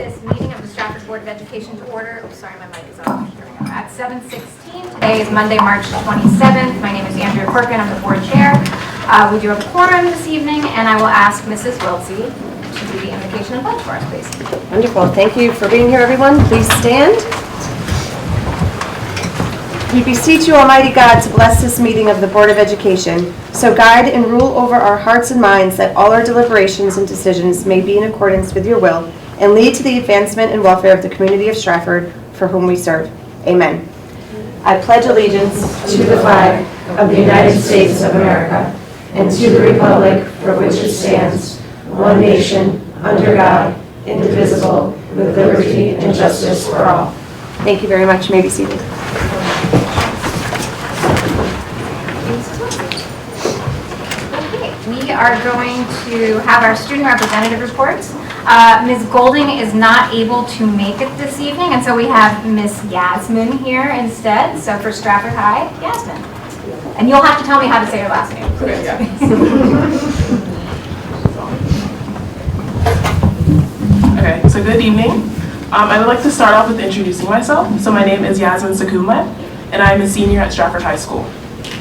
this meeting of the Stratford Board of Education to order. Oh, sorry, my mic is on. Here we go. At 7:16. Today is Monday, March 27th. My name is Andrea Corkin. I'm the board chair. We do have a quorum this evening, and I will ask Mrs. Wiltsey to do the invocation and pledge for us, please. Wonderful. Thank you for being here, everyone. Please stand. We beseech you, Almighty God, to bless this meeting of the Board of Education. So guide and rule over our hearts and minds that all our deliberations and decisions may be in accordance with your will and lead to the advancement and welfare of the community of Stratford for whom we serve. Amen. I pledge allegiance to the flag of the United States of America and to the republic for which it stands, one nation, under God, indivisible, with liberty and justice for all. Thank you very much. You may be seated. We are going to have our student representative reports. Ms. Golding is not able to make it this evening, and so we have Ms. Yasmin here instead. So for Stratford High, Yasmin. And you'll have to tell me how to say your last name, please. Okay, so good evening. I would like to start off with introducing myself. So my name is Yasmin Sakumba, and I am a senior at Stratford High School.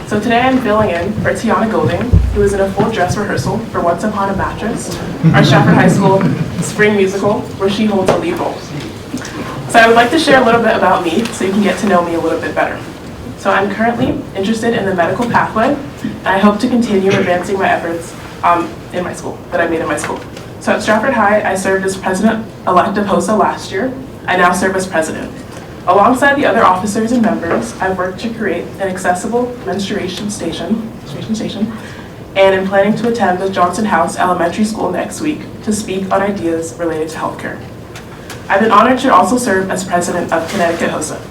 So today I'm filling in for Tiana Golding, who is in a full dress rehearsal for Once Upon a Mattress, our Stratford High School spring musical, where she holds a lead role. So I would like to share a little bit about me so you can get to know me a little bit better. So I'm currently interested in the medical pathway, and I hope to continue advancing my efforts in my school, that I made in my school. So at Stratford High, I served as president-elect of HOSA last year. I now serve as president. Alongside the other officers and members, I've worked to create an accessible menstruation station, and am planning to attend the Johnson House Elementary School next week to speak on ideas related to healthcare. I've been honored to also serve as president of Connecticut HOSA.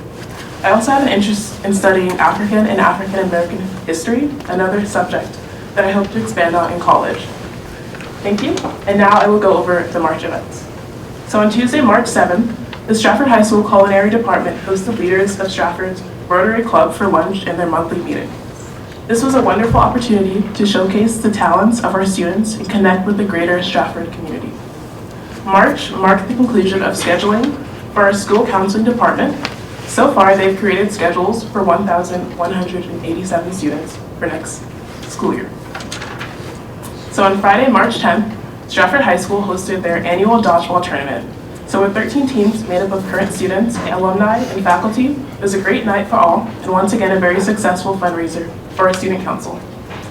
I also have an interest in studying African and African American history, another subject that I hope to expand on in college. Thank you, and now I will go over the March events. So on Tuesday, March 7th, the Stratford High School Culinary Department hosted leaders of Stratford's Rotary Club for lunch in their monthly meeting. This was a wonderful opportunity to showcase the talents of our students and connect with the greater Stratford community. March marked the conclusion of scheduling for our school counseling department. So far, they've created schedules for 1,187 students for next school year. So on Friday, March 10th, Stratford High School hosted their annual dodgeball tournament. So with 13 teams made up of current students, alumni, and faculty, it was a great night for all, and once again a very successful fundraiser for our student council.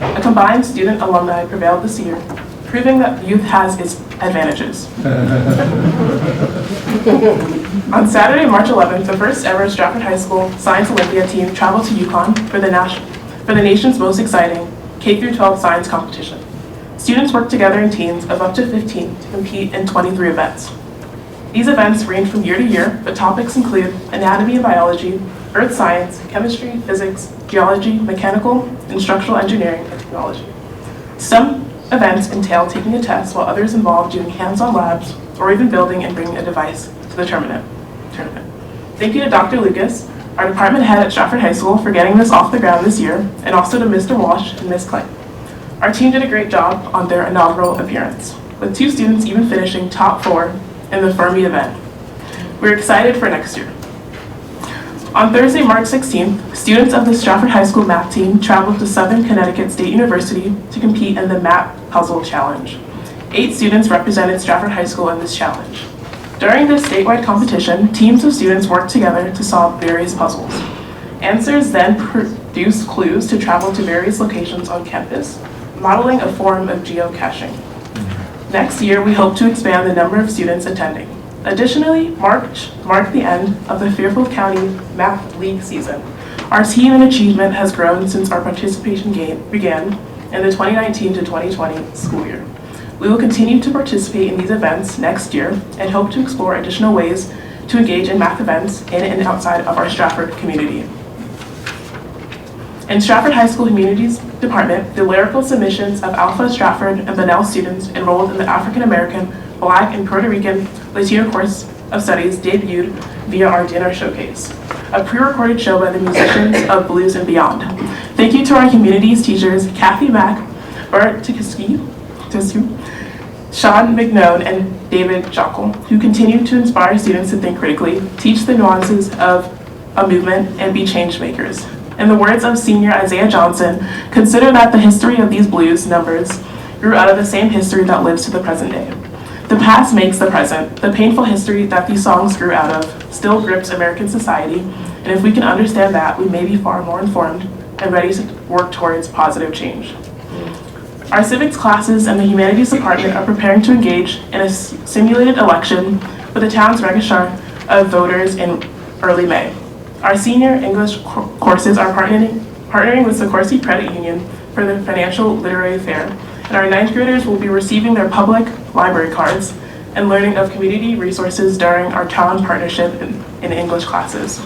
A combined student alumni prevailed this year, proving that youth has its advantages. On Saturday, March 11th, the first ever Stratford High School Science Olympia team traveled to Yukon for the nation's most exciting K-12 science competition. Students worked together in teams of up to 15 to compete in 23 events. These events range from year to year, but topics include anatomy and biology, earth science, chemistry, physics, geology, mechanical, and structural engineering and technology. Some events entail taking a test, while others involve doing hands-on labs or even building and bringing a device to the tournament. Thank you to Dr. Lucas, our department head at Stratford High School, for getting this off the ground this year, and also to Mr. Walsh and Ms. Clay. Our team did a great job on their inaugural appearance, with 2 students even finishing top 4 in the Fermi event. We're excited for next year. On Thursday, March 16th, students of the Stratford High School math team traveled to Southern Connecticut State University to compete in the Map Puzzle Challenge. 8 students represented Stratford High School in this challenge. During this statewide competition, teams of students worked together to solve various puzzles. Answers then produced clues to travel to various locations on campus, modeling a form of geocaching. Next year, we hope to expand the number of students attending. Additionally, March marked the end of the Fairfield County Math League season. Our team and achievement has grown since our participation began in the 2019 to 2020 school year. We will continue to participate in these events next year and hope to explore additional ways to engage in math events in and outside of our Stratford community. In Stratford High School Humanities Department, the lyrical submissions of Alpha Stratford and Bunnell students enrolled in the African American, Black, and Puerto Rican Latino course of studies debuted via our dinner showcase, a pre-recorded show by the musicians of Blues and Beyond. Thank you to our humanities teachers, Kathy Mack, Bart Tuskey, Sean McNone and David Jockle, who continue to inspire students to think critically, teach the nuances of a movement, and be change makers. In the words of senior Isaiah Johnson, consider that the history of these blues numbers grew out of the same history that lives to the present day. The past makes the present. The painful history that these songs grew out of still grips American society, and if we can understand that, we may be far more informed and ready to work towards positive change. Our civics classes and the humanities department are preparing to engage in a simulated election for the town's registrar of voters in early May. Our senior English courses are partnering with Sikorsky Credit Union for the financial literary fair, and our ninth graders will be receiving their public library cards and learning of community resources during our talent partnership in English classes.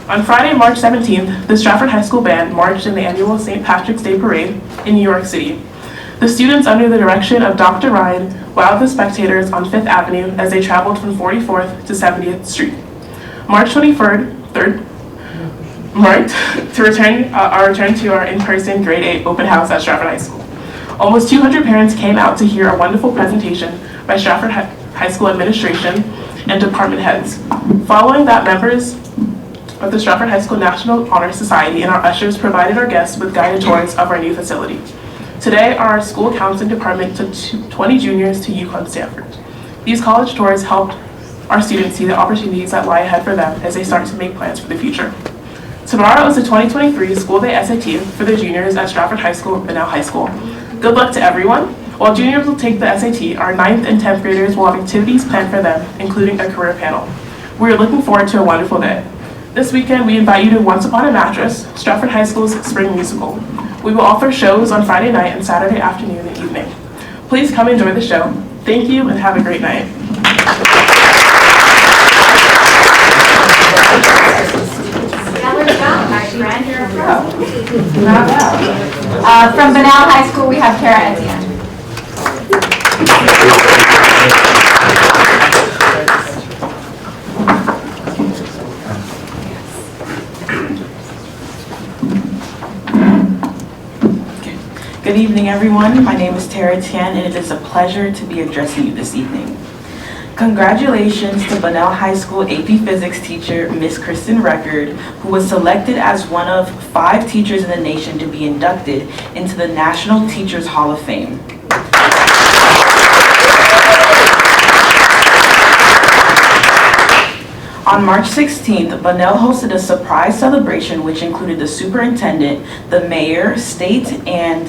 On Friday, March 17th, the Stratford High School Band marched in the annual St. Patrick's Day Parade in New York City. The students, under the direction of Dr. Ryan, wowed the spectators on Fifth Avenue as they traveled from 44th to 70th Street. March 23rd marked our return to our in-person grade 8 open house at Stratford High School. Almost 200 parents came out to hear a wonderful presentation by Stratford High School administration and department heads. Following that, members of the Stratford High School National Honor Society and our ushers provided our guests with guided tours of our new facility. Today, our school counseling department took 20 juniors to UConn Stanford. These college tours helped our students see the opportunities that lie ahead for them as they start to make plans for the future. Tomorrow is the 2023 School Day SAT for the juniors at Stratford High School and Bunnell High School. Good luck to everyone. While juniors will take the SAT, our 9th and 10th graders will have activities planned for them, including a career panel. We are looking forward to a wonderful day. This weekend, we invite you to Once Upon a Mattress, Stratford High School's spring musical. We will offer shows on Friday night and Saturday afternoon and evening. Please come enjoy the show. Thank you and have a great night. Stellar job, my friend. You're a pro. From Bunnell High School, we have Kara Etienne. Good evening, everyone. My name is Tara Tian, and it is a pleasure to be addressing you this evening. Congratulations to Bunnell High School AP Physics teacher, Miss Kristen Record, who was selected as one of 5 teachers in the nation to be inducted into the National Teachers Hall of Fame. On March 16th, Bunnell hosted a surprise celebration which included the superintendent, the mayor, state and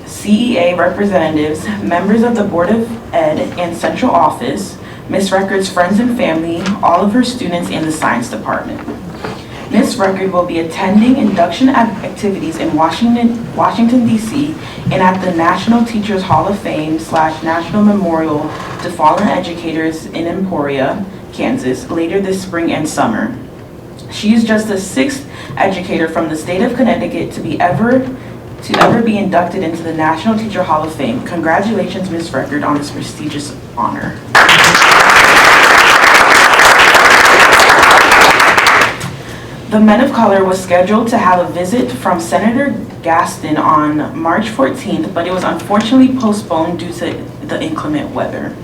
CEA representatives, members of the Board of Ed and Central Office, Miss Record's friends and family, all of her students, and the science department. Miss Record will be attending induction activities in Washington, D.C. and at the National Teachers Hall of Fame / National Memorial to Fallen Educators in Emporia, Kansas, later this spring and summer. She is just the 6th educator from the state of Connecticut to ever be inducted into the National Teacher Hall of Fame. Congratulations, Ms. Record, on this prestigious honor. The Men of Color was scheduled to have a visit from Senator Gaston on March 14th, but it was unfortunately postponed due to the inclement weather.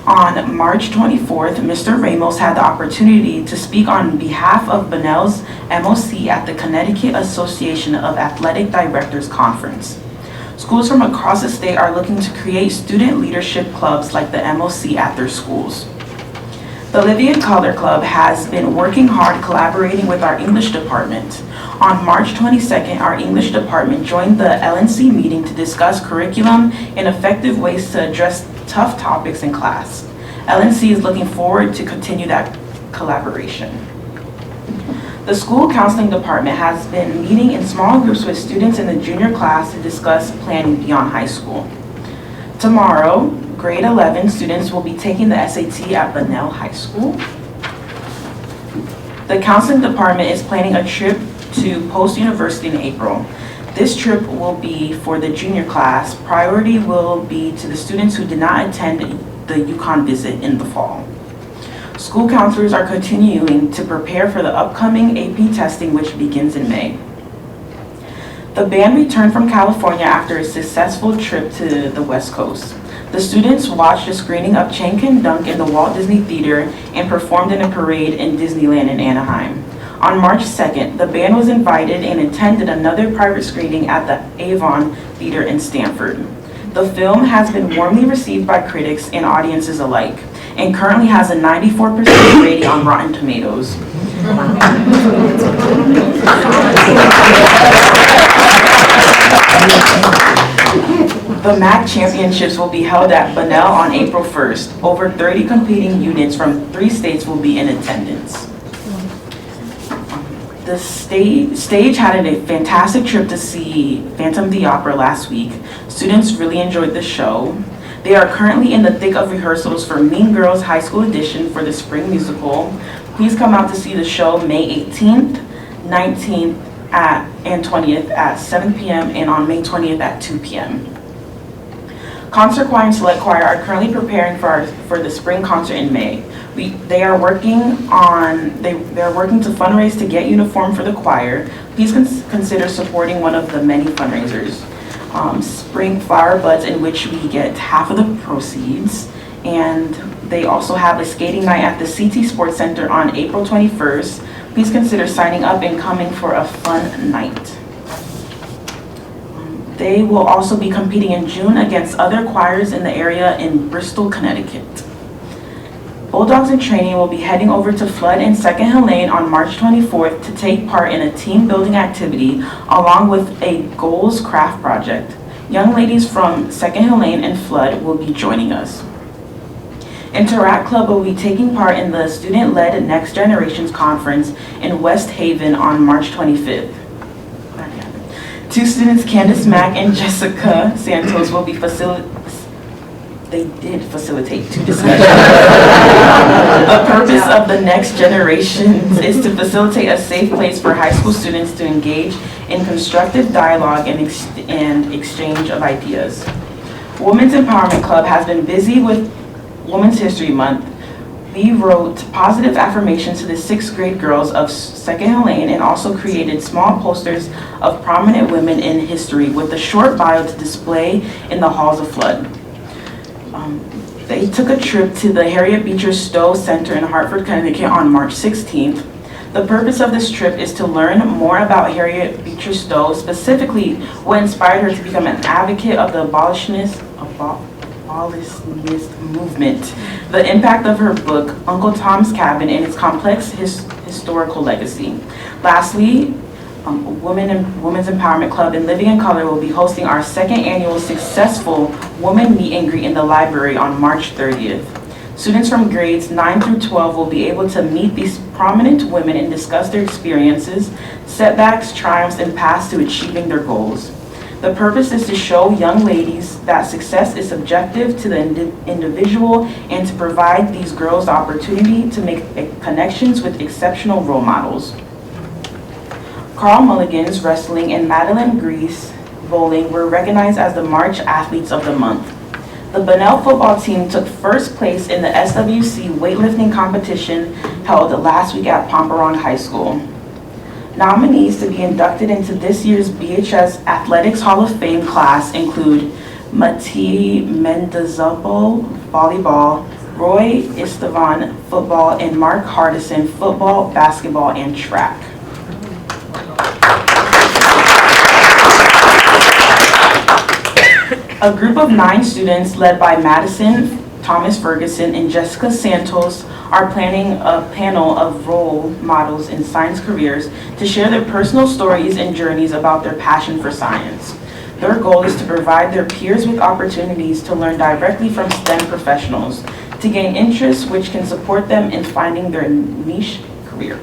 On March 24th, Mr. Ramos had the opportunity to speak on behalf of Bunnell's MOC at the Connecticut Association of Athletic Directors Conference. Schools from across the state are looking to create student leadership clubs like the MOC at their schools. The Olivia Color Club has been working hard collaborating with our English department. On March 22nd, our English department joined the LNC meeting to discuss curriculum and effective ways to address tough topics in class. LNC is looking forward to continue that collaboration. The school counseling department has been meeting in small groups with students in the junior class to discuss planning beyond high school. Tomorrow, grade 11 students will be taking the SAT at Bunnell High School. The counseling department is planning a trip to Post University in April. This trip will be for the junior class. Priority will be to the students who did not attend the UConn visit in the fall. School counselors are continuing to prepare for the upcoming AP testing, which begins in May. The band returned from California after a successful trip to the West Coast. The students watched a screening of Chang Can Dunk in the Walt Disney Theater and performed in a parade in Disneyland in Anaheim. On March 2nd, the band was invited and attended another private screening at the Avon Theater in Stamford. The film has been warmly received by critics and audiences alike, and currently has a 94% rating on Rotten Tomatoes. The MAC Championships will be held at Bunnell on April 1st. Over 30 competing units from 3 states will be in attendance. The stage had a fantastic trip to see Phantom of the Opera last week. Students really enjoyed the show. They are currently in the thick of rehearsals for Mean Girls High School Edition for the spring musical. Please come out to see the show May 18th, 19th, and 20th at 7 p.m. and on May 20th at 2 p.m. Concert Choir and Select Choir are currently preparing for the spring concert in May. They are working to fundraise to get uniform for the choir. Please consider supporting one of the many fundraisers. Spring Flower Buds, in which we get half of the proceeds, and they also have a skating night at the CT Sports Center on April 21st. Please consider signing up and coming for a fun night. They will also be competing in June against other choirs in the area in Bristol, Connecticut. Bulldogs in Training will be heading over to Flood and Second Hill Lane on March 24th to take part in a team building activity along with a goals craft project. Young ladies from Second Hill Lane and Flood will be joining us. Interact Club will be taking part in the student-led Next Generations Conference in West Haven on March 25th. Two students, Candace Mack and Jessica Santos, will be facilitating two discussions. The purpose of the Next Generations is to facilitate a safe place for high school students to engage in constructive dialogue and exchange of ideas. Women's Empowerment Club has been busy with Women's History Month. We wrote positive affirmations to the 6th grade girls of Second Hill Lane and also created small posters of prominent women in history with a short bio to display in the halls of Flood. They took a trip to the Harriet Beecher Stowe Center in Hartford, Connecticut on March 16th. The purpose of this trip is to learn more about Harriet Beecher Stowe, specifically what inspired her to become an advocate of the abolitionist movement, the impact of her book, Uncle Tom's Cabin, and its complex historical legacy. Lastly, Women's Empowerment Club and Living in Color will be hosting our 2nd annual successful Woman Meet and Greet in the library on March 30th. Students from grades 9 through 12 will be able to meet these prominent women and discuss their experiences, setbacks, triumphs, and paths to achieving their goals. The purpose is to show young ladies that success is subjective to the individual and to provide these girls the opportunity to make connections with exceptional role models. Carl Mulligan's Wrestling and Madeline Grease Bowling were recognized as the March Athletes of the Month. The Bunnell football team took first place in the SWC weightlifting competition held last week at Pompeyron High School. Nominees to be inducted into this year's BHS Athletics Hall of Fame class include Mati Mendezabal, volleyball, Roy Estevan, football, and Mark Hardison, football, basketball, and track. A group of 9 students led by Madison Thomas Ferguson and Jessica Santos are planning a panel of role models in science careers to share their personal stories and journeys about their passion for science. Their goal is to provide their peers with opportunities to learn directly from STEM professionals, to gain interests which can support them in finding their niche career.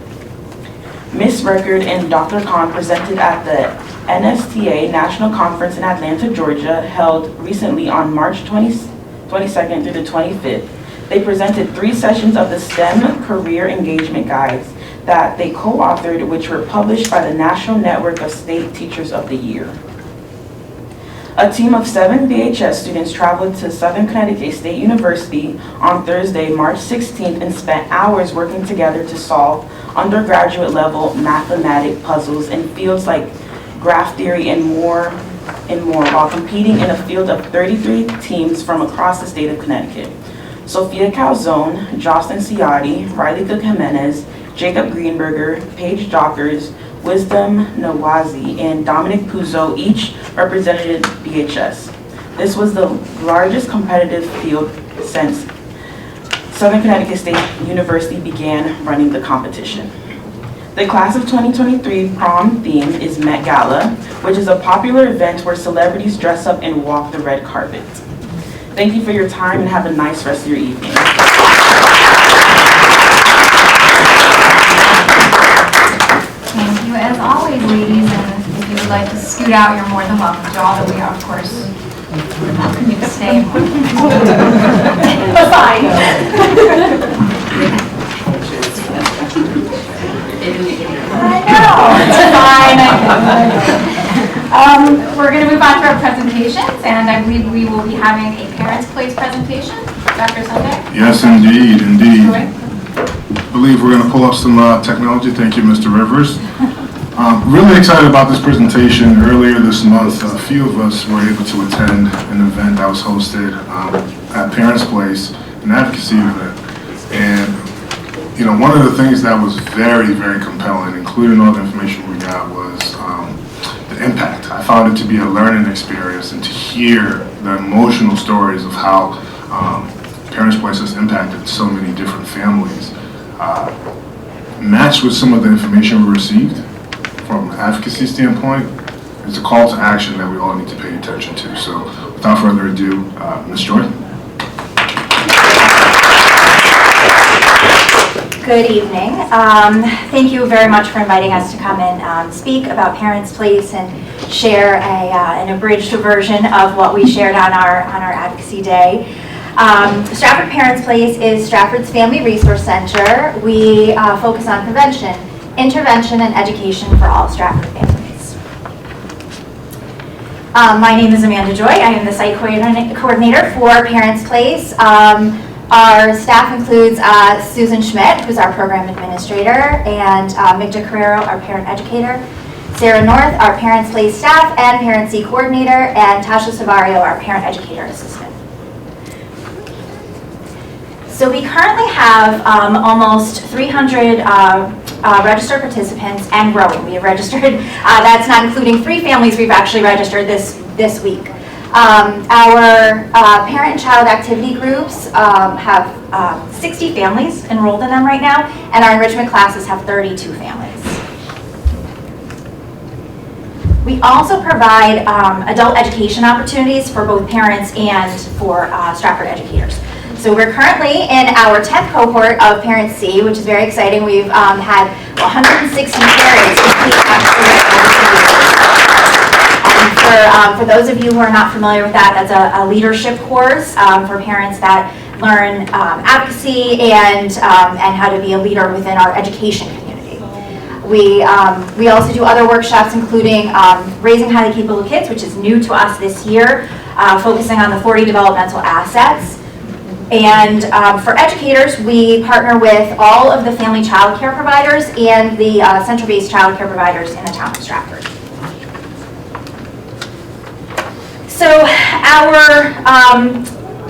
Miss Record and Dr. Khan presented at the NSTA National Conference in Atlanta, Georgia, held recently on March 22nd through the 25th. They presented 3 sessions of the STEM Career Engagement Guides that they co-authored, which were published by the National Network of State Teachers of the Year. A team of 7 BHS students traveled to Southern Connecticut State University on Thursday, March 16th, and spent hours working together to solve undergraduate level mathematic puzzles in fields like graph theory and more and more while competing in a field of 33 teams from across the state of Connecticut. Sophia Calzone, Jocelyn Ciotti, Riley Cook Jimenez, Jacob Greenberger, Paige Dockers, Wisdom Nawazi, and Dominic Puzo each represented BHS. This was the largest competitive field since Southern Connecticut State University began running the competition. The class of 2023 prom theme is Met Gala, which is a popular event where celebrities dress up and walk the red carpet. Thank you for your time and have a nice rest of your evening. Thank you as always, ladies, and if you would like to scoot out, you're more than welcome to, although we are, of course, welcome you to stay. Fine. I know, it's fine. We're going to move on to our presentations, and I believe we will be having a Parents' Place presentation. Dr. Sunday? Yes, indeed, indeed. I believe we're going to pull up some technology. Thank you, Mr. Rivers. Really excited about this presentation. Earlier this month, a few of us were able to attend an event that was hosted at Parents' Place, an advocacy event. And, you know, one of the things that was very, very compelling, including all the information we got, was the impact. I found it to be a learning experience, and to hear the emotional stories of how Parents' Place has impacted so many different families, matched with some of the information we received from an advocacy standpoint, is a call to action that we all need to pay attention to. So without further ado, Ms. Joy. Good evening. Thank you very much for inviting us to come and speak about Parents' Place and share an abridged version of what we shared on our advocacy day. Stratford Parents' Place is Stratford's Family Resource Center. We focus on prevention, intervention, and education for all Stratford families. My name is Amanda Joy. I am the site coordinator for Parents' Place. Our staff includes Susan Schmidt, who's our program administrator, and Migda Carrero, our parent educator, Sarah North, our Parents' Place staff and Parent C coordinator, and Tasha Savario, our parent educator assistant. So we currently have almost 300 registered participants and growing. We have registered, that's not including 3 families we've actually registered this week. Our parent and child activity groups have 60 families enrolled in them right now, and our enrichment classes have 32 families. We also provide adult education opportunities for both parents and for Stratford educators. So we're currently in our 10th cohort of Parent C, which is very exciting. We've had 160 parents for those of you who are not familiar with that, that's a leadership course for parents that learn advocacy and how to be a leader within our education community. We also do other workshops, including Raising Highly Capable Kids, which is new to us this year, focusing on the 40 developmental assets. And for educators, we partner with all of the family child care providers and the center-based child care providers in the town of Stratford. So our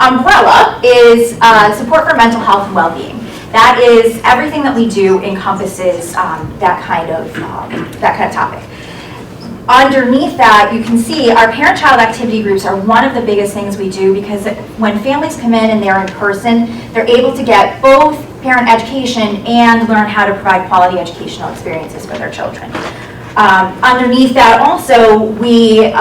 umbrella is support for mental health and well-being. That is everything that we do encompasses that kind of topic. Underneath that, you can see our parent-child activity groups are one of the biggest things we do, because when families come in and they're in person, they're able to get both parent education and learn how to provide quality educational experiences for their children. Underneath that also, we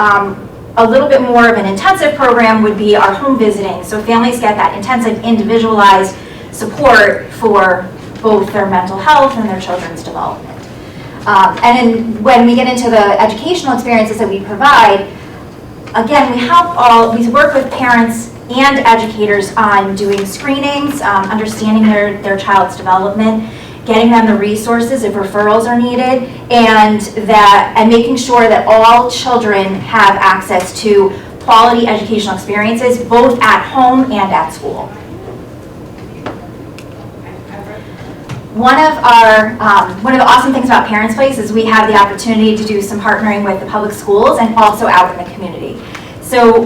a little bit more of an intensive program would be our home visiting. So families get that intensive individualized support for both their mental health and their children's development. When we get into the educational experiences that we provide, again, we work with parents and educators on doing screenings, understanding their child's development, getting them the resources if referrals are needed, and making sure that all children have access to quality educational experiences, both at home and at school. one of the awesome things about Parents Place is we have the opportunity to do some partnering with the public schools and also out in the community. So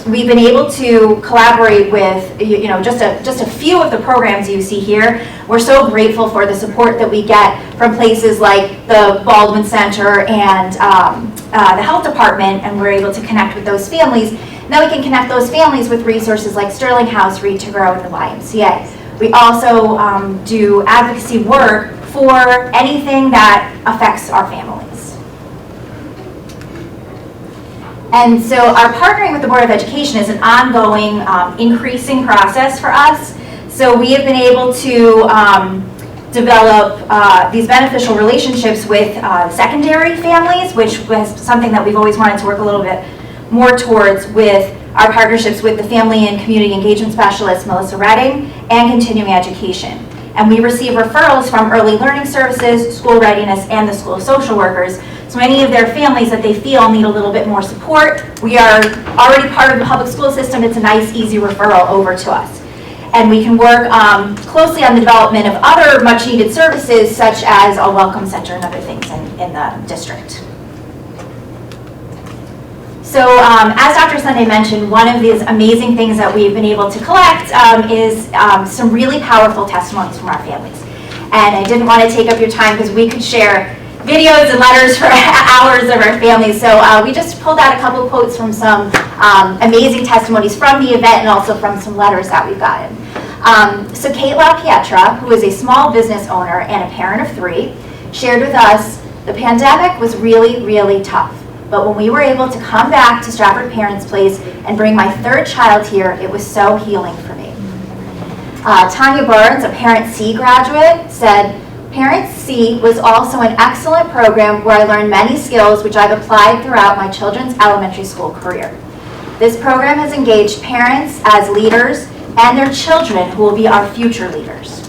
we've been able to collaborate with, just a few of the programs you see here. We're so grateful for the support that we get from places like the Baldwin Center and the health department, and we're able to connect with those families. Now we can connect those families with resources like Sterling House, Read to Grow, and the YMCA. We also do advocacy work for anything that affects our families. And so our partnering with the Board of Education is an ongoing, increasing process for us. So we have been able to develop these beneficial relationships with secondary families, which was something that we've always wanted to work a little bit more towards with our partnerships with the Family and Community Engagement Specialist, Melissa Redding, and Continuing Education. And we receive referrals from Early Learning Services, School Readiness, and the School of Social Workers. So any of their families that they feel need a little bit more support, we are already part of the public school system. It's a nice, easy referral over to us. And we can work closely on the development of other much-needed services, such as a welcome center and other things in the district. So as Dr. Sunday mentioned, one of these amazing things that we've been able to collect is some really powerful testimonies from our families. And I didn't want to take up your time because we could share videos and letters for hours of our families. So we just pulled out a couple of quotes from some amazing testimonies from the event and also from some letters that we've gotten. So Kate LaPietra, who is a small business owner and a parent of 3, shared with us, the pandemic was really, really tough. But when we were able to come back to Stratford Parents Place and bring my 3rd child here, it was so healing for me. Tanya Burns, a Parent C graduate, said, Parent C was also an excellent program where I learned many skills which I've applied throughout my children's elementary school career. This program has engaged parents as leaders and their children who will be our future leaders.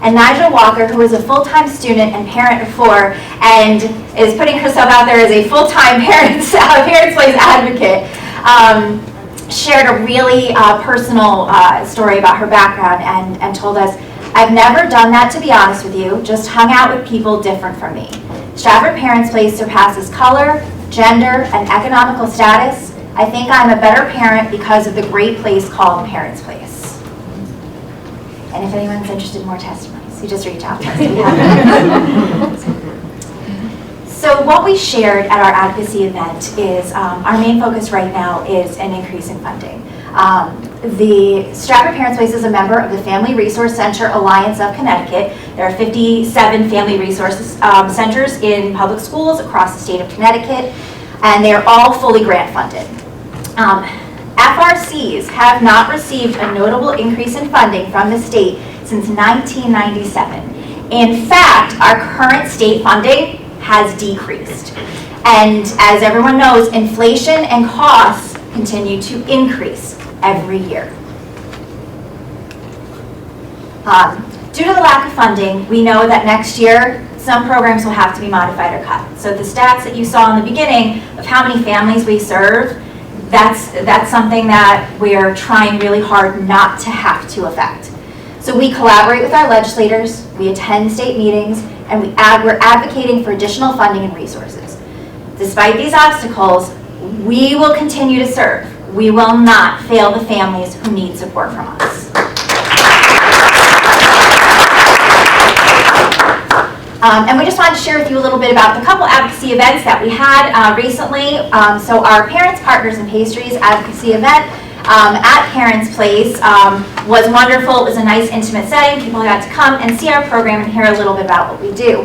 And Nigel Walker, who is a full-time student and parent of 4 and is putting herself out there as a full-time Parents Place advocate, shared a really personal story about her background and told us, I've never done that, to be honest with you, just hung out with people different from me. Stratford Parents Place surpasses color, gender, and economical status. I think I'm a better parent because of the great place called Parents Place. And if anyone's interested in more testimonies, you just reach out to us. So what we shared at our advocacy event is our main focus right now is an increase in funding. The Stratford Parents Place is a member of the Family Resource Center Alliance of Connecticut. There are 57 family resource centers in public schools across the state of Connecticut, and they are all fully grant funded. FRCs have not received a notable increase in funding from the state since 1997. In fact, our current state funding has decreased. And as everyone knows, inflation and costs continue to increase every year. Due to the lack of funding, we know that next year some programs will have to be modified or cut. So the stats that you saw in the beginning of how many families we serve, that's something that we're trying really hard not to have to affect. So we collaborate with our legislators, we attend state meetings, and we're advocating for additional funding and resources. Despite these obstacles, we will continue to serve. We will not fail the families who need support from us. And we just wanted to share with you a little bit about the couple advocacy events that we had recently. So our Parents, Partners, and Pastries advocacy event at Parents Place was wonderful. It was a nice intimate setting. People got to come and see our program and hear a little bit about what we do.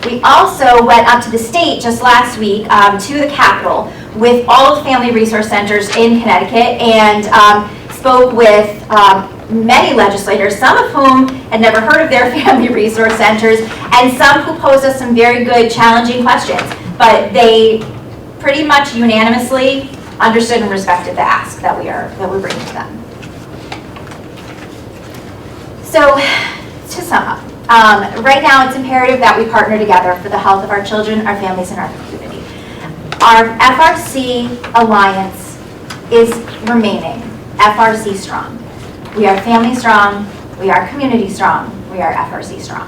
We also went up to the state just last week to the Capitol with all the family resource centers in Connecticut and spoke with many legislators, some of whom had never heard of their family resource centers, and some who posed us some very good, challenging questions. But they pretty much unanimously understood and respected the ask that we're bringing to them. So, to sum up, right now it's imperative that we partner together for the health of our children, our families, and our community. Our FRC Alliance is remaining FRC strong. We are family strong, we are community strong, We are FRC strong.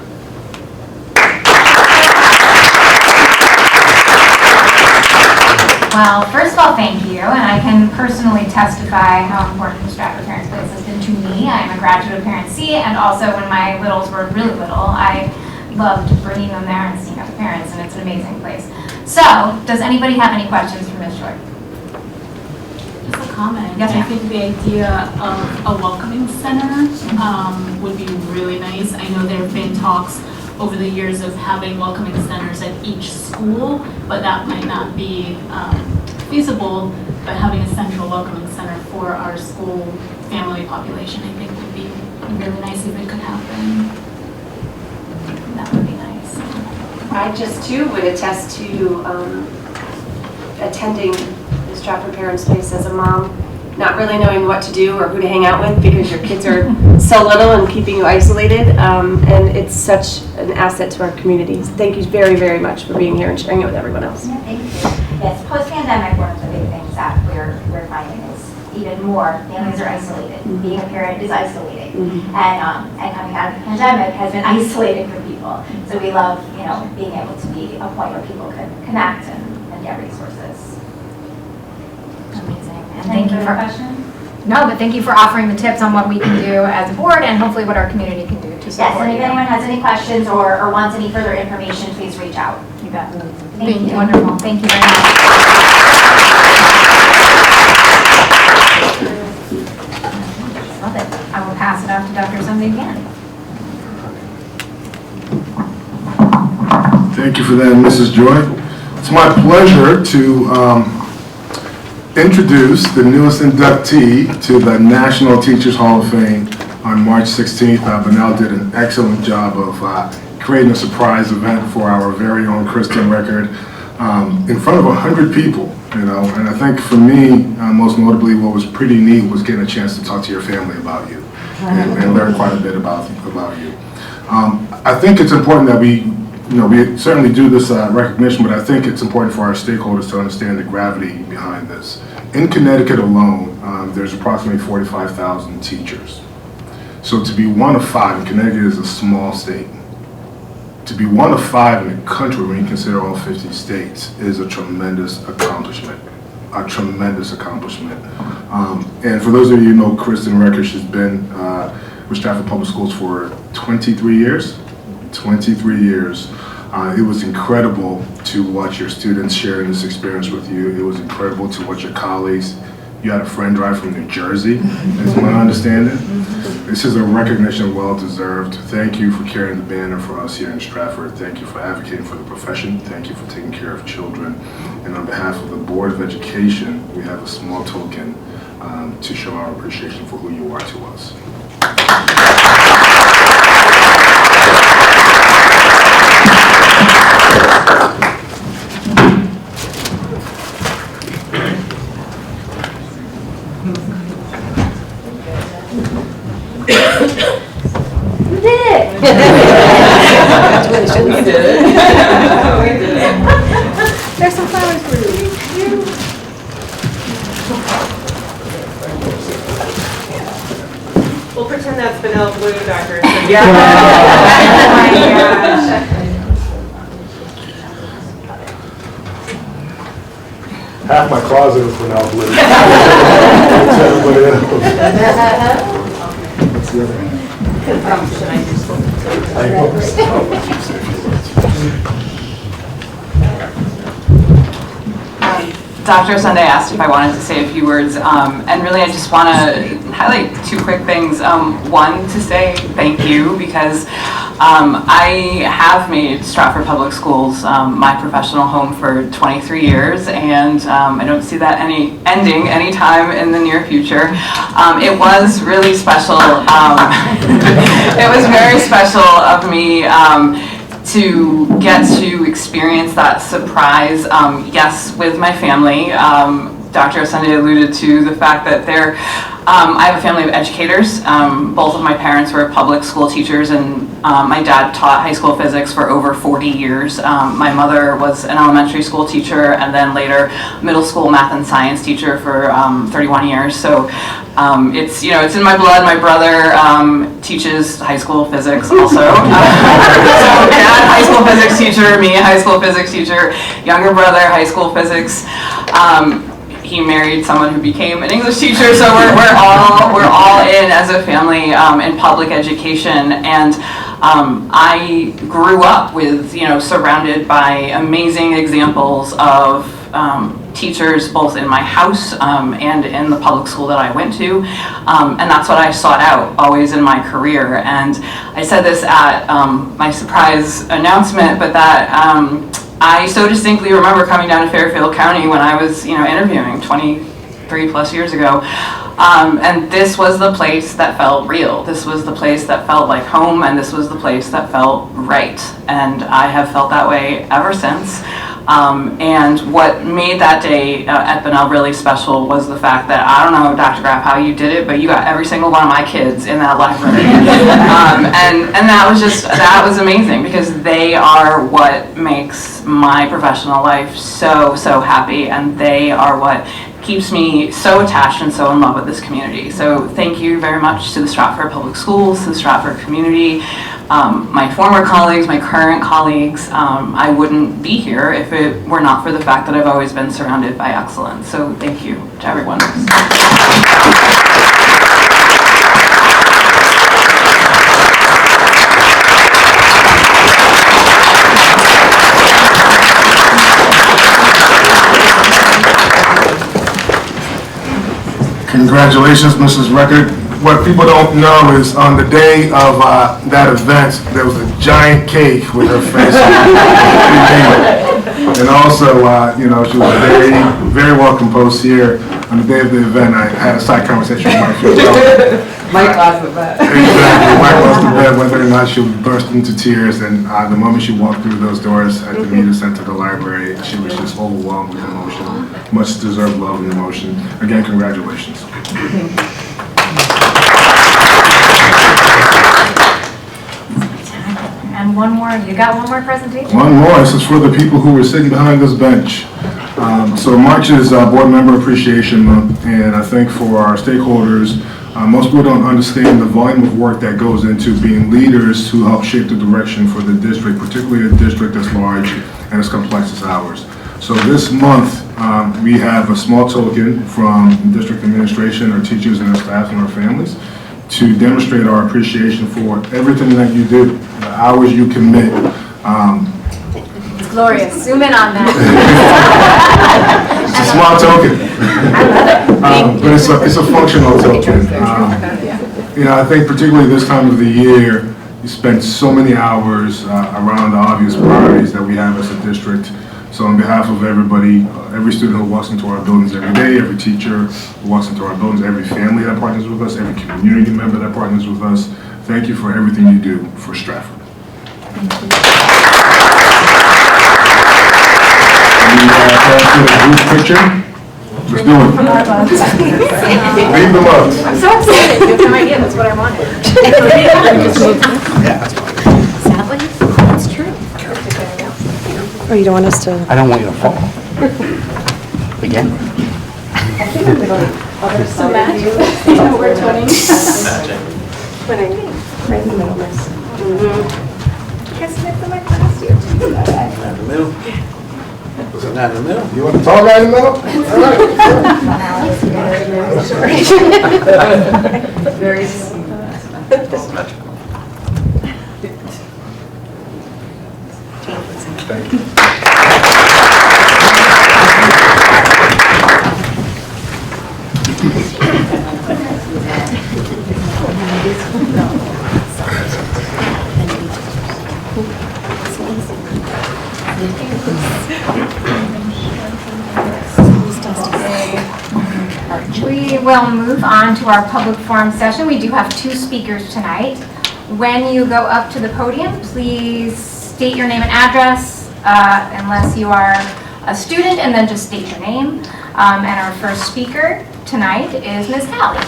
Well, first of all, thank you, and I can personally testify how important the Stratford Parents Place has been to me. I am a graduate of Parent C, and also when my littles were really little, I loved bringing them there and seeing other parents, and it's an amazing place. So, does anybody have any questions for Ms. Short? Just a comment. Yes, I ma'am. think the idea of a welcoming center would be really nice. I know there have been talks over the years of having welcoming centers at each school, but that might not be feasible. But having a central welcoming center for our school family population, I think would be really nice if it could happen. That would be nice. I just too would attest to attending the Stratford Parents Place as a mom, not really knowing what to do or who to hang out with because your kids are so little and keeping you isolated. And it's such an asset to our communities. Thank you very, very much for being here and sharing it with everyone else. Yeah, thank you. Yes, post-pandemic, one of the big things that we're finding is even more families are isolated. Being a parent is isolating. And coming out of the pandemic has been isolating for people. So we love, being able to be a point where people can connect and get resources. Amazing. And thank you for No, but thank you for offering the tips on what we can do as a board and hopefully what our community can do to Yes, support and if you. anyone has any questions or wants any further information, please reach out. You bet. Thank you. Wonderful. Thank you very much. Love it. I will pass it off to Dr. Sunday again. Thank you for that, Mrs. Joy. It's my pleasure to introduce the newest inductee to the National Teachers Hall of Fame on March 16th. Benel did an excellent job of creating a surprise event for our very own Kristen Record in front of 100 people, and I think for me, most notably, what was pretty neat was getting a chance to talk to your family about you and learn quite a bit about you. I think it's important that we certainly do this recognition, but I think it's important for our stakeholders to understand the gravity behind this. In Connecticut alone, there's approximately 45,000 teachers. So to be one of 5, and Connecticut is a small state, to be one of 5 in the country when you consider all 50 states is a tremendous accomplishment. A tremendous accomplishment. And for those of you who know Kristen Record, she's been with Stratford Public Schools for 23 years. 23 years. It was incredible to watch your students sharing this experience with you. It was incredible to watch your colleagues. You had a friend drive from New Jersey, is my understanding. This is a recognition well deserved. Thank you for carrying the banner for us here in Stratford. Thank you for advocating for the profession. Thank you for taking care of children. And on behalf of the Board of Education, we have a small token to show our appreciation for who you are to us. There's some flowers for you. We'll pretend that's vanilla blue, Dr. Yeah. Oh my gosh. Half my closet is vanilla blue. What's the other? Dr. Sunday asked if I wanted to say a few words, and really I just want to highlight 2 quick things. One, to say thank you, because I have made Stratford Public Schools my professional home for 23 years, and I don't see that ending anytime in the near future. It was really special. It was very special of me to get to experience that surprise, yes, with my family, Dr. Sunday alluded to the fact that I have a family of educators. Both of my parents were public school teachers, and my dad taught high school physics for over 40 years. My mother was an elementary school teacher, and then later middle school math and science teacher for 31 years. So it's in my blood. My brother teaches high school physics also. So dad, high school physics teacher, me, high school physics teacher, younger brother, high school physics. He married someone who became an English teacher, so we're all in as a family in public education. And I grew up with, surrounded by amazing examples of teachers both in my house and in the public school that I went to, and that's what I sought out always in my career. And I said this at my surprise announcement, but that I so distinctly remember coming down to Fairfield County when I was, interviewing 23 plus years ago. And this was the place that felt real. This was the place that felt like home, and this was the place that felt right. And I have felt that way ever since. And what made that day at Bunnell really special was the fact that, I don't know, Dr. Graff, how you did it, but you got every single one of my kids in that library. And that was amazing, because they are what makes my professional life so happy, and they are what keeps me so attached and so in love with this community. So thank you very much to the Stratford Public Schools, to the Stratford community, my former colleagues, my current colleagues. I wouldn't be here if it were not for the fact that I've always been surrounded by excellence. So thank you to everyone. Congratulations, Mrs. Record. What people don't know is on the day of that event, there was a giant cake with her face on it. And also, she was very, very well composed here. On the day of the event, I had a side conversation with Mike. Mike lost the bet. Exactly. Mike lost the bet whether or not she would burst into tears. And the moment she walked through those doors at the Media Center, the library, she was just overwhelmed with emotion. Much deserved love and emotion. Again, congratulations. And you got one more presentation? One more. This is for the people who were sitting behind this bench. So March is Board Member Appreciation Month, and I think for our stakeholders, most people don't understand the volume of work that goes into being leaders who help shape the direction for the district, particularly a district as large and as complex as ours. So this month, we have a small token from district administration, our teachers and our staff and our families, to demonstrate our appreciation for everything that you do, the hours you commit. It's glorious. Zoom in on that. It's a small token. But it's a functional token. I think particularly this time of the year, you spend so many hours around the obvious priorities that we have as a district. So on behalf of everybody, every student who walks into our buildings every day, every teacher who walks into our buildings, every family that partners with us, every community member that partners with us, thank you for everything you do for Stratford. Thank you. The group picture. Let's do it. Leave them up. I'm so excited. You have no idea. That's what I wanted. Sadly, that's true. Oh, you don't want us to? I don't want you to fall. Again? So magic. We're twinning. Twinning. Right in the middle, miss. Kiss me for my class, you. Not in the middle. Was it not in the middle? You want the tall guy in the middle? All right. Very Thank you. We will move on to our public forum session. We do have two speakers tonight. When you go up to the podium, please state your name and address, unless you are a student, and then just state your name. And our first speaker tonight is Ms. Callie.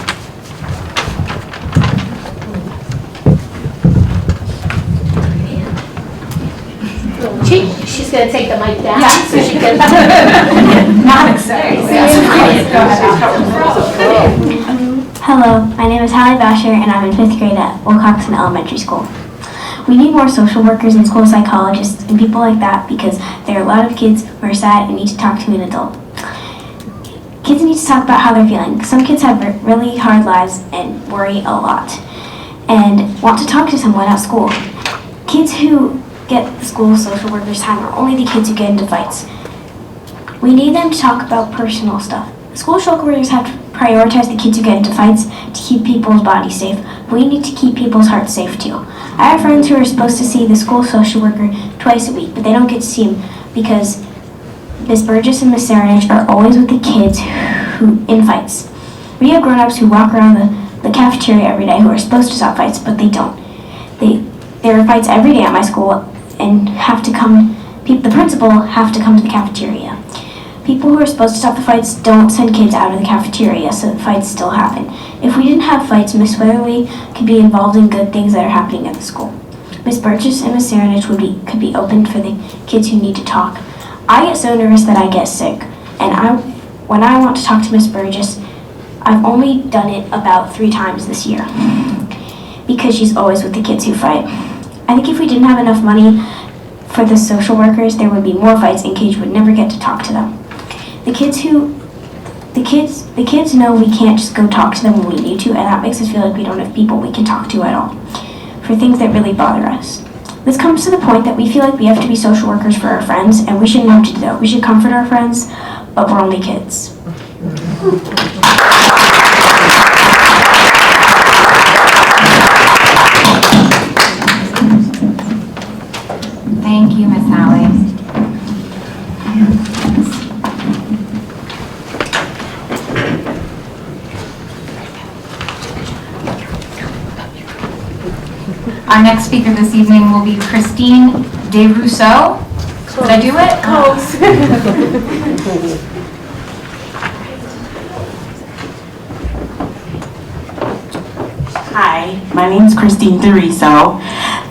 She's going to take the mic down. Yeah. So she can. Not excited. Hello, my name is Hallie Basher and I'm in 5th grade at Wilcoxon Elementary School. We need more social workers and school psychologists and people like that because there are a lot of kids who are sad and need to talk to an adult. Kids need to talk about how they're feeling. Some kids have really hard lives and worry a lot and want to talk to someone at school. Kids who get the school social workers time are only the kids who get into fights. We need them to talk about personal stuff. School social workers have to prioritize the kids who get into fights to keep people's bodies safe. We need to keep people's hearts safe too. I have friends who are supposed to see the school social worker twice a week, but they don't get to see him because Miss Burgess and Miss Serenage are always with the kids who in fights. We have grown-ups who walk around the cafeteria every day who are supposed to stop fights, but they don't. There are fights every day at my school and the principal have to come to the cafeteria. People who are supposed to stop the fights don't send kids out of the cafeteria, so the fights still happen. If we didn't have fights, Miss Weatherly could be involved in good things that are happening at the school. Miss Burgess and Miss Serenage could be opened for the kids who need to talk. I get so nervous that I get sick, and when I want to talk to Miss Burgess, I've only done it about 3 times this year because she's always with the kids who fight. I think if we didn't have enough money for the social workers, there would be more fights and kids would never get to talk to them. The kids know we can't just go talk to them when we need to, and that makes us feel like we don't have people we can talk to at all for things that really bother us. This comes to the point that we feel like we have to be social workers for our friends, and we shouldn't have to do that. We should comfort our friends, but we're only kids. Thank you, Ms. Hallie. Our next speaker this evening will be Christine DeRousseau. Did I do it? Close. Hi, my name is Christine DeRousseau,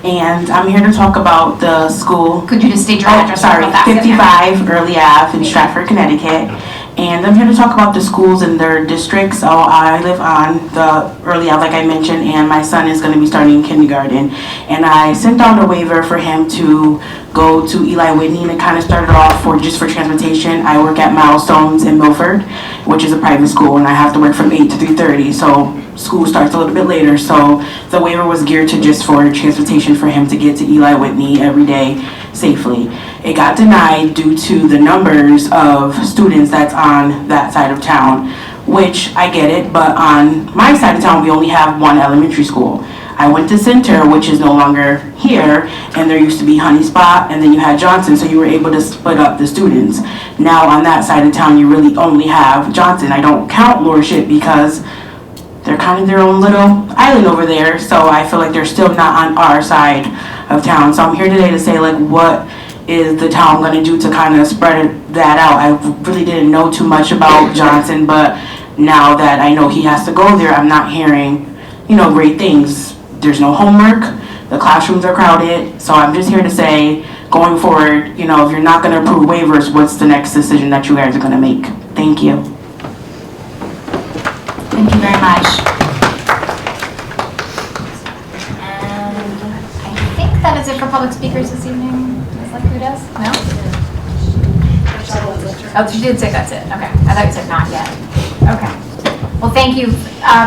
and I'm here to talk about the school. Could you just state your address? Sorry, 55 Early Ave in Stratford, Connecticut. And I'm here to talk about the schools in their district. So I live on the Early Ave, like I mentioned, and my son is going to be starting kindergarten. And I sent out a waiver for him to go to Eli Whitney, and it kind of started off just for transportation. I work at Milestones in Milford, which is a private school, and I have to work from 8 to 3:30. So school starts a little bit later. So the waiver was geared to just for transportation for him to get to Eli Whitney every day safely. It got denied due to the numbers of students that's on that side of town, which I get it, but on my side of town, we only have one elementary school. I went to Center, which is no longer here, and there used to be Honey Spot, and then you had Johnson, so you were able to split up the students. Now on that side of town, you really only have Johnson. I don't count Lordship because they're kind of their own little island over there, so I feel like they're still not on our side of town. So I'm here today to say, like, what is the town going to do to kind of spread that out? I really didn't know too much about Johnson, but now that I know he has to go there, I'm not hearing, great things. There's no homework, the classrooms are crowded, so I'm just here to say, going forward, if you're not going to approve waivers, what's the next decision that you guys are going to make? Thank you. Thank you very much. And I think that is it for public speakers this evening. Ms. Lakudas? No? Oh, she did say that's it. Okay. I thought you said not yet. Okay. Well, thank you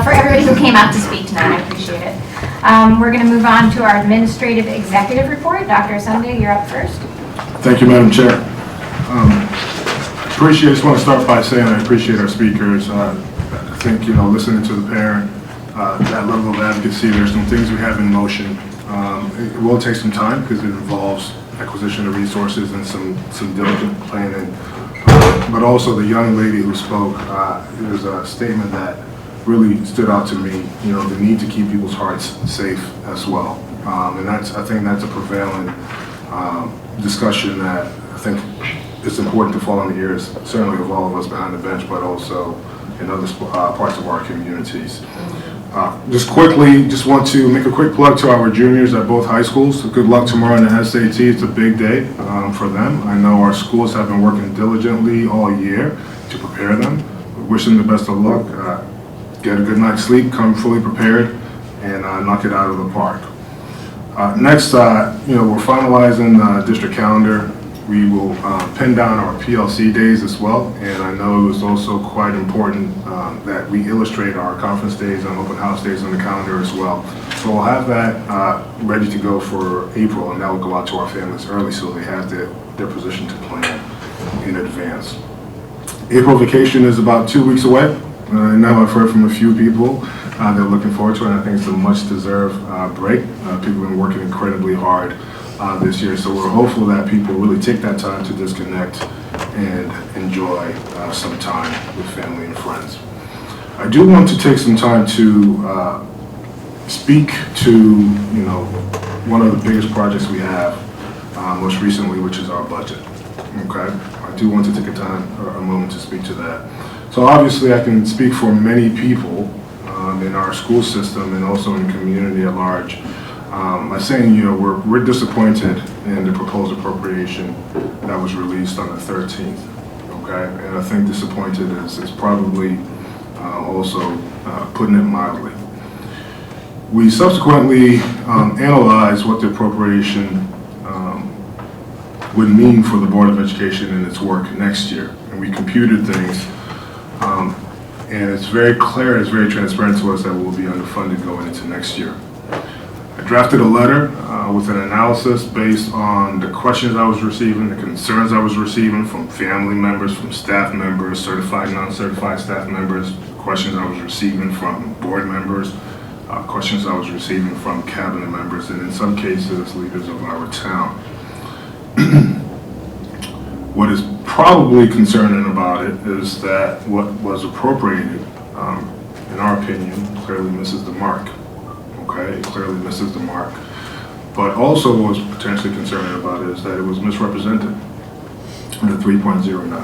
for everybody who came out to speak tonight. I appreciate it. We're going to move on to our administrative executive report. Dr. Sunday, you're up first. Thank you, Madam Chair. I just want to start by saying I appreciate our speakers. I think, listening to the parent, that level of advocacy, there's some things we have in motion. It will take some time because it involves acquisition of resources and some diligent planning. But also the young lady who spoke, there's a statement that really stood out to me, the need to keep people's hearts safe as well. And I think that's a prevailing discussion that I think it's important to fall on the ears, certainly of all of us behind the bench, but also in other parts of our communities. Just quickly, just want to make a quick plug to our juniors at both high schools. Good luck tomorrow in the SAT. It's a big day for them. I know our schools have been working diligently all year to prepare them. We wish them the best of luck. Get a good night's sleep, come fully prepared, and knock it out of the park. Next, we're finalizing the district calendar. We will pin down our PLC days as well, and I know it was also quite important that we illustrate our conference days and open house days on the calendar as well. So we'll have that ready to go for April, and that will go out to our families early so they have their position to plan in advance. April vacation is about 2 weeks away. I know I've heard from a few people they're looking forward to it, and I think it's a much-deserved break. People have been working incredibly hard this year, so we're hopeful that people really take that time to disconnect and enjoy some time with family and friends. I do want to take some time to speak to one of the biggest projects we have most recently, which is our budget. Okay, I do want to take a moment to speak to that. So obviously, I can speak for many people in our school system and also in the community at large. By saying, we're disappointed in the proposed appropriation that was released on the 13th, okay? And I think disappointed is probably also putting it mildly. We subsequently analyzed what the appropriation would mean for the Board of Education and its work next year. And we computed things, and it's very clear, it's very transparent to us that we'll be underfunded going into next year. I drafted a letter with an analysis based on the questions I was receiving, the concerns I was receiving from family members, from staff members, certified, non-certified staff members, questions I was receiving from board members, questions I was receiving from cabinet members, and in some cases, leaders of our town. What is probably concerning about it is that what was appropriated, in our opinion, clearly misses the mark. Okay, it clearly misses the mark. But also what was potentially concerning about it is that it was misrepresented in the 3.09.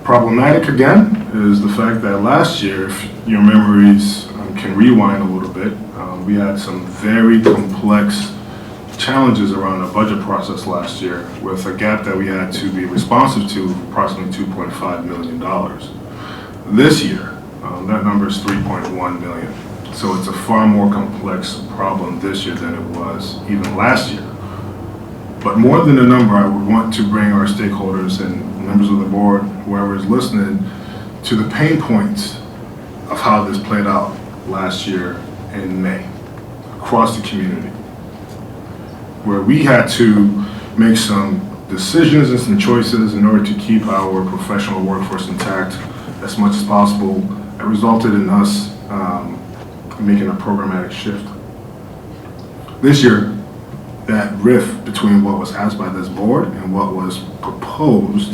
Problematic again is the fact that last year, if your memories can rewind a little bit, we had some very complex challenges around the budget process last year with a gap that we had to be responsive to of approximately $2.5 million. This year, that number is 3.1 million. So it's a far more complex problem this year than it was even last year. But more than the number, I would want to bring our stakeholders and members of the board, whoever is listening, to the pain points of how this played out last year in May across the community, where we had to make some decisions and some choices in order to keep our professional workforce intact as much as possible. It resulted in us making a programmatic shift. This year, that rift between what was asked by this board and what was proposed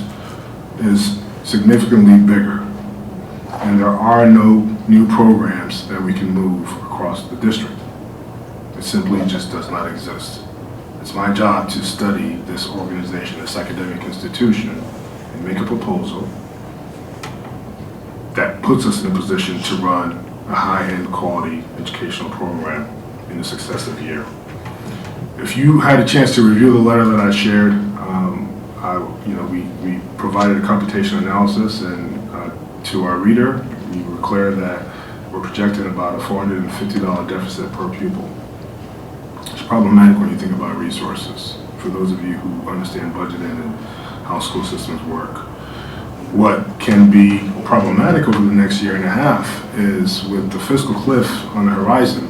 is significantly bigger. And there are no new programs that we can move across the district. It simply just does not exist. It's my job to study this organization, this academic institution, and make a proposal that puts us in a position to run a high-end quality educational program in a successive year. If you had a chance to review the letter that I shared, we provided a computation analysis, and to our reader, we were clear that we're projecting about a $450 deficit per pupil. It's problematic when you think about resources, for those of you who understand budgeting and how school systems work. What can be problematic over the next year and a half is with the fiscal cliff on the horizon,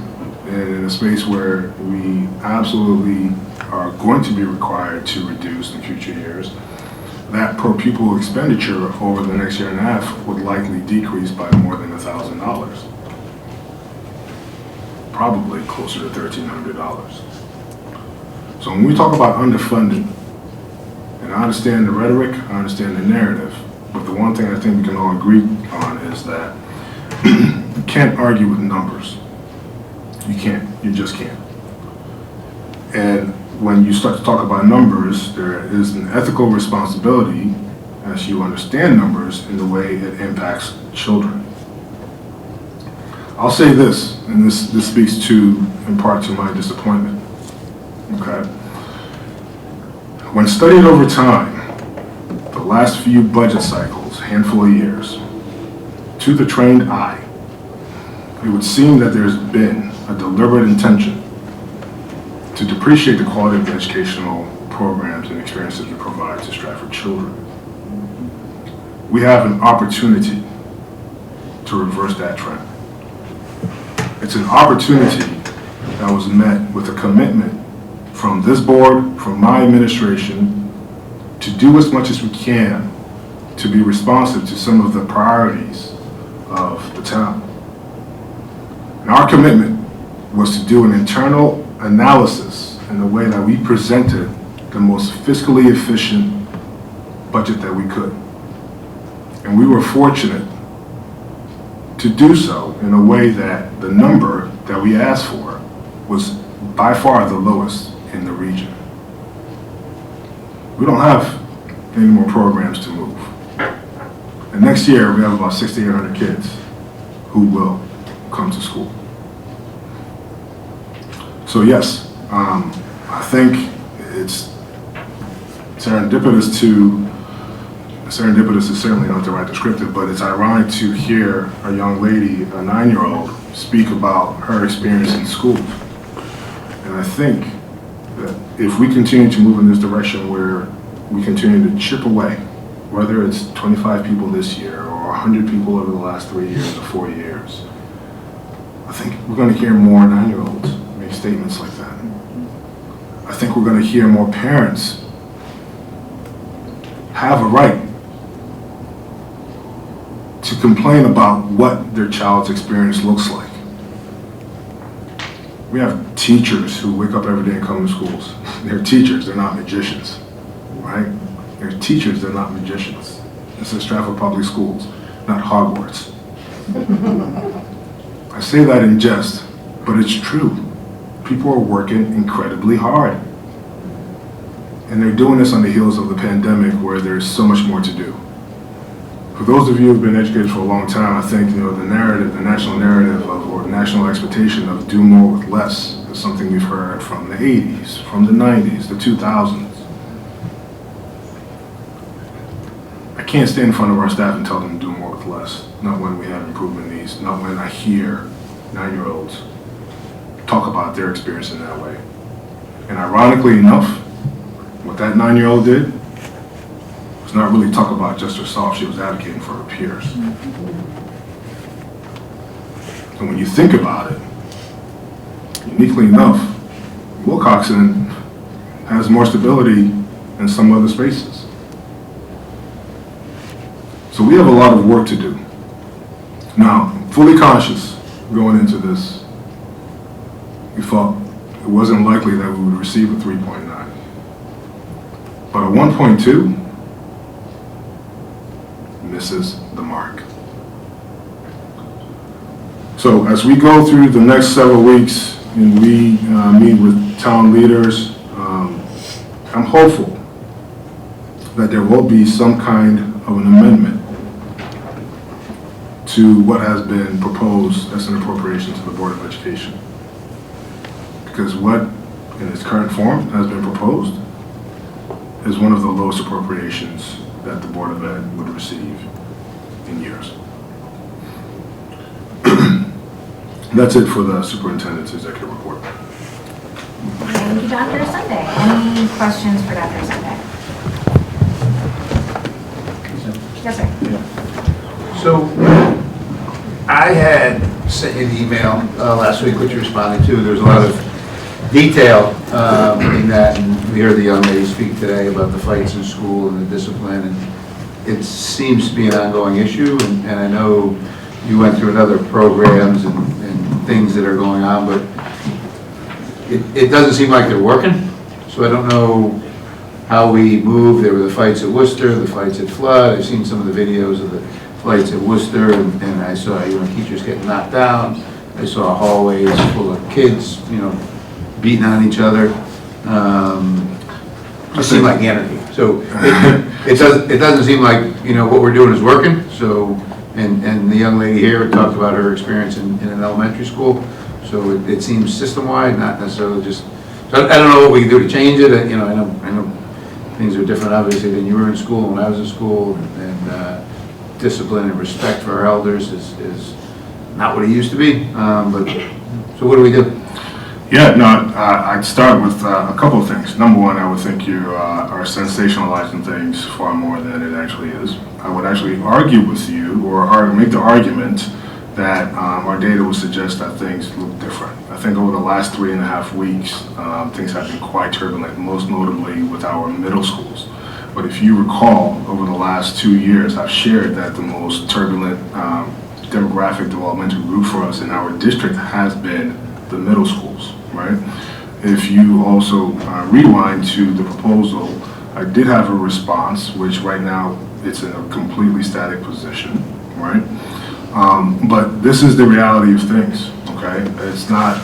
and in a space where we absolutely are going to be required to reduce in future years, that per pupil expenditure over the next year and a half would likely decrease by more than $1,000. Probably closer to $1,300. So when we talk about underfunding, and I understand the rhetoric, I understand the narrative, but the one thing I think we can all agree on is that you can't argue with numbers. You can't. You just can't. And when you start to talk about numbers, there is an ethical responsibility as you understand numbers in the way it impacts children. I'll say this, and this speaks to, in part, to my disappointment. Okay? When studied over time, the last few budget cycles, handful of years, to the trained eye, it would seem that there's been a deliberate intention to depreciate the quality of the educational programs and experiences we provide to Stratford children. We have an opportunity to reverse that trend. It's an opportunity that was met with a commitment from this board, from my administration, to do as much as we can to be responsive to some of the priorities of the town. And our commitment was to do an internal analysis in the way that we presented the most fiscally efficient budget that we could. And we were fortunate to do so in a way that the number that we asked for was by far the lowest in the region. We don't have any more programs to move. And next year we have about 6,800 kids who will come to school. So yes, I think it's serendipitous is certainly not the right descriptive, but it's ironic to hear a young lady, a 9-year-old, speak about her experience in school. And I think that if we continue to move in this direction where we continue to chip away, whether it's 25 people this year or 100 people over the last 3 years or 4 years, I think we're going to hear more 9-year-olds make statements like that. I think we're going to hear more parents have a right to complain about what their child's experience looks like. We have teachers who wake up every day and come to schools. They're teachers, they're not magicians, right? They're teachers, they're not magicians. This is Stratford Public Schools, not Hogwarts. I say that in jest, but it's true. People are working incredibly hard. And they're doing this on the heels of the pandemic where there's so much more to do. For those of you who've been educated for a long time, I think the narrative, the national narrative or national expectation of do more with less is something we've heard from the 80s, from the 90s, the 2000s. I can't stand in front of our staff and tell them to do more with less. Not when we have improvement needs, not when I hear 9-year-olds talk about their experience in that way. And ironically enough, what that 9-year-old did was not really talk about just herself, she was advocating for her peers. And when you think about it, uniquely enough, Wilcoxon has more stability than some other spaces. So we have a lot of work to do. Now, fully conscious going into this, we felt it wasn't likely that we would receive a 3.9. But a 1.2 misses the mark. So as we go through the next several weeks and we meet with town leaders, I'm hopeful that there will be some kind of an amendment to what has been proposed as an appropriation to the Board of Education. Because what in its current form has been proposed is one of the lowest appropriations that the Board of Ed would receive in years. That's it for the superintendent's executive report. Thank you, Dr. Sunday. Any questions for Dr. Sunday? Yes, sir. So I had sent you an email last week, which you responded to. There was a lot of detail in that, and we heard the young lady speak today about the fights in school and the discipline, and it seems to be an ongoing issue, and I know you went through other programs and things that are going on, but it doesn't seem like they're working, so I don't know how we move. There were the fights at Worcester, the fights at Flood. I've seen some of the videos of the fights at Worcester, and I saw teachers getting knocked down. I saw hallways full of kids, beating on each other. Just seemed like anarchy. So it doesn't seem like, what we're doing is working, so, and the young lady here talked about her experience in an elementary school, so it seems system-wide, not necessarily just, so I don't know what we can do to change it, I know things are different obviously than you were in school, when I was in school, and discipline and respect for our elders is not what it used to be, but, so what do we do? Yeah, no, I'd start with a couple of things. Number one, I would think you are sensationalizing things far more than it actually is. I would actually argue with you or make the argument that our data would suggest that things look different. I think over the last 3.5 weeks, things have been quite turbulent, most notably with our middle schools. But if you recall, over the last 2 years, I've shared that the most turbulent demographic developmental group for us in our district has been the middle schools, right? If you also rewind to the proposal, I did have a response, which right now it's in a completely static position, right? But this is the reality of things, okay? It's not,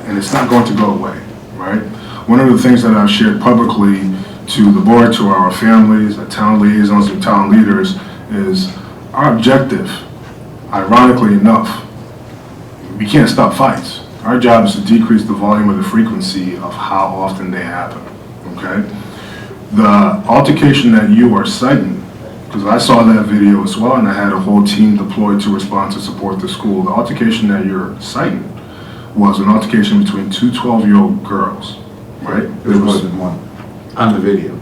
and it's not going to go away, right? One of the things that I've shared publicly to the board, to our families, the town liaisons, and town leaders is our objective, ironically enough, we can't stop fights. Our job is to decrease the volume or the frequency of how often they happen, okay? The altercation that you are citing, because I saw that video as well and I had a whole team deployed to respond to support the school. The altercation that you're citing was an altercation between two 12-year-old girls, right? There's more than one on the video.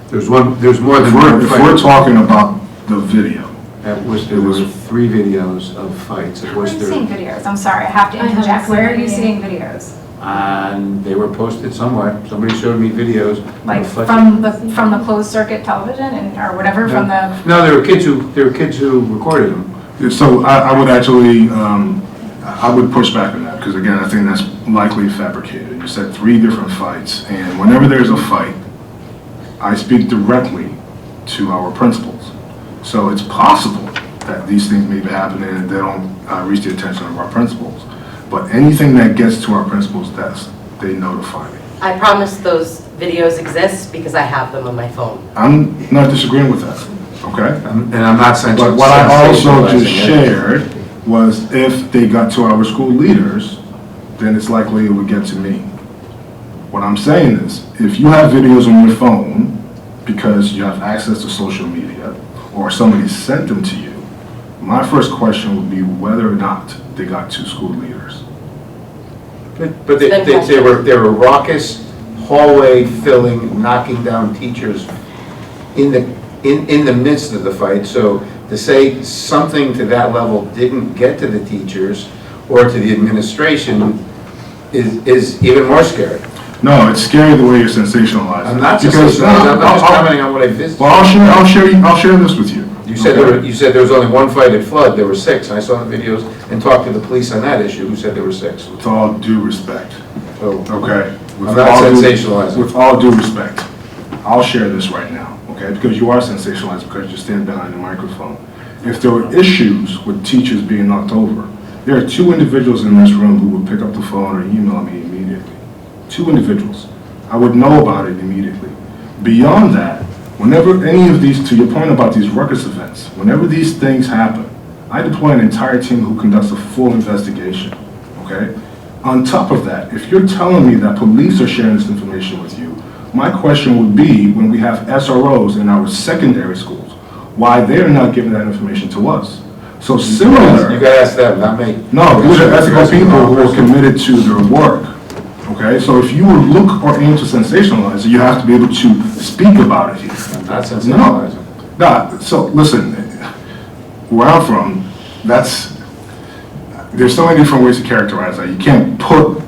There's more than one. If we're talking about the video, there was 3 videos of fights. Where are you seeing videos? I'm sorry, I have to interject. Where are you seeing videos? And they were posted somewhere. Somebody showed me videos. Like from the closed circuit television or whatever, from the... No, there were kids who recorded them. so I would actually, I would push back on that because again, I think that's likely fabricated. You said 3 different fights, and whenever there's a fight, I speak directly to our principals. So it's possible that these things may be happening and they don't reach the attention of our principals. But anything that gets to our principal's desk, they notify me. I promise those videos exist because I have them on my phone. I'm not disagreeing with that, okay? And I'm not saying. But what I also just shared was if they got to our school leaders, then it's likely it would get to me. What I'm saying is, if you have videos on your phone because you have access to social media or somebody sent them to you, my first question would be whether or not they got to school leaders. But they were raucous, hallway filling, knocking down teachers in the midst of the fight. So to say something to that level didn't get to the teachers or to the administration is even more scary. No, it's scary the way you're sensationalizing. I'm not sensationalizing. I'm just commenting on what I visited. Well, I'll share this with you. You said there was only 1 fight at Flood. There were 6. And I saw the videos and talked to the police on that issue, who said there were 6. With all due respect, So okay? I'm not sensationalizing. With all due respect, I'll share this right now, okay? Because you are sensationalizing because you stand behind the microphone. If there were issues with teachers being knocked over, there are 2 individuals in this room who would pick up the phone or email me immediately. 2 individuals. I would know about it immediately. Beyond that, whenever any of these, to your point about these ruckus events, whenever these things happen, I deploy an entire team who conducts a full investigation, okay? On top of that, if you're telling me that police are sharing this information with you, my question would be, when we have SROs in our secondary schools, why they're not giving that information to us. So similar... You gotta ask them, not me. No, these are ethical people who are committed to their work. Okay, so if you would look or aim to sensationalize it, you have to be able to speak about it here. I'm not sensationalizing. No, so listen, where I'm from, there's so many different ways to characterize that. You can't put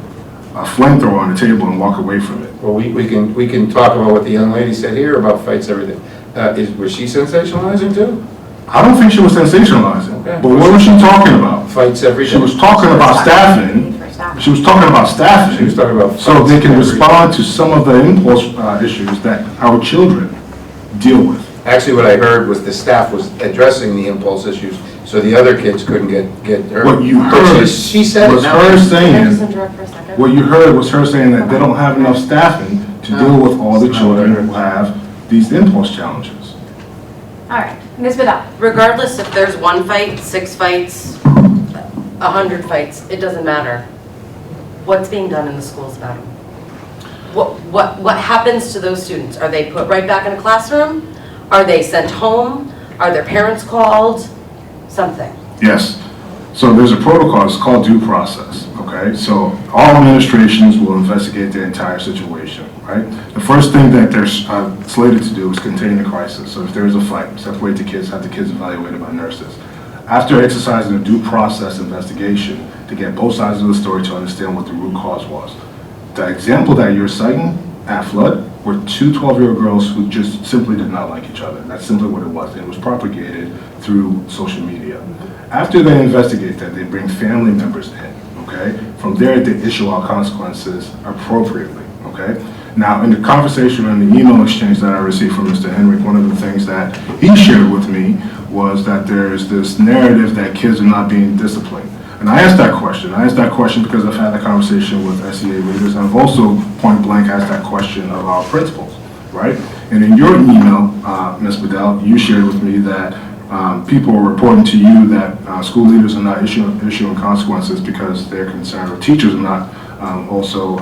a flamethrower on the table and walk away from it. Well, we can talk about what the young lady said here about fights, everything. Was she sensationalizing too? I don't think she was sensationalizing, Okay. but what was she talking about? Fights every day. She was talking about staffing. She was talking about staffing. She was talking about so they can respond to some of the impulse issues that our children deal with. Actually, what I heard was the staff was addressing the impulse issues, so the other kids couldn't get hurt. What you But heard she said it. was Now, her can I saying, just interrupt for a second? what you heard was her saying that they don't have enough staffing to deal with all the children who have these impulse challenges. All right, Ms. Vidal. Regardless if there's 1 fight, 6 fights, 100 fights, it doesn't matter. What's being done in the schools about them? What happens to those students? Are they put right back in a classroom? Are they sent home? Are their parents called? Something. Yes. So there's a protocol, it's called due process, okay? So all administrations will investigate the entire situation, right? The first thing that they're slated to do is contain the crisis. So if there's a fight, separate the kids, have the kids evaluated by nurses. After exercising a due process investigation to get both sides of the story to understand what the root cause was. The example that you're citing at Flood were two 12-year-old girls who just simply did not like each other. That's simply what it was. It was propagated through social media. After they investigate that, they bring family members in, okay? From there, they issue out consequences appropriately, okay? Now, in the conversation and the email exchange that I received from Mr. Henrik, one of the things that he shared with me was that there's this narrative that kids are not being disciplined. And I asked that question. I asked that question because I've had that conversation with SEA leaders, and I've also point blank asked that question of our principals, right? And in your email, Ms. Bedell, you shared with me that people are reporting to you that school leaders are not issuing consequences because they're concerned, or teachers are not also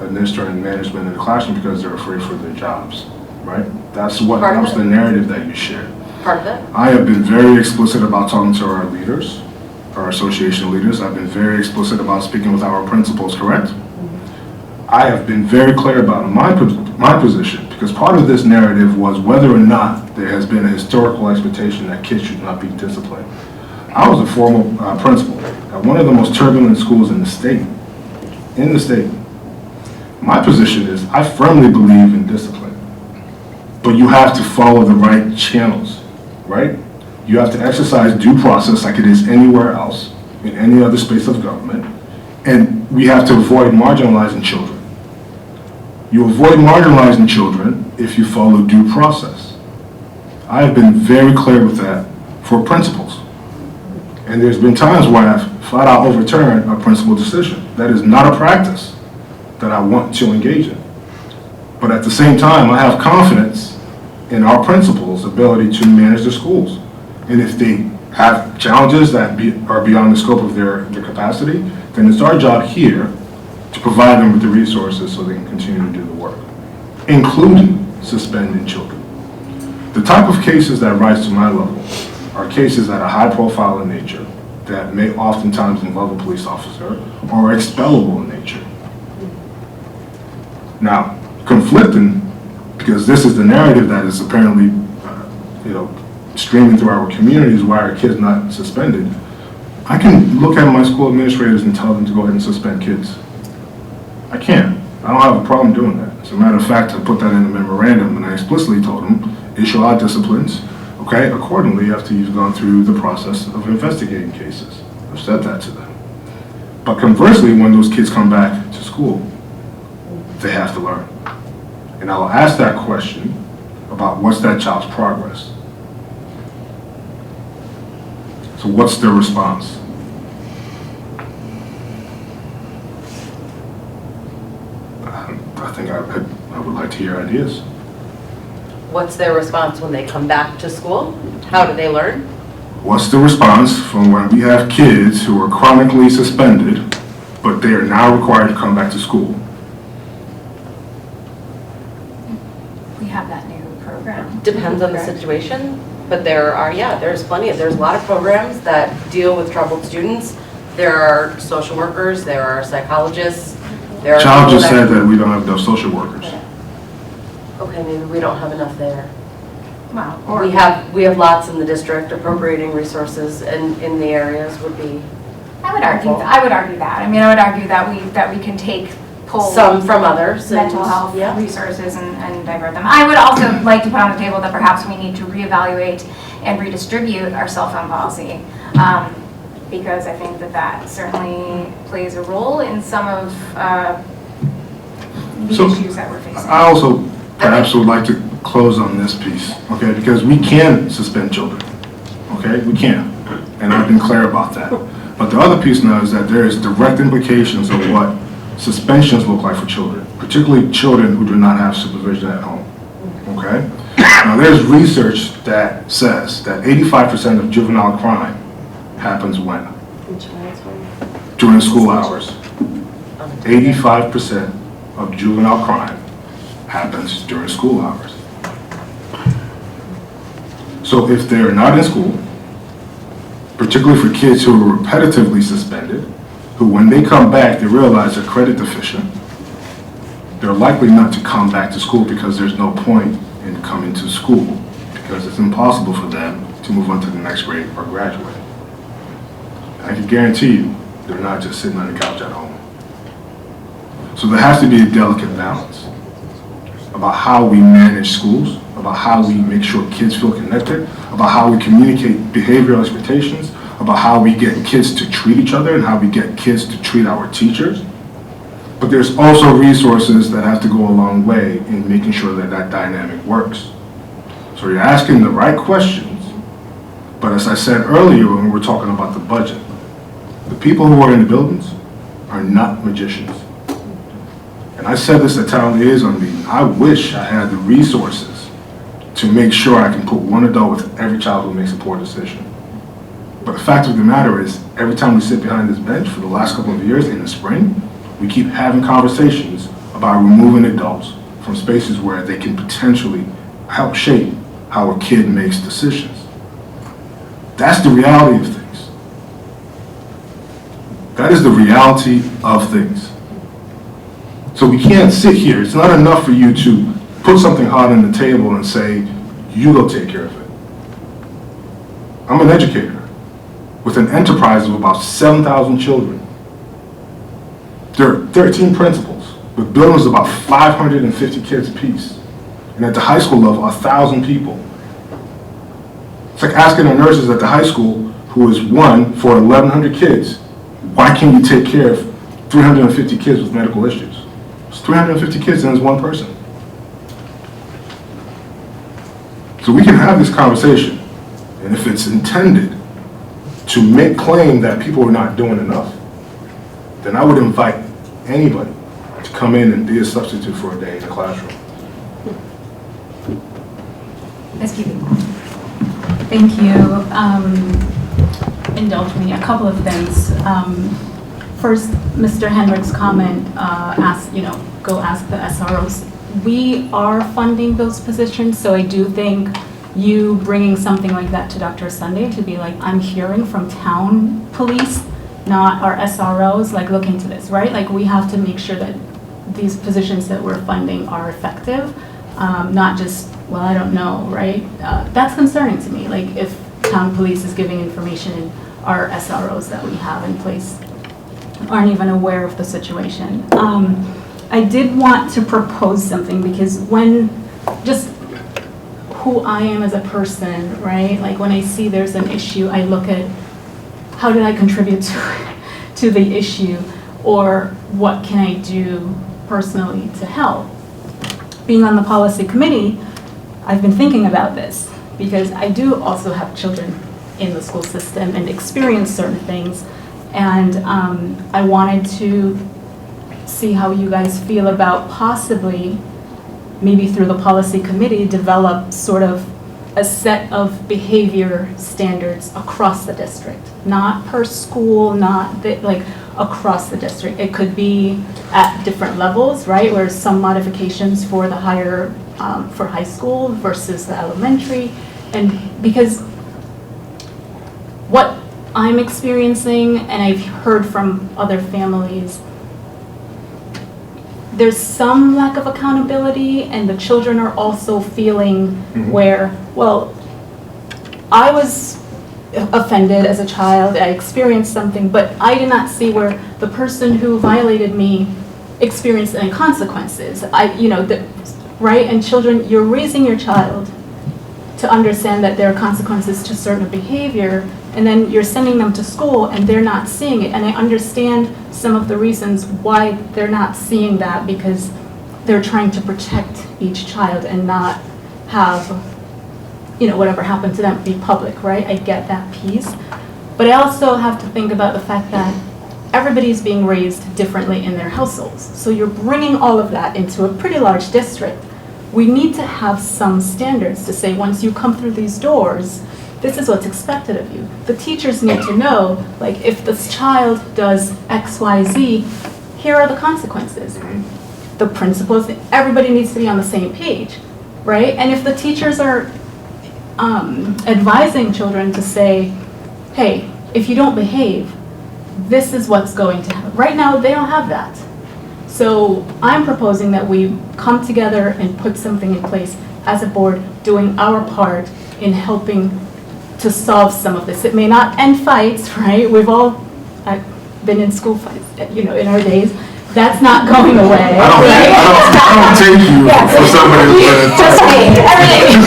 administering management in the classroom because they're afraid for their jobs, right? That was the narrative that you shared. Part of it? I have been very explicit about talking to our leaders, our association leaders. I've been very explicit about speaking with our principals, correct? I have been very clear about my position, because part of this narrative was whether or not there has been a historical expectation that kids should not be disciplined. I was a former principal at one of the most turbulent schools in the state. My position is I firmly believe in discipline, but you have to follow the right channels, right? You have to exercise due process like it is anywhere else, in any other space of government, and we have to avoid marginalizing children. You avoid marginalizing children if you follow due process. I have been very clear with that for principals. And there's been times where I've flat out overturned a principal decision. That is not a practice that I want to engage in. But at the same time, I have confidence in our principals' ability to manage their schools. And if they have challenges that are beyond the scope of their capacity, then it's our job here to provide them with the resources so they can continue to do the work, including suspending children. The type of cases that rise to my level are cases that are high profile in nature, that may oftentimes involve a police officer, or expellable in nature. Now, conflicting, because this is the narrative that is apparently, streaming through our communities, why are kids not suspended? I can look at my school administrators and tell them to go ahead and suspend kids. I can. I don't have a problem doing that. As a matter of fact, I put that in the memorandum and I explicitly told them, issue out disciplines, okay, accordingly after you've gone through the process of investigating cases. I've said that to them. But conversely, when those kids come back to school, they have to learn. And I'll ask that question about what's that child's progress. So what's their response? I think I would like to hear ideas. What's their response when they come back to school? How do they learn? What's the response from when we have kids who are chronically suspended, but they are now required to come back to school? We have that new program. Depends on the situation, but there's a lot of programs that deal with troubled students. There are social workers, there are psychologists, there are Child people just said that we don't have enough social workers. Okay, maybe we don't have enough there. Wow. We have lots in the district. Appropriating resources in the areas would be. I would argue that. I mean, I would argue that we can pull some from others, mental health resources and divert them. I would also like to put on the table that perhaps we need to reevaluate and redistribute our cell phone policy, because I think that certainly plays a role in some of the issues that we're facing. I also perhaps would like to close on this piece, okay? Because we can suspend children, okay? We can, and I've been clear about that. But the other piece now is that there is direct implications of what suspensions look like for children, particularly children who do not have supervision at home, okay? Now, there's research that says that 85% of juvenile crime happens when? During school hours. 85% of juvenile crime happens during school hours. So if they're not in school, particularly for kids who are repetitively suspended, who when they come back, they realize they're credit deficient, they're likely not to come back to school because there's no point in coming to school because it's impossible for them to move on to the next grade or graduate. I can guarantee you, they're not just sitting on the couch at home. So there has to be a delicate balance about how we manage schools, about how we make sure kids feel connected, about how we communicate behavioral expectations, about how we get kids to treat each other and how we get kids to treat our teachers. But there's also resources that have to go a long way in making sure that that dynamic works. So you're asking the right questions, but as I said earlier when we were talking about the budget, the people who are in the buildings are not magicians. And I said this at town liaison meeting, I wish I had the resources to make sure I can put one adult with every child who makes a poor decision. But the fact of the matter is, every time we sit behind this bench for the last couple of years in the spring, we keep having conversations about removing adults from spaces where they can potentially help shape how a kid makes decisions. That's the reality of things. That is the reality of things. So we can't sit here. It's not enough for you to put something hard on the table and say, you go take care of it. I'm an educator with an enterprise of about 7,000 children. There are 13 principals with buildings of about 550 kids apiece. And at the high school level, 1,000 people. It's like asking the nurses at the high school, who is one for 1,100 kids, why can't you take care of 350 kids with medical issues? It's 350 kids and it's one person. So we can have this conversation, and if it's intended to make claim that people are not doing enough, then I would invite anybody to come in and be a substitute for a day in the classroom. Ms. Keating. Thank you. Indulge me, a couple of things. First, Mr. Hendrick's comment, go ask the SROs. We are funding those positions, so I do think you bringing something like that to Dr. Sunday to be like, I'm hearing from town police, not our SROs, like look into this, right? Like we have to make sure that these positions that we're funding are effective, not just, well, I don't know, right? That's concerning to me, like if town police is giving information and our SROs that we have in place aren't even aware of the situation. I did want to propose something because when, just who I am as a person, right? Like when I see there's an issue, I look at how did I contribute to the issue, or what can I do personally to help? Being on the policy committee, I've been thinking about this because I do also have children in the school system and experience certain things, and I wanted to see how you guys feel about possibly, maybe through the policy committee, develop sort of a set of behavior standards across the district, not per school, not like across the district. It could be at different levels, right? Where some modifications for the higher, for high school versus the elementary, and because what I'm experiencing, and I've heard from other families, there's some lack of accountability, and the children are also feeling where, well, I was offended as a child, I experienced something, but I did not see where the person who violated me experienced any consequences. Right? And children, you're raising your child to understand that there are consequences to certain behavior, and then you're sending them to school and they're not seeing it. And I understand some of the reasons why they're not seeing that, because they're trying to protect each child and not have, whatever happened to them be public, right? I get that piece. But I also have to think about the fact that everybody's being raised differently in their households. So you're bringing all of that into a pretty large district. We need to have some standards to say, once you come through these doors, this is what's expected of you. The teachers need to know, like, if this child does X, Y, Z, here are the consequences. The principals, everybody needs to be on the same page, right? And if the teachers are advising children to say, hey, if you don't behave, this is what's going to happen. Right now, they don't have that. So I'm proposing that we come together and put something in place as a board, doing our part in helping to solve some of this. It may not end fights, right? We've all been in school fights, in our days. That's not going away. I don't take you for somebody Just me, everything.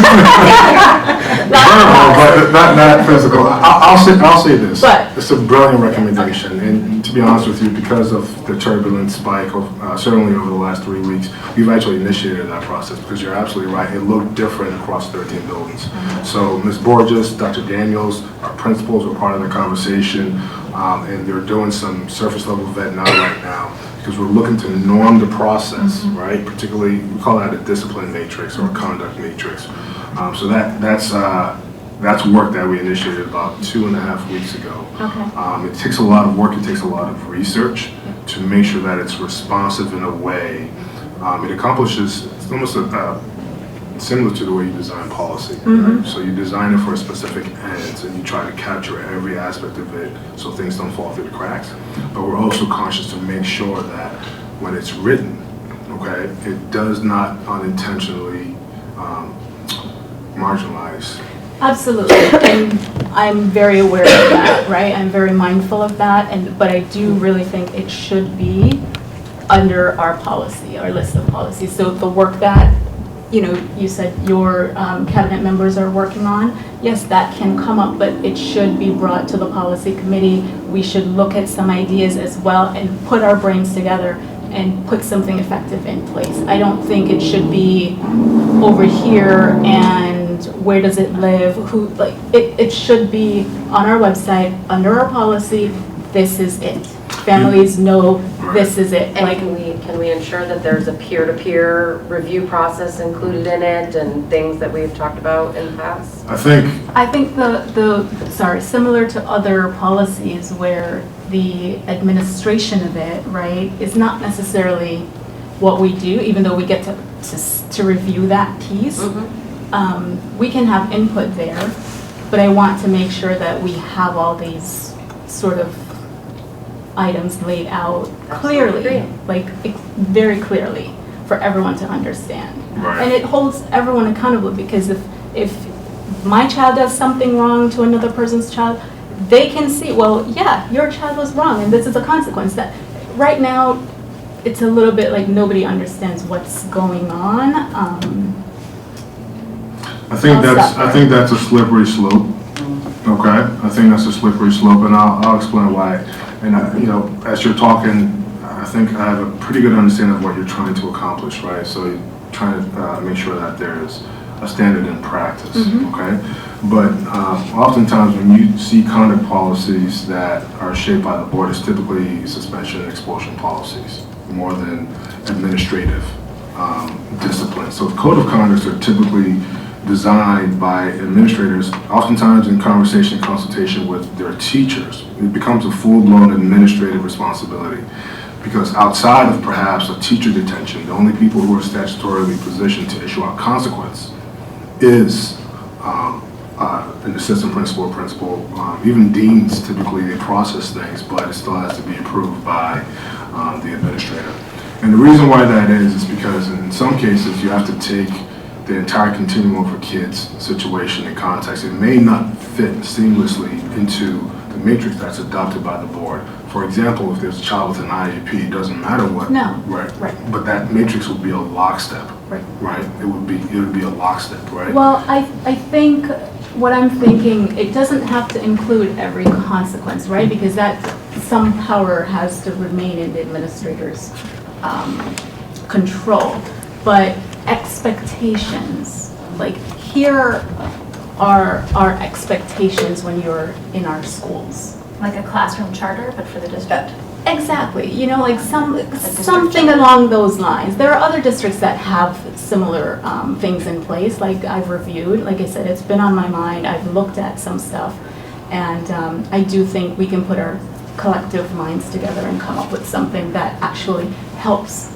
but not physical. I'll say this. But- It's a brilliant recommendation, and to be honest with you, because of the turbulent spike, certainly over the last 3 weeks, we've actually initiated that process, because you're absolutely right, it looked different across 13 buildings. So Ms. Borges, Dr. Daniels, our principals were part of the conversation, and they're doing some surface level vetting out right now, because we're looking to norm the process, right? Particularly, we call that a discipline matrix or a conduct matrix. So that's work that we initiated about 2.5 weeks ago. Okay. It takes a lot of work, it takes a lot of research to make sure that it's responsive in a way. It accomplishes, it's almost similar to the way you design policy. Right? So you design it for a specific ends, and you try to capture every aspect of it so things don't fall through the cracks. But we're also conscious to make sure that when it's written, okay, it does not unintentionally marginalize. Absolutely, and I'm very aware of that, right? I'm very mindful of that, but I do really think it should be under our policy, our list of policies. So the work that, you said your cabinet members are working on, yes, that can come up, but it should be brought to the policy committee. We should look at some ideas as well and put our brains together and put something effective in place. I don't think it should be over here and where does it live, it should be on our website, under our policy, this is it. Families know this is it. And can we ensure that there's a peer-to-peer review process included in it and things that we've talked about in the past? I think similar to other policies where the administration of it, right, is not necessarily what we do, even though we get to review that piece. We can have input there, but I want to make sure that we have all these sort of items laid out clearly, very clearly for everyone to understand. Right. And it holds everyone accountable, because if my child does something wrong to another person's child, they can see, well, yeah, your child was wrong and this is a consequence. That right now, it's a little bit like nobody understands what's going on. I think that's a slippery slope. Okay, I think that's a slippery slope, and I'll explain why. And as you're talking, I think I have a pretty good understanding of what you're trying to accomplish, right? So you're trying to make sure that there's a standard in practice, okay? But oftentimes when you see conduct policies that are shaped by the board, it's typically suspension and expulsion policies more than administrative discipline. So code of conducts are typically designed by administrators, oftentimes in conversation and consultation with their teachers. It becomes a full-blown administrative responsibility, because outside of perhaps a teacher detention, the only people who are statutorily positioned to issue out consequence is an assistant principal or principal. Even deans, typically they process things, but it still has to be approved by the administrator. And the reason why that is because in some cases you have to take the entire continuum for kids' situation and context. It may not fit seamlessly into the matrix that's adopted by the board. For example, if there's a child with an IEP, it doesn't matter what. No. Right. But that matrix would be a lockstep. Right. It would be a lockstep, right? Well, I think what I'm thinking, it doesn't have to include every consequence, right? Because that some power has to remain in the administrator's control. But expectations like, here are our expectations when you're in our schools. Like a classroom charter, but for the district? Exactly, you know, like something along those lines. There are other districts that have similar things in place, like I've reviewed. Like I said, it's been on my mind, I've looked at some stuff, and I do think we can put our collective minds together and come up with something that actually helps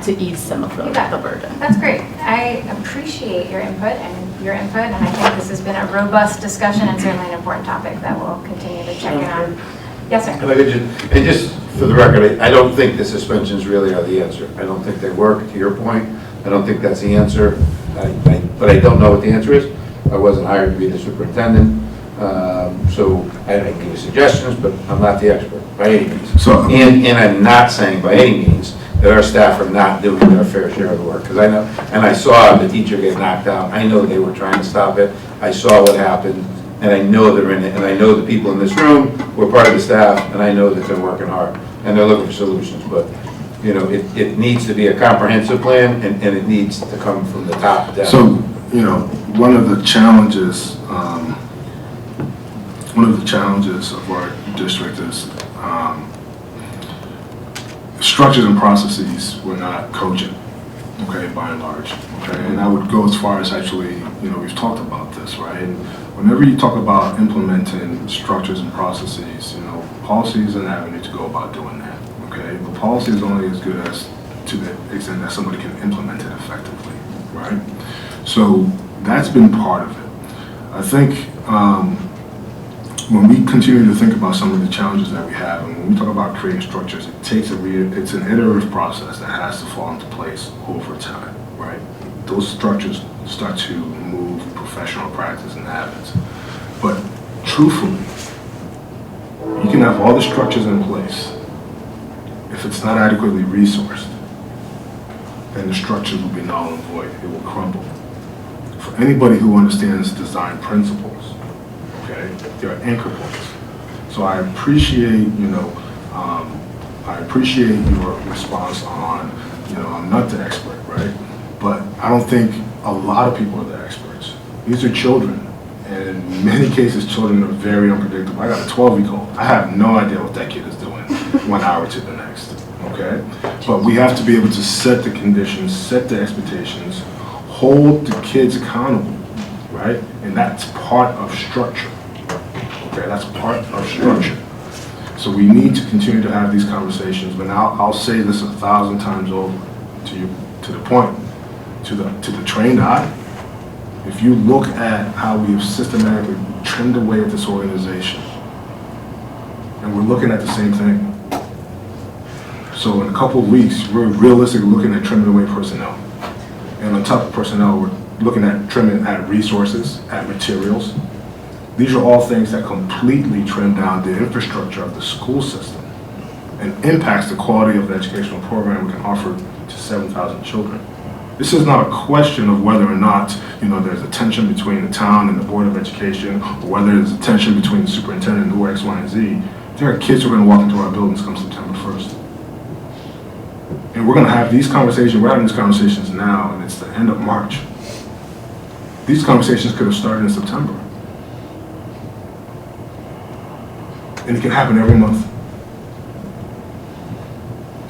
to ease some of the burden. That's great. I appreciate your input, and I think this has been a robust discussion and certainly an important topic that we'll continue to check in on. Yes, sir. And just for the record, I don't think the suspensions really are the answer. I don't think they work, to your point. I don't think that's the answer. But I don't know what the answer is. I wasn't hired to be the superintendent. So I give you suggestions, but I'm not the expert by any means. And I'm not saying by any means that our staff are not doing their fair share of the work. Because I know, and I saw the teacher get knocked out. I know they were trying to stop it. I saw what happened. And I know they're in it, and I know the people in this room were part of the staff, and I know that they're working hard, and they're looking for solutions, but, you know, it needs to be a comprehensive plan, and it needs to come from the top down. So, you know, one of the challenges of our district is structures and processes were not cogent, okay, by and large, okay, and I would go as far as actually, you know, we've talked about this, right? Whenever you talk about implementing structures and processes, you know, policy is an avenue to go about doing that, okay? But policy is only as good as to the extent that somebody can implement it effectively, right? So that's been part of it. I think when we continue to think about some of the challenges that we have, and when we talk about creating structures, it takes it's an iterative process that has to fall into place over time, right? Those structures start to move professional practice and habits. But truthfully, you can have all the structures in place. If it's not adequately resourced, then the structures will be null and void. It will crumble. For anybody who understands design principles, okay, there are anchor points. So I appreciate, you know, I appreciate your response on, you know, I'm not the expert, right? But I don't think a lot of people are the experts. These are children, and in many cases, children are very unpredictable. I got a 12-year-old. I have no idea what that kid is doing 1 hour to the next, okay? But we have to be able to set the conditions, set the expectations, hold the kids accountable, right? And that's part of structure, okay? That's part of structure. So we need to continue to have these conversations, but now I'll say this 1,000 times over to the point. To the trained eye, if you look at how we have systematically trimmed away at this organization, and we're looking at the same thing. So in a couple of weeks, we're realistically looking at trimming away personnel. And on top of personnel, we're looking at trimming at resources, at materials. These are all things that completely trim down the infrastructure of the school system and impacts the quality of the educational program we can offer to 7,000 children. This is not a question of whether or not, you know, there's a tension between the town and the Board of Education, or whether there's a tension between the superintendent and X, Y, and Z. There are kids who are going to walk into our buildings come September 1st. And we're going to have these conversations, we're having these conversations now, and it's the end of March. These conversations could have started in September. And it can happen every month.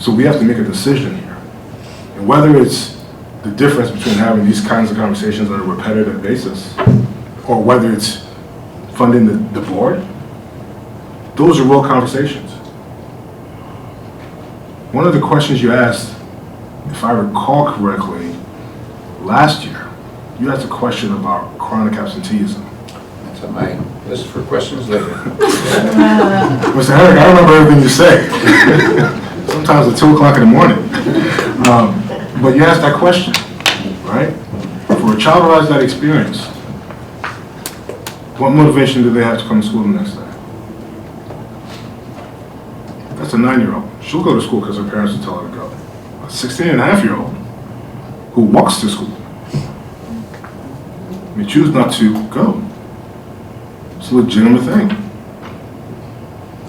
So we have to make a decision here. And whether it's the difference between having these kinds of conversations on a repetitive basis, or whether it's funding the board, those are real conversations. One of the questions you asked, if I recall correctly, last year, you asked a question about chronic absenteeism. That's on my list for questions later. Mr. Herrick, I remember everything you say. Sometimes at 2 o'clock in the morning. But you asked that question, right? For a child who has that experience, what motivation do they have to come to school the next day? That's a 9-year-old. She'll go to school because her parents will tell her to go. A 16-and-a-half-year-old who walks to school may choose not to go. It's a legitimate thing.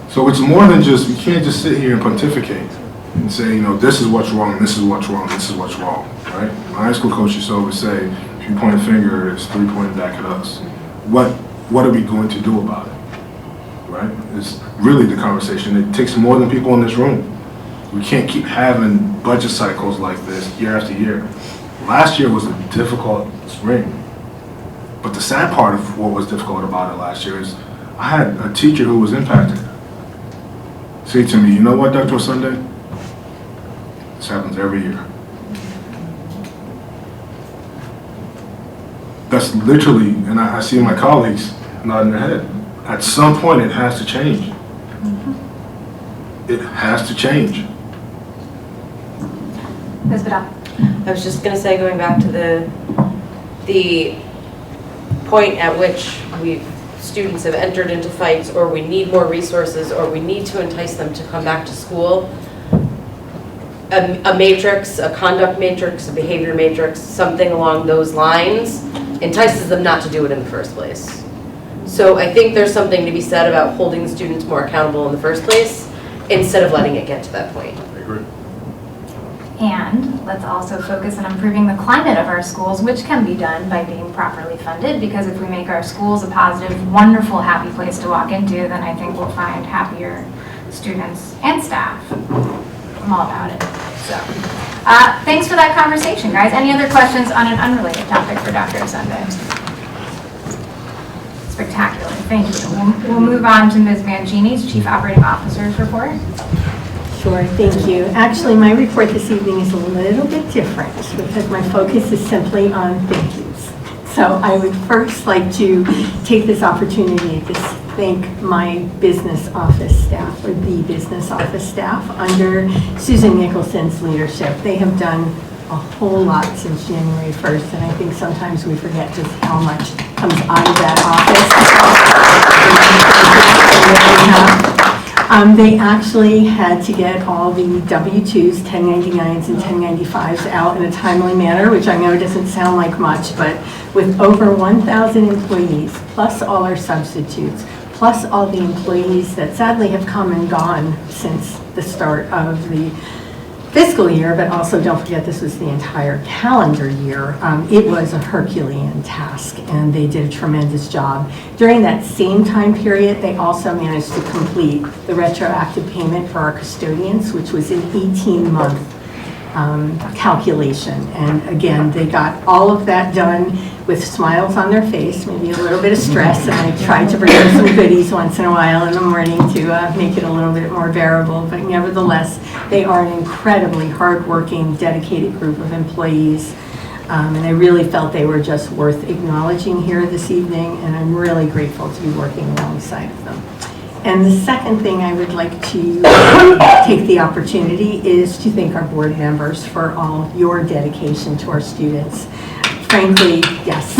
So it's more than just, you can't just sit here and pontificate and say, you know, this is what's wrong, this is what's wrong, this is what's wrong, right? My high school coach used to always say, if you point a finger, it's 3 pointed back at us. What are we going to do about it? Right? It's really the conversation. It takes more than people in this room. We can't keep having budget cycles like this year after year. Last year was a difficult spring. But the sad part of what was difficult about it last year is I had a teacher who was impacted say to me, you know what, Dr. Sunday? This happens every year. That's literally, and I see my colleagues nodding their head. At some point, it has to change. It has to change. Ms. Vidal. I was just going to say, going back to the point at which students have entered into fights, or we need more resources, or we need to entice them to come back to school, a matrix, a conduct matrix, a behavior matrix, something along those lines entices them not to do it in the first place. So I think there's something to be said about holding the students more accountable in the first place instead of letting it get to that point. I agree. And let's also focus on improving the climate of our schools, which can be done by being properly funded, because if we make our schools a positive, wonderful, happy place to walk into, then I think we'll find happier students and staff. I'm all about it. So, thanks for that conversation, guys. Any other questions on an unrelated topic for Dr. Sunday? Spectacular. Thank you. We'll move on to Ms. Mangini's Chief Operating Officer's report. Sure, thank you. Actually, my report this evening is a little bit different because my focus is simply on thank yous. So I would first like to take this opportunity to thank my business office staff, or the business office staff, under Susan Nicholson's leadership. They have done a whole lot since January 1st, and I think sometimes we forget just how much comes out of that office. They actually had to get all the W-2s, 1099s, and 1095s out in a timely manner, which I know doesn't sound like much, but with over 1,000 employees, plus all our substitutes, plus all the employees that sadly have come and gone since the start of the fiscal year, but also don't forget this was the entire calendar year. It was a Herculean task, and they did a tremendous job. During that same time period, they also managed to complete the retroactive payment for our custodians, which was an 18-month calculation. And again, they got all of that done with smiles on their face, maybe a little bit of stress, and I tried to bring them some goodies once in a while in the morning to make it a little bit more bearable. But nevertheless, they are an incredibly hardworking, dedicated group of employees, and I really felt they were just worth acknowledging here this evening, and I'm really grateful to be working alongside of them. And the second thing I would like to take the opportunity is to thank our board members for all your dedication to our students. Frankly, yes.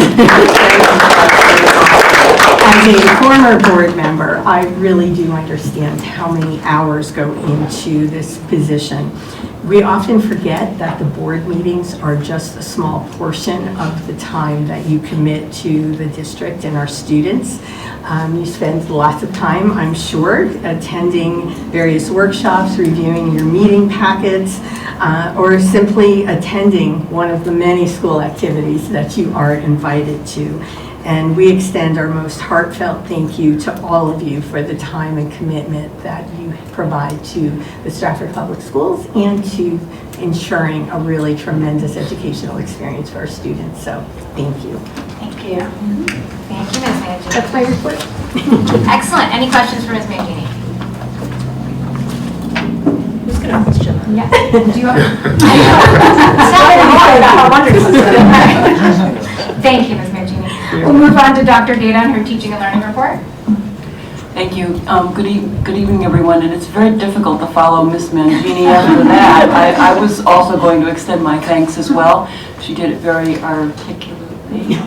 As a former board member, I really do understand how many hours go into this position. We often forget that the board meetings are just a small portion of the time that you commit to the district and our students. You spend lots of time, I'm sure, attending various workshops, reviewing your meeting packets, or simply attending one of the many school activities that you are invited to. And we extend our most heartfelt thank you to all of you for the time and commitment that you provide to the Stratford Public Schools and to ensuring a really tremendous educational experience for our students. So thank you. Thank you. Thank you, Ms. Mangini. That's my report. Excellent. Any questions for Ms. Mangini? Who's going to question that? Yeah. Do you want? Thank you, Ms. Mangini. We'll move on to Dr. Data and her teaching and learning report. Thank you. Good evening, everyone. And it's very difficult to follow Ms. Mangini after that. I was also going to extend my thanks as well. She did it very articulately.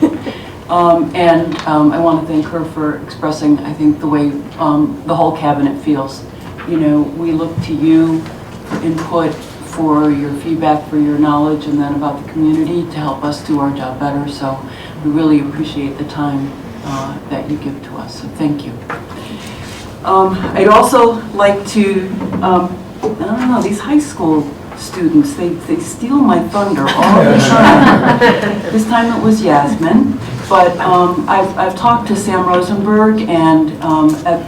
I want to thank her for expressing, I think, the way the whole cabinet feels. You know, we look to you for input, for your feedback, for your knowledge, and then about the community to help us do our job better. So we really appreciate the time that you give to us. So thank you. I'd also like to, I don't know, these high school students. They steal my thunder all the time. This time it was Yasmin, but I've talked to Sam Rosenberg, and at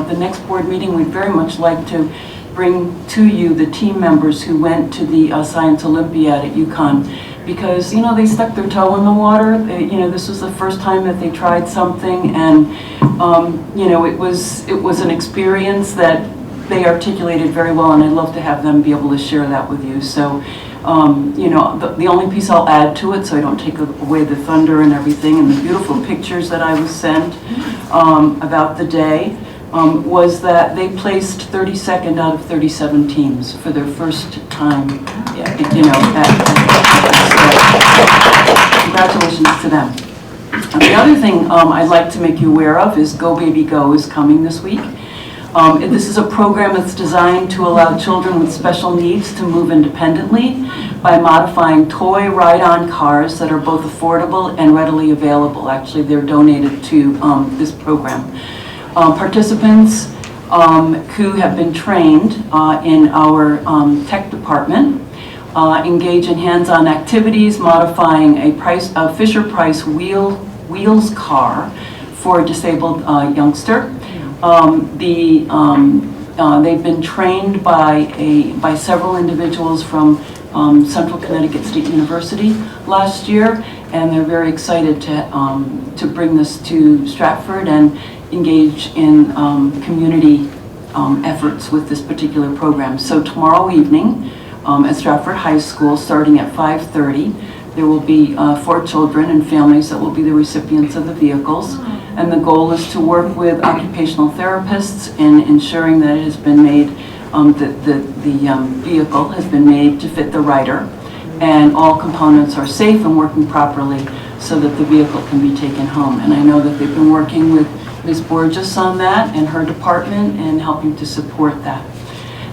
the next board meeting, we'd very much like to bring to you the team members who went to the Science Olympiad at UConn, because they stuck their toe in the water. This was the first time that they tried something, and it was an experience that they articulated very well, and I'd love to have them be able to share that with you. So, the only piece I'll add to it, so I don't take away the thunder and everything, and the beautiful pictures that I was sent about the day, was that they placed 32nd out of 37 teams for their first time, congratulations to them. And the other thing I'd like to make you aware of is Go Baby Go is coming this week. This is a program that's designed to allow children with special needs to move independently by modifying toy ride-on cars that are both affordable and readily available. Actually, they're donated to this program. Participants who have been trained in our tech department engage in hands-on activities modifying a Fisher-Price wheels car for a disabled youngster. They've been trained by several individuals from Central Connecticut State University last year, and they're very excited to bring this to Stratford and engage in community efforts with this particular program. So tomorrow evening at Stratford High School, starting at 5:30, there will be 4 children and families that will be the recipients of the vehicles. And the goal is to work with occupational therapists in ensuring that it has been made, the vehicle has been made to fit the rider, and all components are safe and working properly so that the vehicle can be taken home. And I know that they've been working with Ms. Borges on that and her department and helping to support that.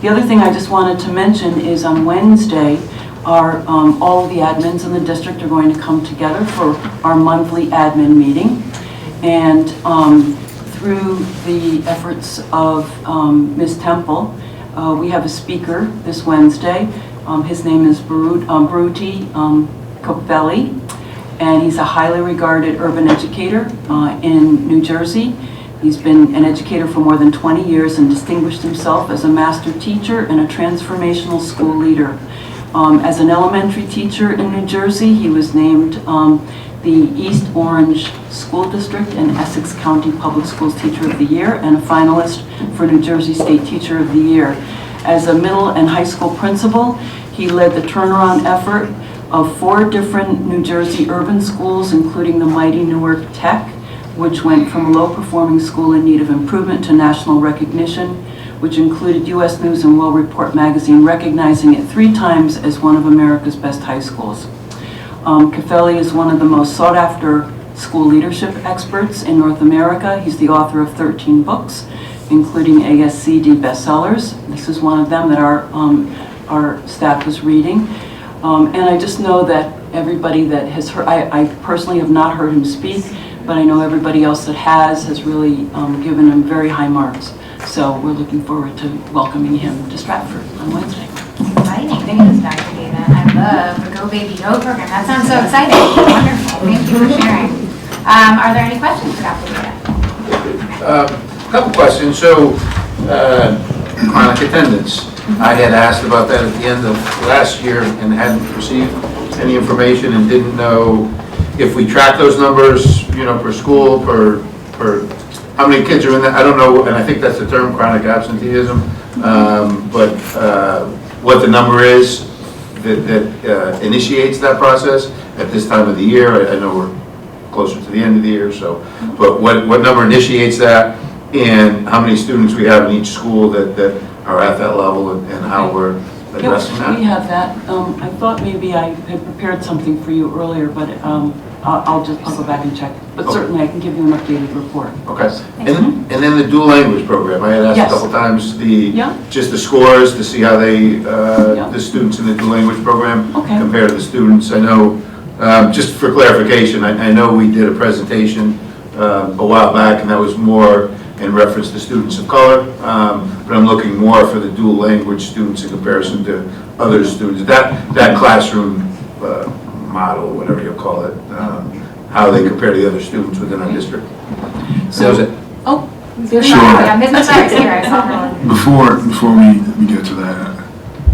The other thing I just wanted to mention is on Wednesday, all of the admins in the district are going to come together for our monthly admin meeting. And through the efforts of Ms. Temple, we have a speaker this Wednesday. His name is Baruti Kopeli, and he's a highly regarded urban educator in New Jersey. He's been an educator for more than 20 years and distinguished himself as a master teacher and a transformational school leader. As an elementary teacher in New Jersey, he was named the East Orange School District and Essex County Public Schools Teacher of the Year, and a finalist for New Jersey State Teacher of the Year. As a middle and high school principal, he led the turnaround effort of 4 different New Jersey urban schools, including the mighty Newark Tech, which went from a low-performing school in need of improvement to national recognition, which included U.S. News and World Report magazine recognizing it 3 times as one of America's best high schools. Kefeli is one of the most sought-after school leadership experts in North America. He's the author of 13 books, including ASCD bestsellers. This is one of them that our staff was reading. And I just know that everybody that has heard, I personally have not heard him speak, but I know everybody else that has really given him very high marks. So we're looking forward to welcoming him to Stratford on Wednesday. Exciting news, Dr. David. I love the Go Baby Go program. That sounds so exciting. Wonderful. Thank you for sharing. Are there any questions for Dr. David? A couple questions. So, chronic attendance. I had asked about that at the end of last year and hadn't received any information and didn't know if we track those numbers, per school, per how many kids are in that. I don't know, and I think that's the term, chronic absenteeism. But what the number is that initiates that process at this time of the year. I know we're closer to the end of the year, so, but what number initiates that, and how many students we have in each school that are at that level, and how we're addressing that? We have that. I thought maybe I had prepared something for you earlier, but I'll go back and check. But certainly I can give you an updated report. Okay. And then the dual language program. I had asked a couple times just the scores to see how they the students in the dual language program compare to the students. I know, just for clarification, I know we did a presentation a while back, and that was more in reference to students of color, but I'm looking more for the dual language students in comparison to other students. That classroom model, whatever you call it, how they compare to the other students within our district. So, that was it. Sure. Yeah, Ms. Massari's here, I saw her. Before we get to that,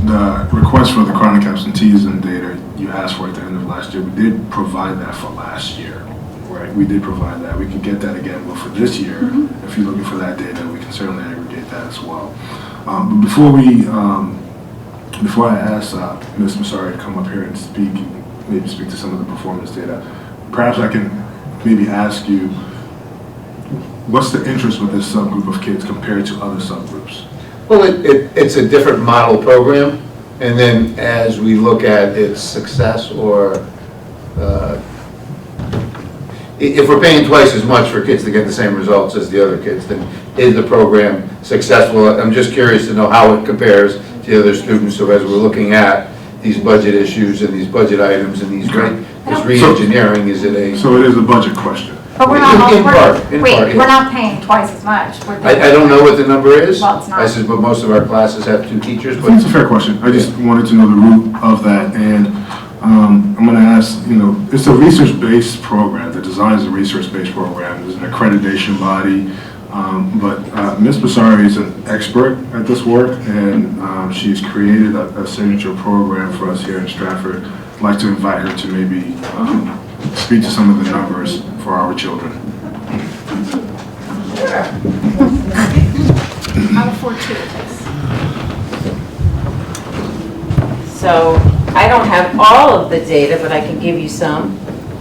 the request for the chronic absenteeism data you asked for at the end of last year, we did provide that for last year, right? We did provide that. We can get that again, but for this year, if you're looking for that data, we can certainly aggregate that as well. But before I ask Ms. Massari to come up here and maybe speak to some of the performance data, perhaps I can maybe ask you, what's the interest with this subgroup of kids compared to other subgroups? Well, it's a different model program, and then as we look at its success, or if we're paying twice as much for kids to get the same results as the other kids, then is the program successful? I'm just curious to know how it compares to the other students, so as we're looking at these budget issues and these budget items and this re-engineering, is it a... So it is a budget question. But we're not, In part, we're yeah. not paying twice as much. I don't know what the number is. Well, it's not. I said, but most of our classes have 2 teachers, I but... think it's a fair question. I just wanted to know the root of that, and I'm going to ask, it's a research-based program. The design is a research-based program. There's an accreditation body, but Ms. Massari is an expert at this work, and she's created a signature program for us here in Stratford. I'd like to invite her to maybe speak to some of the numbers for our children. So I don't have all of the data, but I can give you some,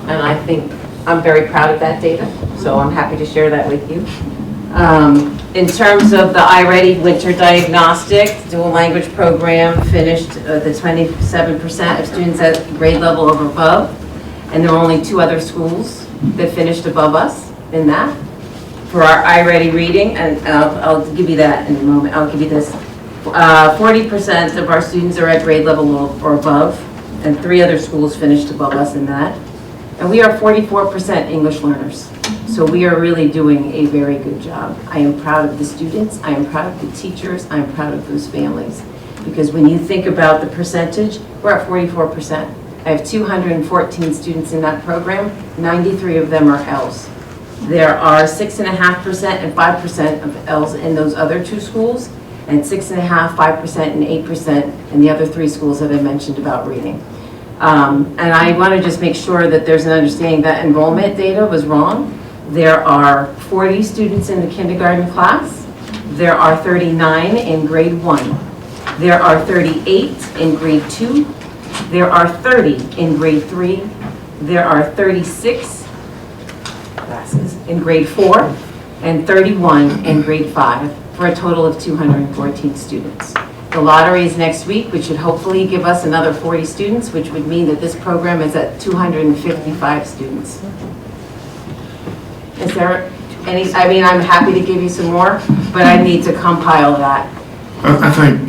and I think I'm very proud of that data, so I'm happy to share that with you. In terms of the iReady Winter Diagnostic Dual Language Program, finished the 27% of students at grade level or above, and there were only 2 other schools that finished above us in that. For our iReady reading, and I'll give you that in a moment, I'll give you this. 40% of our students are at grade level or above, and 3 other schools finished above us in that. And we are 44% English learners. So we are really doing a very good job. I am proud of the students, I am proud of the teachers, I am proud of those families. Because when you think about the percentage, we're at 44%. I have 214 students in that program, 93 of them are L's. There are 6.5% and 5% of L's in those other 2 schools, and 6.5%, 5%, and 8% in the other 3 schools that I mentioned about reading. And I want to just make sure that there's an understanding that enrollment data was wrong. There are 40 students in the kindergarten class. There are 39 in grade 1. There are 38 in grade 2. There are 30 in grade 3. There are 36 classes in grade 4 and 31 in grade 5 for a total of 214 students. The lottery is next week, which should hopefully give us another 40 students, which would mean that this program is at 255 students. Is there any, I'm happy to give you some more, but I need to compile that. I think,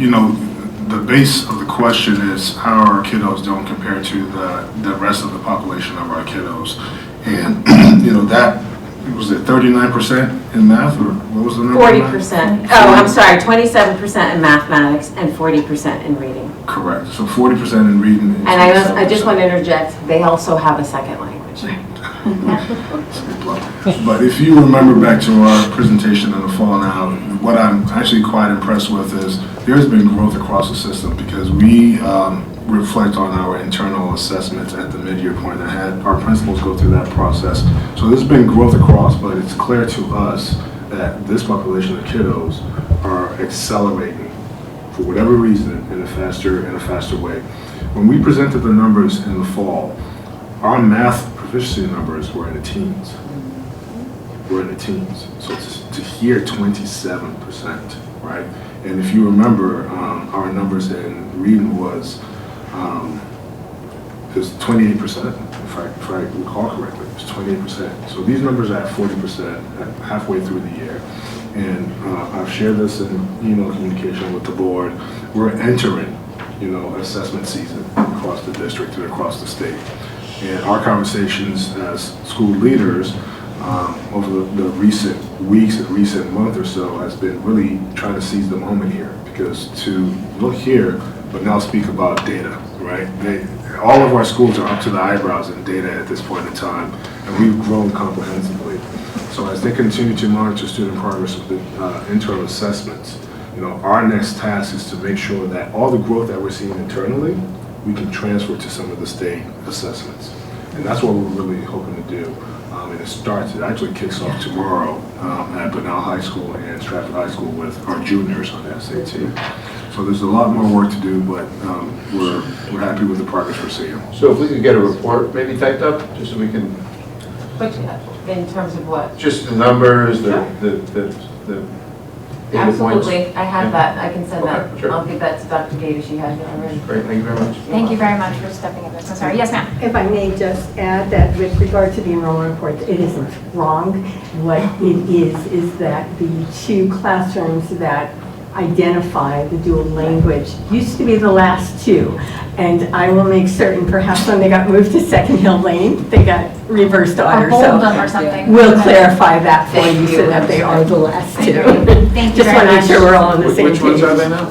the base of the question is how our kiddos don't compare to the rest of the population of our kiddos. And, that, was it 39% in math, or what was the number? 40%. Oh, I'm sorry, 27% in mathematics and 40% in reading. Correct. So 40% in reading. And I just want to interject, they also have a second language. But if you remember back to our presentation in the fall now, what I'm actually quite impressed with is there's been growth across the system, because we reflect on our internal assessments at the mid-year point and had our principals go through that process. So there's been growth across, but it's clear to us that this population of kiddos are accelerating for whatever reason in a faster way. When we presented the numbers in the fall, our math proficiency numbers were in the teens. So to hear 27%, right? And if you remember, our numbers in reading was 28%, if I recall correctly. It was 28%. So these numbers are at 40% halfway through the year. And I've shared this in email communication with the board. We're entering, assessment season across the district and across the state. And our conversations as school leaders over the recent weeks and recent month or so has been really trying to seize the moment here, because to look here, but now speak about data, right? All of our schools are up to the eyebrows in data at this point in time, and we've grown comprehensively. So as they continue to monitor student progress with internal assessments, our next task is to make sure that all the growth that we're seeing internally, we can transfer to some of the state assessments. And that's what we're really hoping to do. And it actually kicks off tomorrow at Bunnell High School and Stratford High School with our juniors on the SAT. So there's a lot more work to do, but we're happy with the progress we're seeing. So if we could get a report maybe typed up, just so we can, In terms of what? just the numbers, the data points. Absolutely, I have that, I can send that. Okay, sure. I'll give that to Dr. Gay, she has it already. Great, thank you very much. Thank you very much for stepping in this. I'm sorry. Yes, ma'am. If I may just add that with regard to the enrollment report, it isn't wrong. What it is that the 2 classrooms that identify the dual language used to be the last 2. And I will make certain, perhaps when they got moved to Second Hill Lane, they got reversed order. Or bold them or something. We'll clarify that for you so that they are the last 2. Thank you Just very want to make much. sure we're all on the same page. Which ones are they now?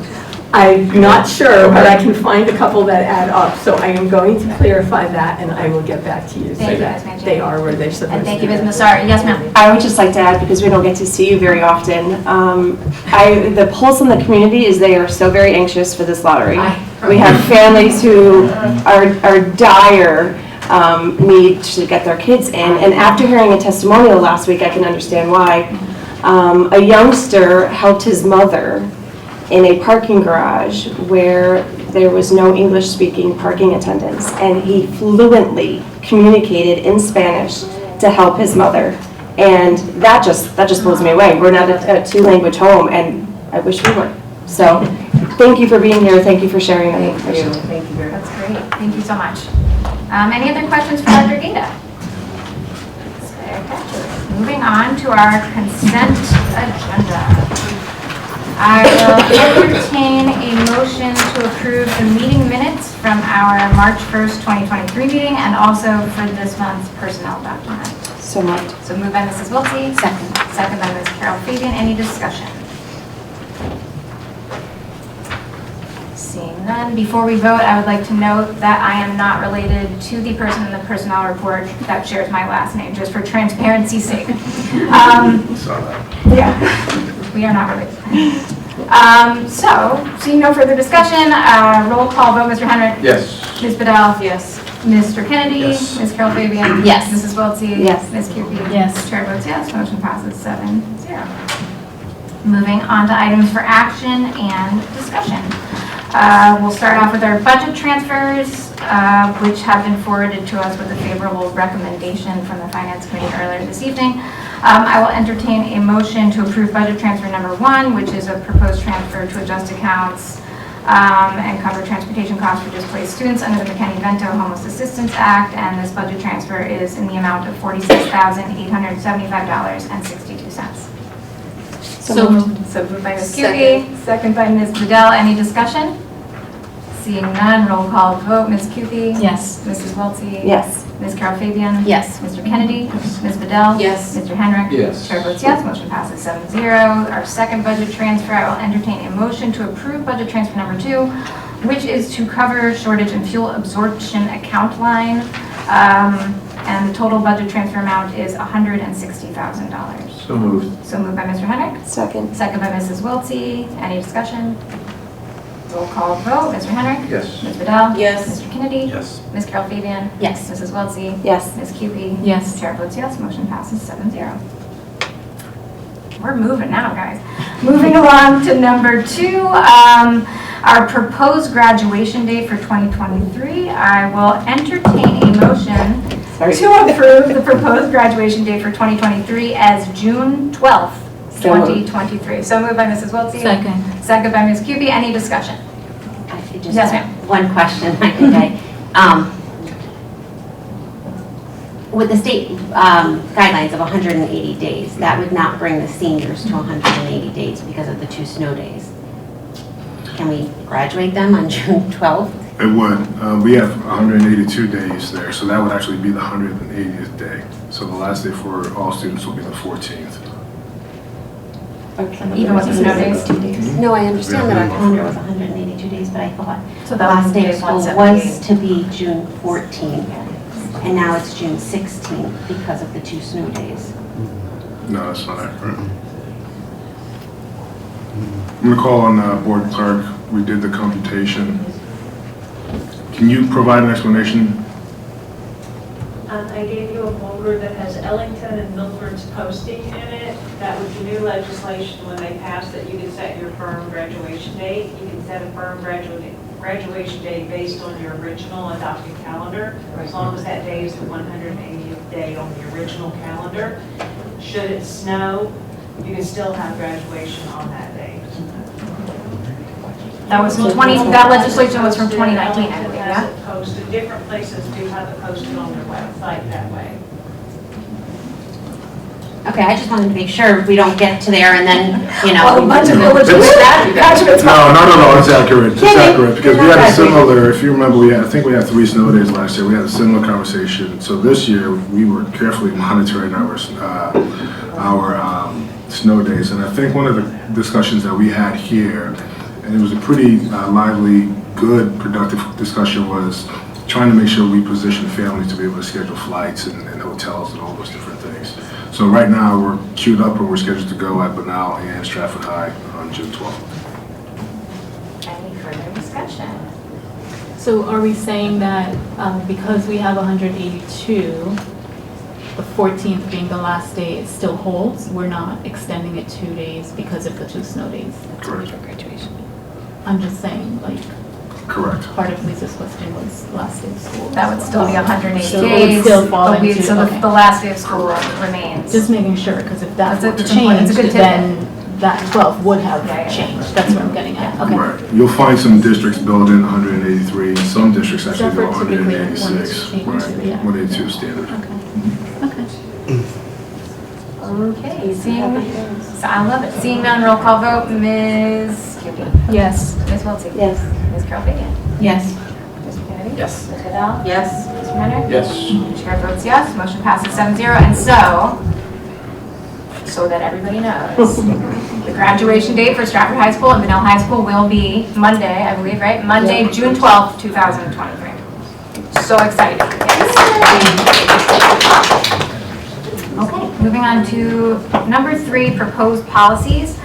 I'm not sure, but I can find a couple that add up. So I am going to clarify that, and I will get back to you so Thank you, that Ms. Mangione. they are where they're supposed to be. And thank you, Ms. Massari. Yes, ma'am. I would just like to add, because we don't get to see you very often, the pulse in the community is they are so very anxious for this lottery. We have families who are dire need to get their kids in, and after hearing a testimonial last week, I can understand why. A youngster helped his mother in a parking garage where there was no English-speaking parking attendants, and he fluently communicated in Spanish to help his mother. And that just blows me away. We're not a 2-language home, and I wish we were. So thank you for being here. Thank you for sharing that information. Thank you very much. That's great. Thank you so much. Any other questions for Dr. Gata? Okay. Moving on to our consent agenda. I will entertain a motion to approve the meeting minutes from our March 1st, 2023 meeting, and also for this month's personnel document. So moved. So moved by Mrs. Wiltsey. Second. Second by Ms. Carol Fabian. Any discussion? Seeing none. Before we vote, I would like to note that I am not related to the person in the personnel report that shares my last name, just for transparency's sake. Saw that. Yeah, we are not related. So, seeing no further discussion, roll call vote, Mr. Henrik. Yes. Ms. Bedell. Yes. Mr. Kennedy. Yes. Ms. Carol Fabian. Yes. Mrs. Wiltsey. Yes. Ms. Cupie. Yes. Chair votes yes, motion passes 7-0. Moving on to items for action and discussion. We'll start off with our budget transfers, which have been forwarded to us with a favorable recommendation from the Finance Committee earlier this evening. I will entertain a motion to approve budget transfer number 1, which is a proposed transfer to adjust accounts and cover transportation costs for displaced students under the McKinney-Vento Homeless Assistance Act, and this budget transfer is in the amount of $46,875.62. So moved. So moved by Ms. Cupie, second by Ms. Bedell. Any discussion? Seeing none, roll call vote. Ms. Cupie? Yes. Mrs. Wiltsey? Yes. Ms. Carol Fabian? Yes. Mr. Kennedy? Ms. Bedell? Yes. Mr. Henrik? Yes. Chair votes yes, motion passes 7-0. Our second budget transfer, I will entertain a motion to approve budget transfer number 2, which is to cover shortage and fuel absorption account line. And the total budget transfer amount is $160,000. So moved. So moved by Mr. Henrik. Second. Second by Mrs. Wiltsey. Any discussion? Roll call vote. Mr. Henrik? Yes. Ms. Bedell? Yes. Mr. Kennedy? Yes. Ms. Carol Fabian? Yes. Mrs. Wiltsey? Yes. Ms. Cupie? Yes. Chair votes yes. Motion passes 7-0. We're moving now, guys. Moving along to number 2, our proposed graduation date for 2023. I will entertain a motion to approve the proposed graduation date for 2023 as June 12th, 2023. So moved by Mrs. Wiltsey. Second. Second by Ms. Cupie. Any discussion? I just Yes, have ma'am. one question, I think with the state guidelines of 180 days, that would not bring the seniors to 180 days because of the 2 snow days. Can we graduate them on June 12th? It would. We have 182 days there, so that would actually be the 180th day. So the last day for all students will be the 14th. Even with the snow days? No, I understand that our calendar was 182 days, but I thought So the that last would day be of school 178. was to be June 14th, and now it's June 16th because of the 2 snow days. No, that's not accurate. I'm going to call on the board clerk. We did the computation. Can you provide an explanation? I gave you a folder that has Ellington and Milford's posting in it. That was the new legislation when they passed that you could set your firm graduation date. You can set a firm graduation date based on your original adopted calendar, as long as that day is the 180th day on the original calendar. Should it snow, you can still have graduation on that day. That was from that legislation was from 2019, I believe, yeah? Has it posted, different places do have it posted on their website that way. Okay, I just wanted to make sure we don't get to there and then, Well, a bunch of villages with that, graduates. No, it's accurate. It's Kidding. accurate, because we You're had not a similar, if you remember, I think we had 3 snow days last year. We had a similar conversation. So this year, we were carefully monitoring our snow days. And I think one of the discussions that we had here, and it was a pretty lively, good, productive discussion, was trying to make sure we position families to be able to schedule flights and hotels and all those different things. So right now, we're queued up and we're scheduled to go at Bunnell and Stratford High on June 12th. Any further discussion? So are we saying that because we have 182, the 14th being the last day, it still holds? We're not extending it 2 days because of the 2 snow days? Correct. I'm just saying, like, Correct. part of Lisa's question was last day of school. That would still be 180 So it would days. still fall but into, so okay. the last day of school remains. Just making sure, because if that That's were a good point. It's a changed, good tidbit. then that 12 would have changed. That's what I'm getting at. Okay. Right. You'll find some districts build in 183, some districts actually go Stratford typically 186. 182, Right, yeah. 182 standard. Okay, so I love it. Seeing none, roll call vote. Ms. Cupie? Yes. Ms. Wiltsey? Yes. Ms. Carol Fagan? Yes. Mr. Kennedy? Yes. Ms. Goodell? Yes. Mr. Henry? Yes. Chair votes yes, motion passes 7-0. And so that everybody knows, the graduation date for Stratford High School and Bunnell High School will be Monday, I believe, right? Monday, June 12th, 2023. So excited. Okay, moving on to number 3, proposed policies.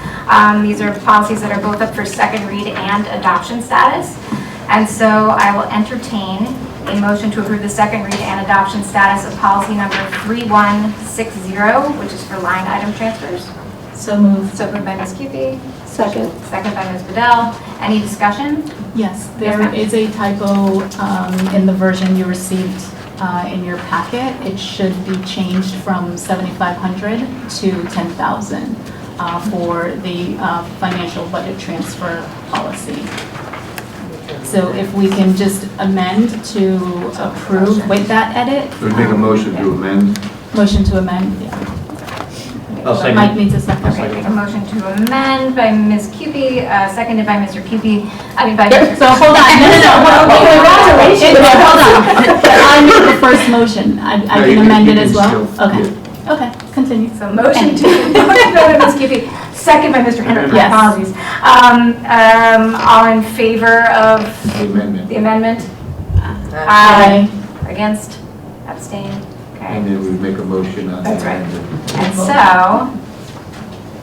These are policies that are both up for second read and adoption status. And so I will entertain a motion to approve the second read and adoption status of policy number 3160, which is for line item transfers. So moved. So moved by Ms. Cupie. Second. Second by Ms. Bedell. Any discussion? Yes, there ma'am. is a typo in the version you received in your packet. It should be changed from 7,500 to 10,000 for the financial budget transfer policy. So if we can just amend to approve with that edit. Would make a motion to amend. Motion to amend, yeah. I'll second. Mike needs a second. Okay, make a motion to amend by Ms. Cupie, seconded by Mr. Cupie, by Mr. So hold on, no, congratulations, hold on. I made the first motion, I No, can you amend can it as well? still- Okay, okay, continue. So motion to, motion by Ms. Cupie, second by Mr. Henry, my Yes. apologies. All in favor of The amendment. the amendment? Aye. Against? Abstain? Okay. And then we make a motion on that. That's right. And so,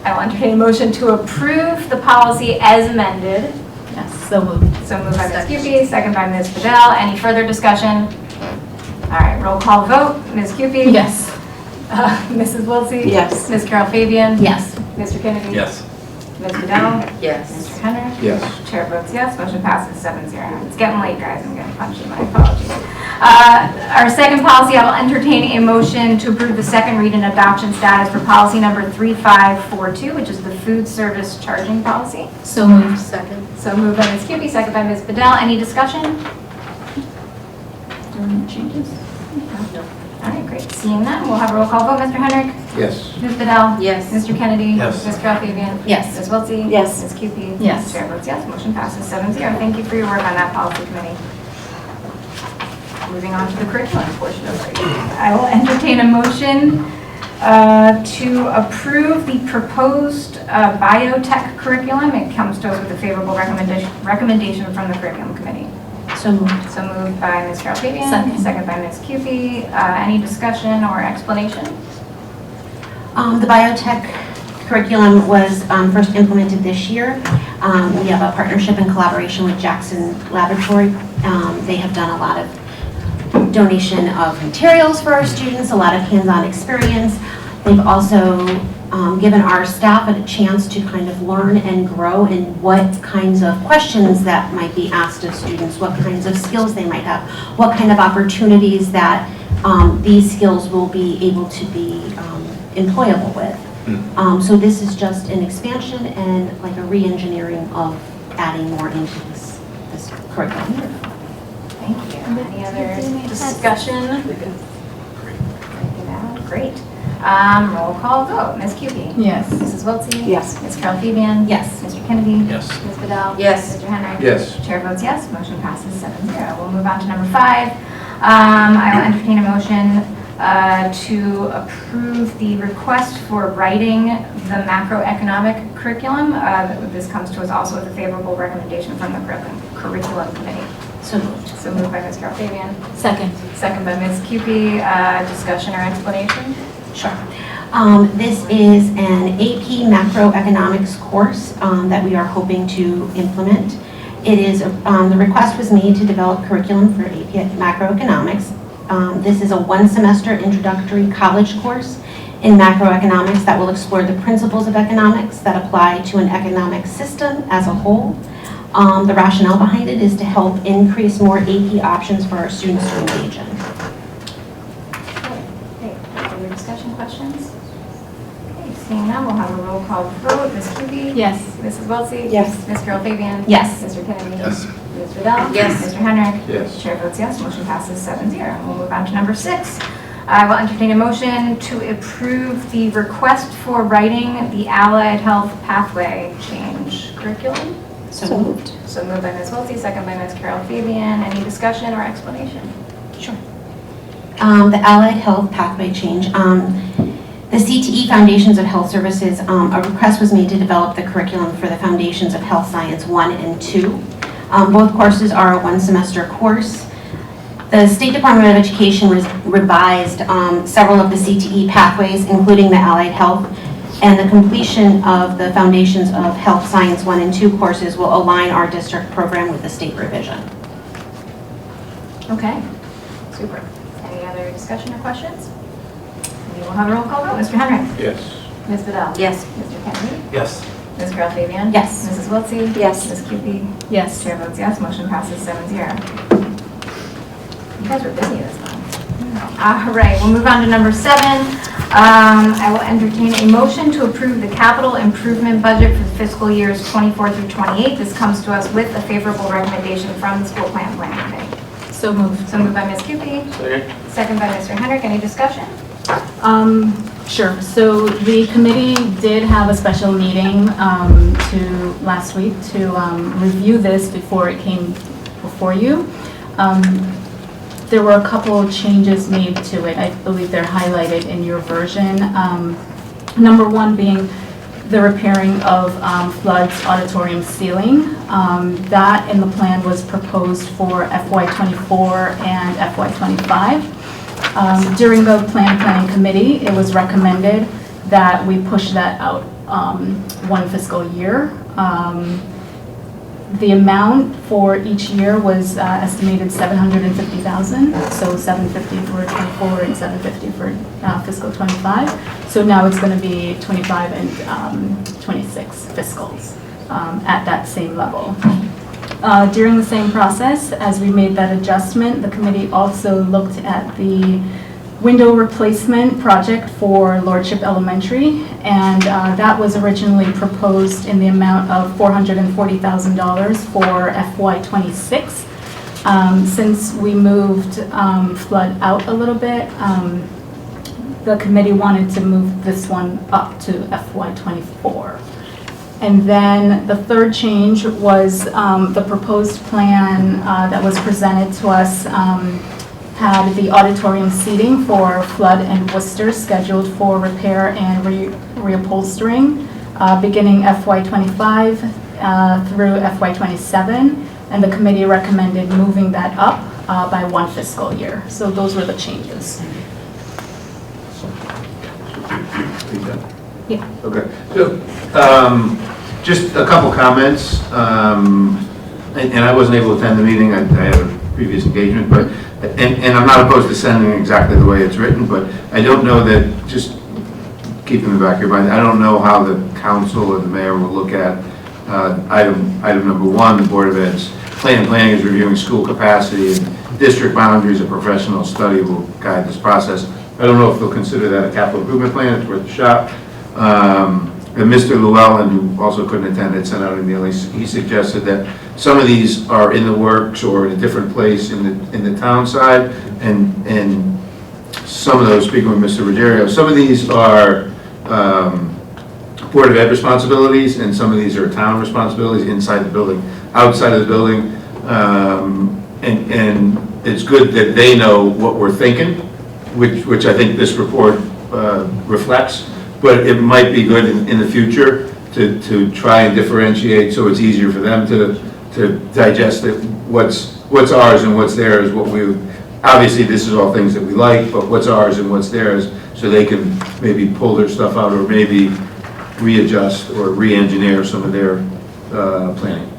I will entertain a motion to approve the policy as amended. Yes, so moved. So moved by Ms. Cupie, second by Ms. Bedell. Any further discussion? All right, roll call vote. Ms. Cupie? Yes. Mrs. Wiltsey? Yes. Ms. Carol Fabian? Yes. Mr. Kennedy? Yes. Ms. Bedell? Yes. Mr. Henry? Yes. Chair votes yes, motion passes 7-0. It's getting late, guys, I'm getting punchy, my apologies. Our second policy, I will entertain a motion to approve the second read and adoption status for policy number 3542, which is the food service charging policy. So moved. Second. So moved by Ms. Cupie, second by Ms. Bedell. Any discussion? Any changes? All right, great. Seeing none, we'll have a roll call vote. Mr. Henrik? Yes. Ms. Bedell? Yes. Mr. Kennedy? Yes. Ms. Carol Fabian? Yes. Ms. Wiltsey? Yes. Ms. Cupie? Yes. Chair votes yes, motion passes 7-0. Thank you for your work on that policy committee. Moving on to the curriculum portion of it. I will entertain a motion To approve the proposed biotech curriculum. It comes to us with a favorable recommendation from the curriculum committee. So moved. So moved by Ms. Carol Fabian, Second. second by Ms. Cupie. Any discussion or explanation? The biotech curriculum was first implemented this year. We have a partnership and collaboration with Jackson Laboratory. They have done a lot of donation of materials for our students, a lot of hands-on experience. They've also given our staff a chance to kind of learn and grow in what kinds of questions that might be asked of students, what kinds of skills they might have, what kind of opportunities that these skills will be able to be employable with. So this is just an expansion and like a re-engineering of adding more into this curriculum. Thank you. Any other discussion? Great. Roll call vote. Ms. Cupie? Yes. Mrs. Wiltsey? Yes. Ms. Carol Fabian? Yes. Mr. Kennedy? Yes. Ms. Vidal? Yes. Mr. Henry? Yes. Chair votes yes. Motion passes 7-0. We'll move on to number 5. I will entertain a motion to approve the request for writing the macroeconomic curriculum. This comes to us also with a favorable recommendation from the curriculum committee. So moved. So moved by Ms. Carol Fabian. Second. Second by Ms. Cupie. Discussion or explanation? Sure. This is an AP macroeconomics course that we are hoping to implement. It is, the request was made to develop curriculum for AP macroeconomics. This is a one-semester introductory college course in macroeconomics that will explore the principles of economics that apply to an economic system as a whole. The rationale behind it is to help increase more AP options for our students to engage in. Okay. Other discussion, questions? Okay, seeing none, we'll have a roll call vote. Ms. Cupie? Yes. Mrs. Wiltsey? Yes. Ms. Carol Fabian? Yes. Mr. Kennedy? Yes. Ms. Vidal? Yes. Mr. Henry? Yes. Chair votes yes. Motion passes 7-0. We'll move on to number 6. I will entertain a motion to approve the request for writing the Allied Health Pathway Change curriculum. So moved. So moved by Ms. Wiltsey, second by Ms. Carol Fabian. Any discussion or explanation? Sure. The Allied Health Pathway Change. The CTE Foundations of Health Services, a request was made to develop the curriculum for the Foundations of Health Science 1 and 2. Both courses are a one-semester course. The State Department of Education revised several of the CTE pathways, including the Allied Health, and the completion of the Foundations of Health Science 1 and 2 courses will align our district program with the state revision. Okay, super. Any other discussion or questions? We will have a roll call vote. Mr. Henry? Yes. Ms. Vidal? Yes. Mr. Kennedy? Yes. Ms. Carol Fabian? Yes. Mrs. Wiltsey? Yes. Ms. Cupie? Yes. Chair votes yes. Motion passes 7-0. You guys were busy this month. All right, we'll move on to number 7. I will entertain a motion to approve the capital improvement budget for the fiscal years 24 through 28. This comes to us with a favorable recommendation from the school planning committee. So moved. So moved by Ms. Cupie. Second. Second by Mr. Hendrick. Any discussion? Sure. So the committee did have a special meeting last week to review this before it came before you. There were a couple of changes made to it. I believe they're highlighted in your version. Number 1 being the repairing of Flood's auditorium ceiling. That in the plan was proposed for FY24 and FY25. During the planning committee, it was recommended that we push that out 1 fiscal year. The amount for each year was estimated $750,000, so $750 for 24 and $750 for fiscal 25. So now it's going to be 25 and 26 fiscals at that same level. During the same process, as we made that adjustment, the committee also looked at the window replacement project for Lordship Elementary, and that was originally proposed in the amount of $440,000 for FY26. Since we moved Flood out a little bit, the committee wanted to move this one up to FY24. And then the third change was the proposed plan that was presented to us had the auditorium seating for Flood and Worcester scheduled for repair and reupholstering beginning FY25 through FY27, and the committee recommended moving that up by 1 fiscal year. So those were the changes. Yeah. Okay, so, just a couple comments, and I wasn't able to attend the meeting, I had a previous engagement, but, and I'm not opposed to sending exactly the way it's written, but I don't know that, just keep in the back of your mind, I don't know how the council or the mayor will look at item number 1, the Board of Ed's planning is reviewing school capacity and district boundaries. A professional study will guide this process. I don't know if they'll consider that a capital improvement plan. It's worth a shot. And Mr. Llewellyn, who also couldn't attend, had sent out an email. He suggested that some of these are in the works or in a different place in the town side, and some of those, speaking with Mr. Ruggiero, some of these are Board of Ed responsibilities, and some of these are town responsibilities inside the building, outside of the building, and it's good that they know what we're thinking, which I think this report reflects. But it might be good in the future to try and differentiate so it's easier for them to digest it. What's ours and what's theirs. Obviously this is all things that we like, but what's ours and what's theirs, so they can maybe pull their stuff out or maybe readjust or re-engineer some of their planning.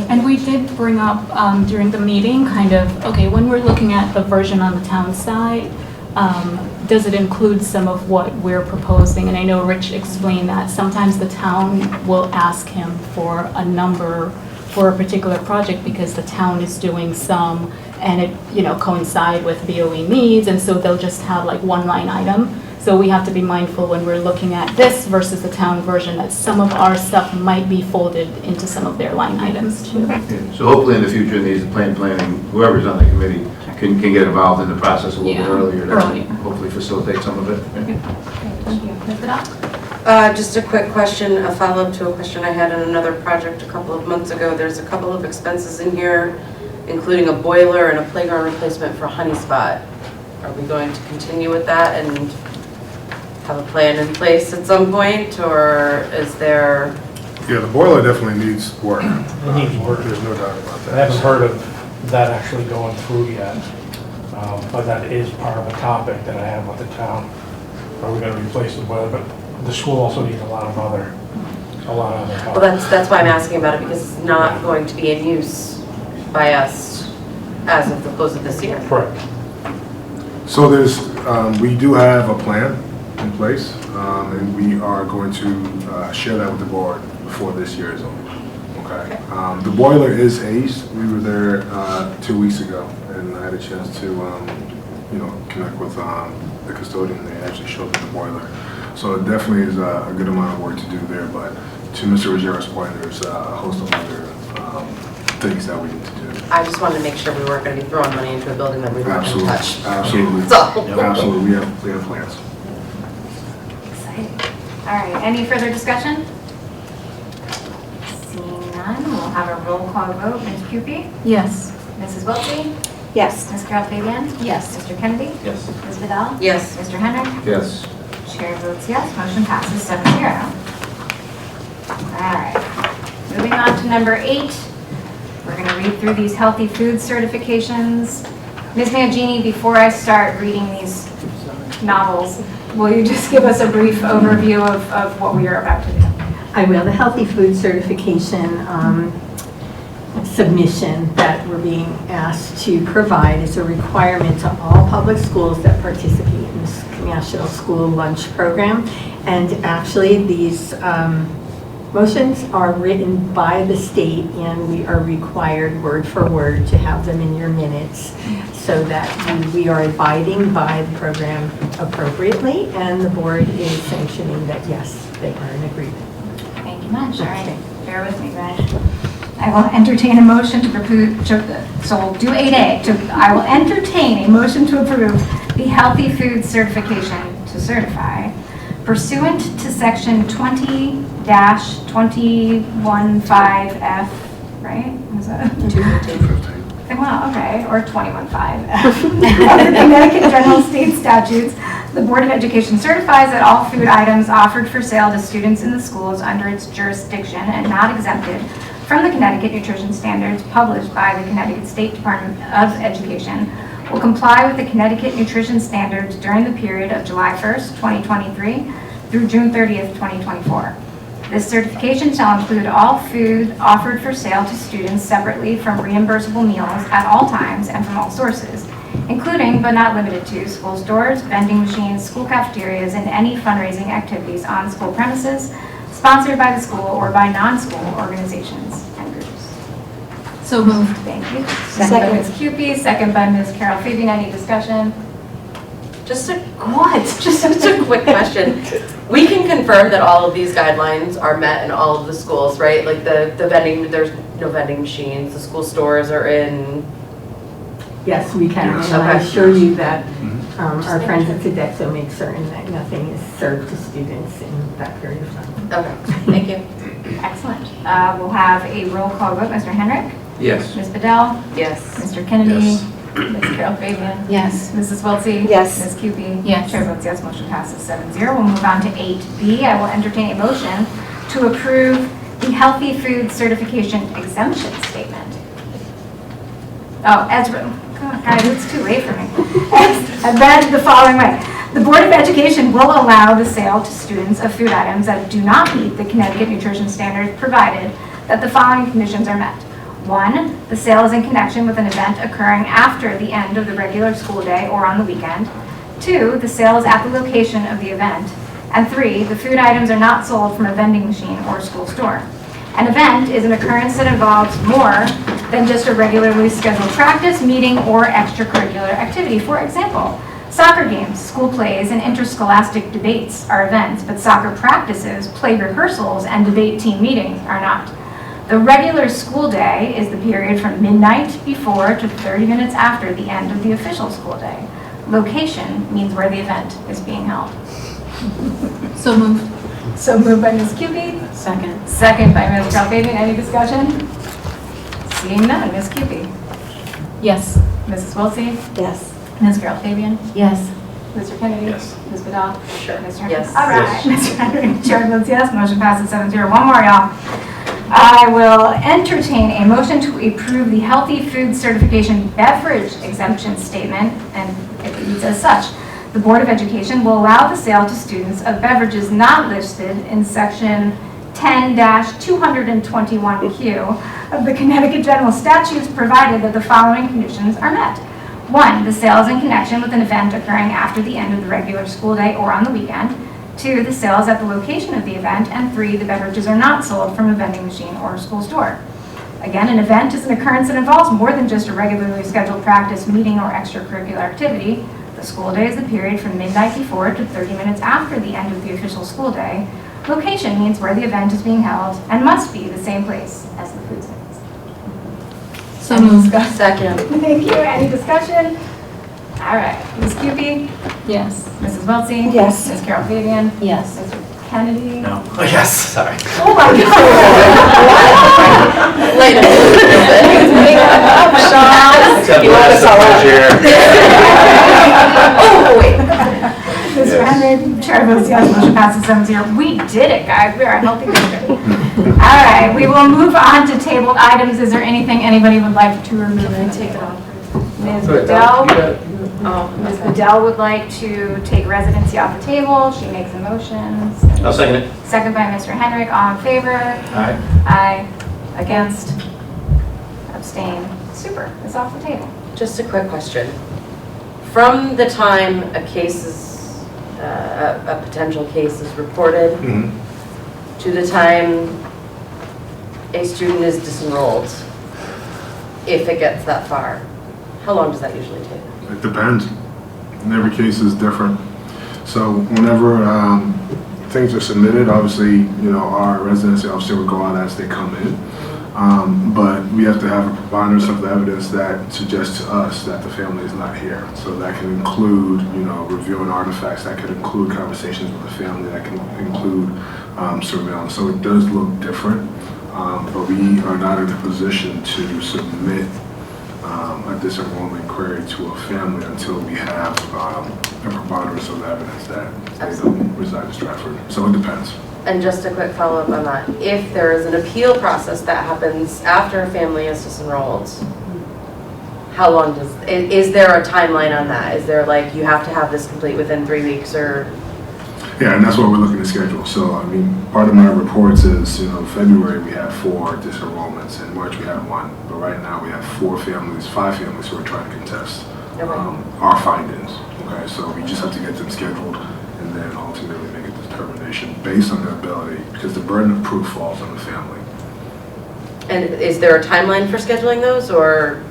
And we did bring up during the meeting kind of, okay, when we're looking at the version on the town side, does it include some of what we're proposing? And I know Rich explained that sometimes the town will ask him for a number for a particular project because the town is doing some and it, coincide with BOE needs, and so they'll just have like one line item. So we have to be mindful when we're looking at this versus the town version that some of our stuff might be folded into some of their line items too. Yeah. So hopefully in the future, in these planning, whoever's on the committee can get involved in the process a little bit earlier to hopefully facilitate some of it. Thank you. Lift it up. Just a quick question, a follow-up to a question I had on another project a couple of months ago. There's a couple of expenses in here, including a boiler and a playground replacement for Honey Spot. Are we going to continue with that and have a plan in place at some point, or is there? Yeah, the boiler definitely needs work. It needs work. There's no doubt about that. I haven't heard of that actually going through yet, but that is part of a topic that I have with the town. Are we going to replace the boiler? But the school also needs a lot of other help. Well, that's why I'm asking about it, because it's not going to be in use by us as of the close of this year. Correct. So we do have a plan in place, and we are going to share that with the board before this year is over. Okay. The boiler is aced. We were there 2 weeks ago, and I had a chance to, connect with the custodian. They actually showed me the boiler. So it definitely is a good amount of work to do there. But to Mr. Ruggiero's point, there's a host of other things that we need to do. I just wanted to make sure we weren't going to be throwing money into a building that we weren't going to touch. Absolutely. That's all. Absolutely. We have plans. Exciting. All right, any further discussion? Seeing none, we'll have a roll call vote. Ms. Cupie? Yes. Mrs. Wiltie? Yes. Ms. Carol Fabian? Yes. Mr. Kennedy? Yes. Ms. Vidal? Yes. Mr. Henry? Yes. Chair votes yes, motion passes 7-0. All right, moving on to number 8. We're going to read through these healthy food certifications. Ms. Mangini, before I start reading these novels, will you just give us a brief overview of what we are about to do? I will. The healthy food certification submission that we're being asked to provide is a requirement to all public schools that participate in this National School Lunch Program. And actually, these motions are written by the state, and we are required word for word to have them in your minutes so that we are abiding by the program appropriately, and the board is sanctioning that, yes, they are in agreement. Thank you much. All right, bear with me, guys. I will entertain a motion to approve, so we'll do 8A. I will entertain a motion to approve the healthy food certification to certify pursuant to section 20-215F, right? Was that? 15. well, okay, or 21.5 of the Connecticut General State Statutes, the Board of Education certifies that all food items offered for sale to students in the schools under its jurisdiction and not exempted from the Connecticut Nutrition Standards published by the Connecticut State Department of Education will comply with the Connecticut Nutrition Standards during the period of July 1st, 2023 through June 30th, 2024. This certification shall include all food offered for sale to students separately from reimbursable meals at all times and from all sources, including but not limited to school stores, vending machines, school cafeterias, and any fundraising activities on school premises sponsored by the school or by non-school organizations and groups. So moved. Thank you. Second by Ms. Cupie, second by Ms. Carol Fabian. Any discussion? Just a quick question. We can confirm that all of these guidelines are met in all of the schools, right? Like the vending, there's no vending machines, the school stores are in. Yes, we can, Yes. and I Okay. assure you that our friends at Sodexo make certain that nothing is served to students in that period of time. Okay, thank you. Excellent. We'll have a roll call vote. Mr. Henrik? Yes. Ms. Bedell? Yes. Mr. Kennedy? Yes. Ms. Carol Fabian? Yes. Mrs. Welty? Yes. Ms. Cupie? Yes. Chair votes yes, motion passes 7-0. We'll move on to 8B. I will entertain a motion to approve the Healthy Food Certification Exemption Statement. Oh, as written. God, guys, it's too late for me. I read the following way. The Board of Education will allow the sale to students of food items that do not meet the Connecticut nutrition standards provided that the following conditions are met. 1, the sale is in connection with an event occurring after the end of the regular school day or on the weekend. 2, the sale is at the location of the event. And 3, the food items are not sold from a vending machine or school store. An event is an occurrence that involves more than just a regularly scheduled practice, meeting, or extracurricular activity. For example, soccer games, school plays, and interscholastic debates are events, but soccer practices, play rehearsals, and debate team meetings are not. The regular school day is the period from midnight before to 30 minutes after the end of the official school day. Location means where the event is being held. So moved. So moved by Ms. Cupie. Second. Second by Ms. Carol Fabian. Any discussion? Seeing none. Ms. Cupie. Yes. Mrs. Wiltsey. Yes. Ms. Carol Fabian. Yes. Mr. Kennedy. Yes. Ms. Bedell. Sure. Mr. Henry. Yes. All right. Yes. Mr. Henry. Chair votes yes. Motion passes 7-0. One more, y'all. I will entertain a motion to approve the Healthy Food Certification Beverage Exemption Statement, and it reads as such. The Board of Education will allow the sale to students of beverages not listed in Section 10-221Q of the Connecticut General Statutes, provided that the following conditions are met. 1, the sale is in connection with an event occurring after the end of the regular school day or on the weekend. 2, the sale is at the location of the event. And 3, the beverages are not sold from a vending machine or a school store. Again, an event is an occurrence that involves more than just a regularly scheduled practice, meeting, or extracurricular activity. The school day is the period from midnight before to 30 minutes after the end of the official school day. Location means where the event is being held and must be the same place as the food sales. So moved. Second. Thank you. Any discussion? All right. Ms. Cupie? Yes. Mrs. Weltsey? Yes. Ms. Carol Fabian? Yes. Mr. Kennedy? No. Oh, yes, sorry. Oh my God. Wait a You want us all Oh, wait. Mr. Henry, chair votes yes, motion passes 7-0. We did it, guys. We are a healthy district. All right, we will move on to tabled items. Is there anything anybody would like to remove and take it off? Ms. Bedell? Ms. Bedell would like to take residency off the table. She makes a motion. I'll second it. Second by Mr. Henrik. All in favor? Aye. Aye. Against? Abstain. Super. It's off the table. Just a quick question. From the time a case is, a potential case is reported to the time a student is disenrolled, if it gets that far, how long does that usually take? It depends. And every case is different. So whenever things are submitted, obviously, you know, our residency officer will go out as they come in. But we have to have a preponderance of the evidence that suggests to us that the family is not here. So that can include, you know, reviewing artifacts, that could include conversations with the family, that can include surveillance. So it does look different, but we are not in a position to submit a disenrollment query to a family until we have a preponderance of evidence that they don't reside in Stratford. So it depends. And just a quick follow-up on that. If there is an appeal process that happens after a family is disenrolled, how long is there a timeline on that? Is there like, you have to have this complete within 3 weeks or? Yeah, and that's what we're looking to schedule. So, I mean, part of my reports is, February we had 4 disenrollments, in March we had 1. But right now we have 5 families who are trying to contest our findings. Okay, so we just have to get them scheduled and then ultimately make a determination based on their ability, because the burden of proof falls on the family. And is there a timeline for scheduling those or?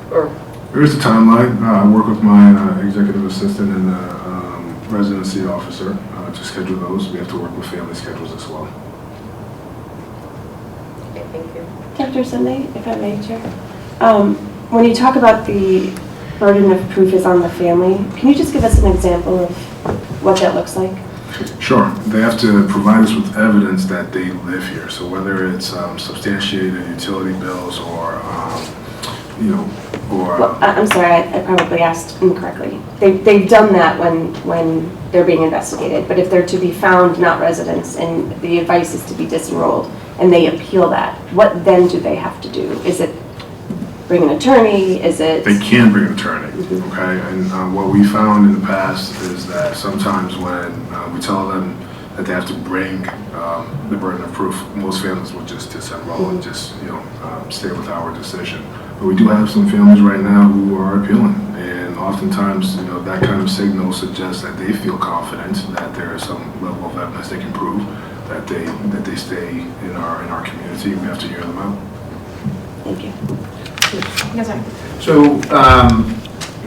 There is a timeline. I work with my executive assistant and the residency officer to schedule those. We have to work with family schedules as well. Okay, thank you. Dr. Sunday, if I may, Chair. When you talk about the burden of proof is on the family, can you just give us an example of what that looks like? Sure. They have to provide us with evidence that they live here. So whether it's substantiated utility bills or, Well, I'm sorry, I probably asked incorrectly. They've done that when they're being investigated, but if they're to be found not residents and the advice is to be disenrolled and they appeal that, what then do they have to do? Is it bring an attorney? Is it? They can bring an attorney, okay? And what we found in the past is that sometimes when we tell them that they have to bring the burden of proof, most families will just disenroll and just, stay with our decision. But we do have some families right now who are appealing, and oftentimes, that kind of signal suggests that they feel confident that there is some level of evidence they can prove that they stay in our community. We have to hear them out. Thank you. Yes, sir. So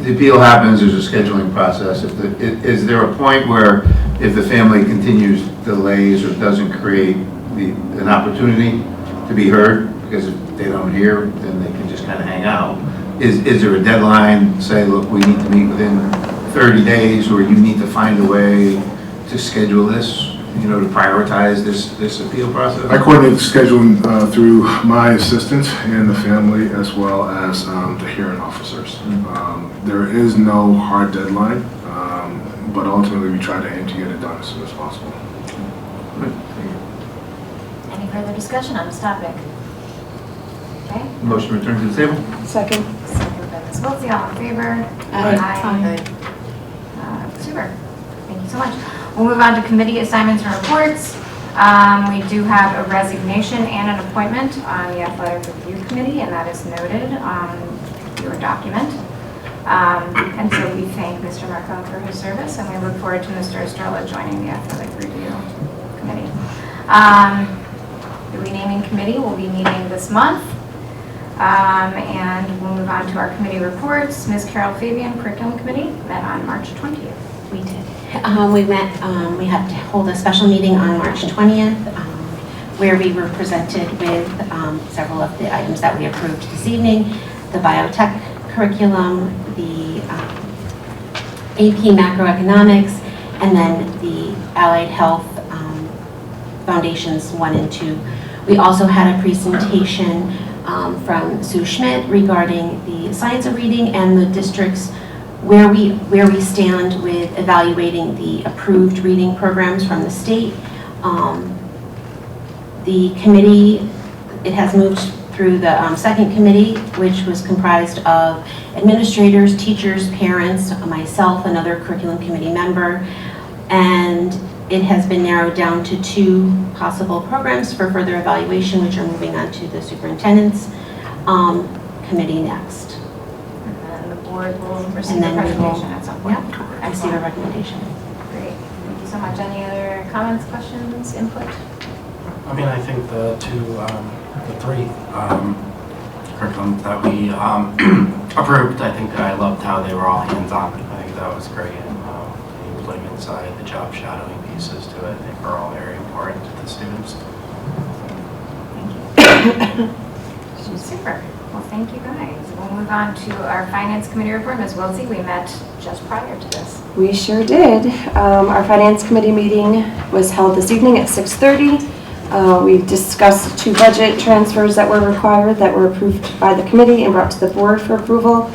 the appeal happens, there's a scheduling process. Is there a point where if the family continues delays or doesn't create an opportunity to be heard, because if they don't hear, then they can just kind of hang out? Is there a deadline, say, look, we need to meet within 30 days, or you need to find a way to schedule this, to prioritize this appeal process? I coordinate the scheduling through my assistant and the family, as well as the hearing officers. There is no hard deadline, but ultimately we try to aim to get it done as soon as possible. Any further discussion on this topic? Okay. Motion returned to the table? Second. Second by Ms. Wiltie, all in favor? Aye. Super. Thank you so much. We'll move on to committee assignments and reports. We do have a resignation and an appointment on the Athletic Review Committee, and that is noted on your document. And so we thank Mr. Marco for his service, and we look forward to Mr. Estrella joining the Athletic Review Committee. The renaming committee will be meeting this month. And we'll move on to our committee reports. Ms. Carol Fabian, Curriculum Committee, met on March 20th. We did. We had to hold a special meeting on March 20th where we were presented with several of the items that we approved this evening: the biotech curriculum, the AP macroeconomics, and then the allied health foundations 1 and 2. We also had a presentation from Sue Schmidt regarding the science of reading and the district's where we stand with evaluating the approved reading programs from the state. The committee, it has moved through the second committee, which was comprised of administrators, teachers, parents, myself, another curriculum committee member, and it has been narrowed down to 2 possible programs for further evaluation, which are moving on to the superintendent's committee next. Board will receive a recommendation at some point. I see a recommendation. Great, thank you so much. Any other comments, questions, input? I mean, I think the 3 curriculums that we approved, I think I loved how they were all hands-on. I think that was great. The employment side, the job shadowing pieces to it, I think are all very important to the students. Thank you. Super. Well, thank you guys. We'll move on to our Finance Committee report. Ms. Wiltie, we met just prior to this. We sure did. Our Finance Committee meeting was held this evening at 6:30. We discussed 2 budget transfers that were required, that were approved by the committee and brought to the board for approval.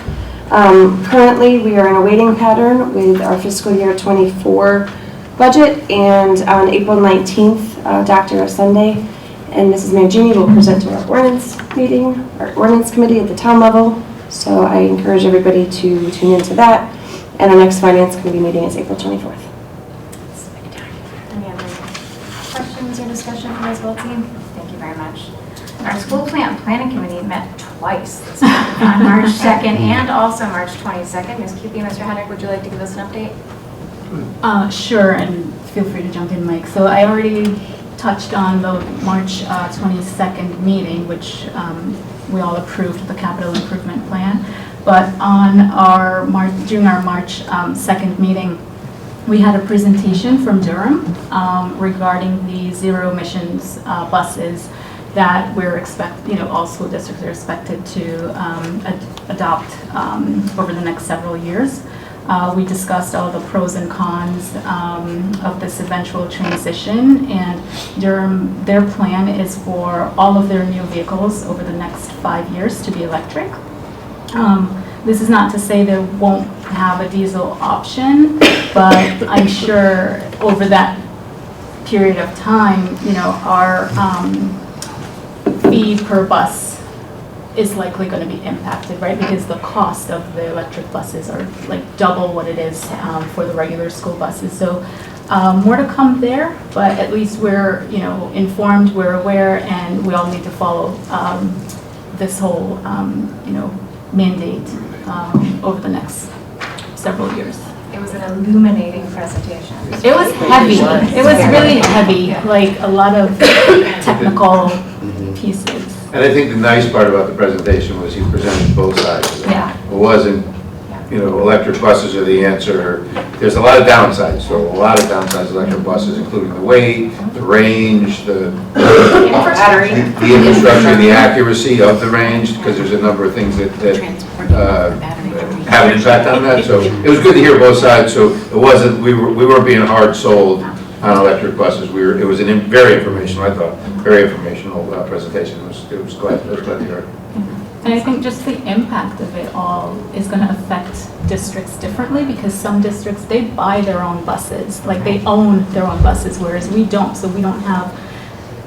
Currently, we are in a waiting pattern with our fiscal year '24 budget, and on April 19th, Dr. Sunday and Mrs. Mangini will present to our ordinance meeting, our ordinance committee at the town level. So I encourage everybody to tune into that. And our next finance committee meeting is April 24th. Any other questions or discussion from Ms. Wiltie? Thank you very much. Our school planning committee met twice this month, on March 2nd and also March 22nd. Ms. Cupie, Mr. Henrik, would you like to give us an update? Sure, and feel free to jump in, Mike. So I already touched on the March 22nd meeting, which we all approved the capital improvement plan. But on our during our March 2nd meeting, we had a presentation from Durham regarding the zero emissions buses that we're all school districts are expected to adopt over the next several years. We discussed all the pros and cons of this eventual transition, and Durham, their plan is for all of their new vehicles over the next 5 years to be electric. This is not to say they won't have a diesel option, but I'm sure over that period of time, our fee per bus is likely going to be impacted, right? Because the cost of the electric buses are like double what it is for the regular school buses. So more to come there, but at least we're, informed, we're aware, and we all need to follow this whole, mandate over the next several years. It was an illuminating presentation. It was heavy. It was really heavy, like a lot of technical pieces. And I think the nice part about the presentation was he presented both sides of it. Yeah. It wasn't, electric buses are the answer. There's a lot of downsides, so a lot of downsides of electric buses, including the weight, the range, the infrastructure, the accuracy of the range, because there's a number of things that have an impact on that. So it was good to hear both sides. So it wasn't, we weren't being hard sold on electric buses. It was very informational, I thought, very informational presentation. It was glad to hear it. And I think just the impact of it all is going to affect districts differently, because some districts, they buy their own buses, like they own their own buses, whereas we don't. So we don't have,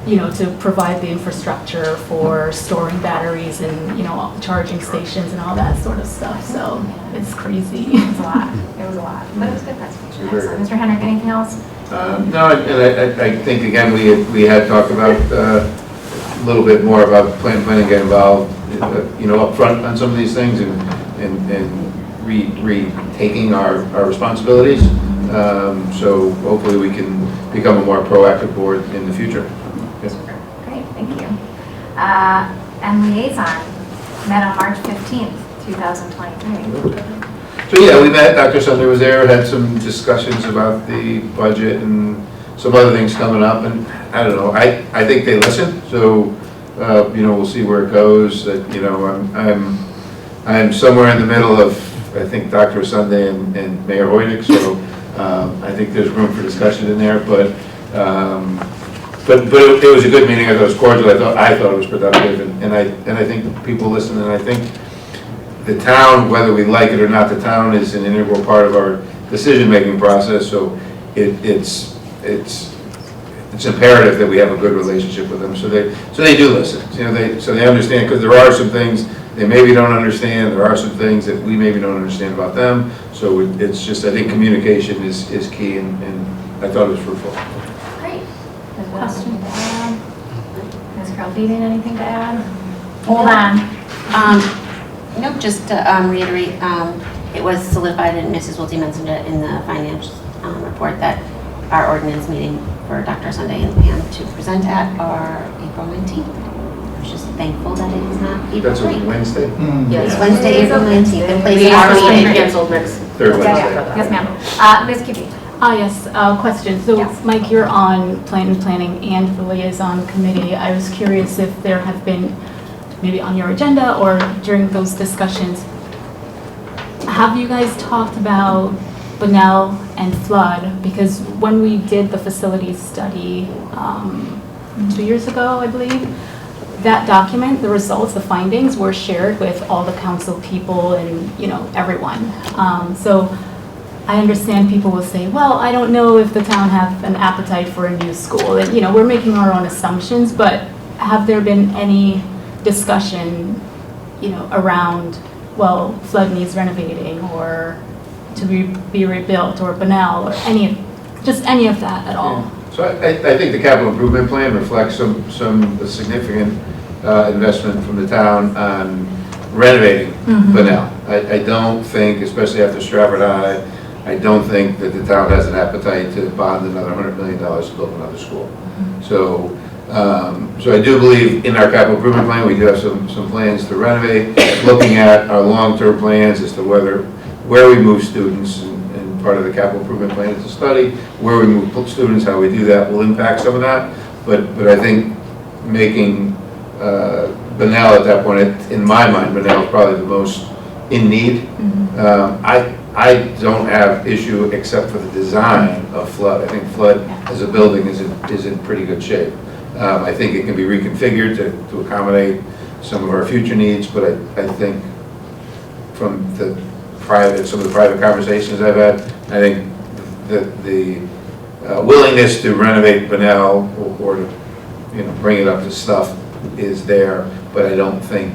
to provide the infrastructure for storing batteries and, charging stations and all that sort of stuff. So it's crazy. It's a lot. It was a lot, but it was a good presentation. Excellent. Mr. Henrik, anything else? No, and I think, again, we had talked about a little bit more about planning getting involved, up front on some of these things and retaking our responsibilities. So hopefully we can become a more proactive board in the future. Yes. Great, thank you. And liaison met on March 15th, 2023. So yeah, we met, Dr. Sunday was there, had some discussions about the budget and some other things coming up, and I don't know, I think they listen, so, we'll see where it goes. That, I'm somewhere in the middle of, I think, Dr. Sunday and Mayor Hoynick, so I think there's room for discussion in there, but it was a good meeting. I thought it was cordial. I thought it was productive, and I think people listen, and I think the town, whether we like it or not, the town is an integral part of our decision-making process, so it's imperative that we have a good relationship with them, so they do listen. So they understand, because there are some things they maybe don't understand. There are some things that we maybe don't understand about them. So it's just, I think communication is key, and I thought it was fruitful. Great. Question to add? Ms. Carl-Dean, anything to add? Hold on. Nope, just to reiterate, it was solidified, and Mrs. Wiltie mentioned it in the finance report, that our ordinance meeting for Dr. Sunday and Pam to present at are April 19th. I'm just thankful that it is not April That's 3rd. a Wednesday? Yes, Wednesday, April 19th. The place We is are already canceled next. Third Wednesday. Yes, ma'am. Ms. Cupie. Yes, question. So Mike, you're on planning and the liaison committee. I was curious if there have been, maybe on your agenda or during those discussions, have you guys talked about Bunnell and flood? Because when we did the facilities study 2 years ago, I believe. That document, the results, the findings were shared with all the council people and, everyone. So I understand people will say, well, I don't know if the town have an appetite for a new school. And, we're making our own assumptions, but have there been any discussion, around, well, Flood needs renovating or to be rebuilt or Bunnell or any of that at all? So I think the capital improvement plan reflects some significant investment from the town on renovating Bunnell. I don't think, especially after Stratford High, I don't think that the town has an appetite to bond another $100 million to build another school. So I do believe in our capital improvement plan, we do have some plans to renovate, looking at our long-term plans as to where we move students, and part of the capital improvement plan is to study where we move students, how we do that will impact some of that. But I think making Bunnell at that point, in my mind, Bunnell is probably the most in need. I don't have issue except for the design of Flood. I think Flood as a building is in pretty good shape. I think it can be reconfigured to accommodate some of our future needs, but I think from some of the private conversations I've had, I think the willingness to renovate Bunnell or to bring it up to stuff is there, but I don't think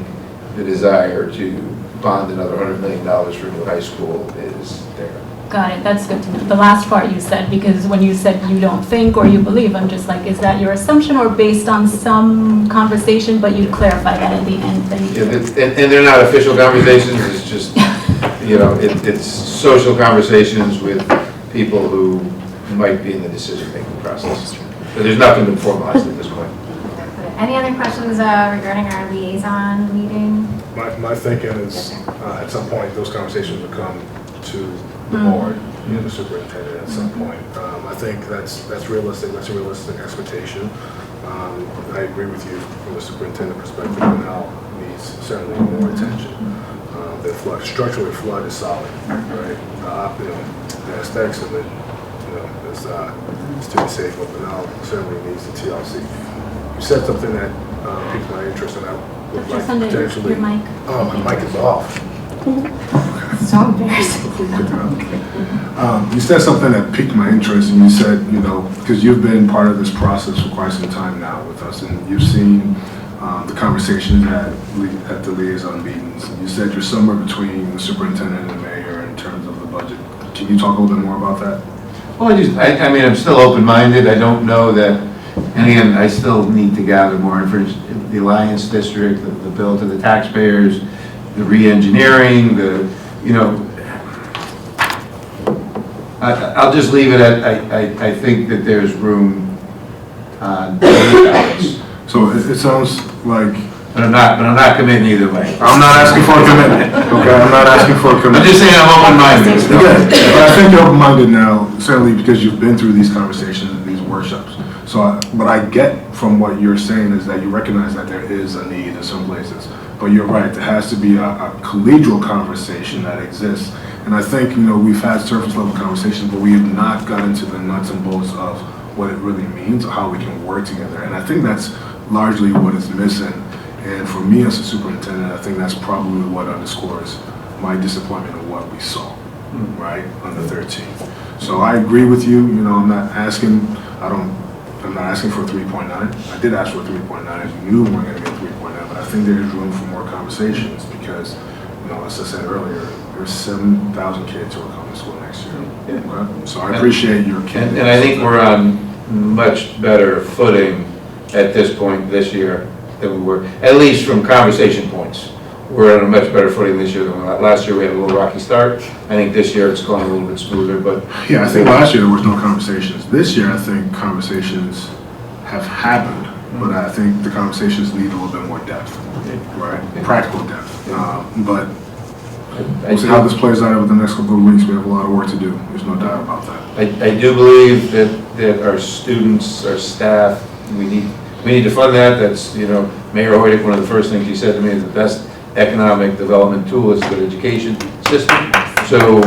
the desire to bond another $100 million for a new high school is there. Got it, that's good to know. The last part you said, because when you said you don't think or you believe, I'm just like, is that your assumption or based on some conversation, but you'd clarify that at the end? And they're not official conversations, it's just, it's social conversations with people who might be in the decision-making process. But there's nothing been formalized at this point. Any other questions regarding our liaison meeting? My thinking is, at some point, those conversations will come to the board, the superintendent at some point. I think that's realistic, that's a realistic expectation. I agree with you from the superintendent perspective, and now needs certainly more attention. The Flood, structurally Flood is solid, right? The aesthetics of it, it's to be safe, but now certainly needs the TLC. You said something that piqued my interest, and I would like Just potentially. your mic. Oh, my mic is off. So embarrassing. You said something that piqued my interest, and you said, because you've been part of this process for quite some time now with us, and you've seen the conversations at the liaison meetings. You said you're somewhere between the superintendent and the mayor in terms of the budget. Can you talk a little bit more about that? Well, I'm still open-minded. I don't know that, and again, I still need to gather more information. The Alliance District, the bill to the taxpayers, the re-engineering, I'll just leave it at, I think that there's room on both sides. So it sounds like. But I'm not committing either way. I'm not asking for a commitment, okay? I'm not asking for a commitment. I'm just saying I'm open-minded. Yeah, but I think you're open-minded now, certainly because you've been through these conversations and these workshops. So, but I get from what you're saying is that you recognize that there is a need in some places. But you're right, there has to be a collegial conversation that exists. And I think, we've had surface level conversations, but we have not gotten to the nuts and bolts of what it really means or how we can work together. And I think that's largely what is missing. And for me as a superintendent, I think that's probably what underscores my disappointment of what we saw, right, on the 13th. So I agree with you, I'm not asking for a 3.9. I did ask for a 3.9. I knew we weren't going to get a 3.9, but I think there is room for more conversations because, as I said earlier, there's 7,000 kids who are coming to school next year. Yeah. Okay? So I appreciate your kid. And I think we're on much better footing at this point this year than we were, at least from conversation points. We're on a much better footing this year than last year. We had a little rocky start. I think this year it's going a little bit smoother, but. Yeah, I think last year there was no conversations. This year I think conversations have happened, but I think the conversations need a little bit more depth, right? Practical depth. But we'll see how this plays out over the next couple of weeks. We have a lot of work to do. There's no doubt about that. I do believe that our students, our staff, we need to fund that. That's, Mayor Hoydick, one of the first things he said to me is the best economic development tool is the education system. So,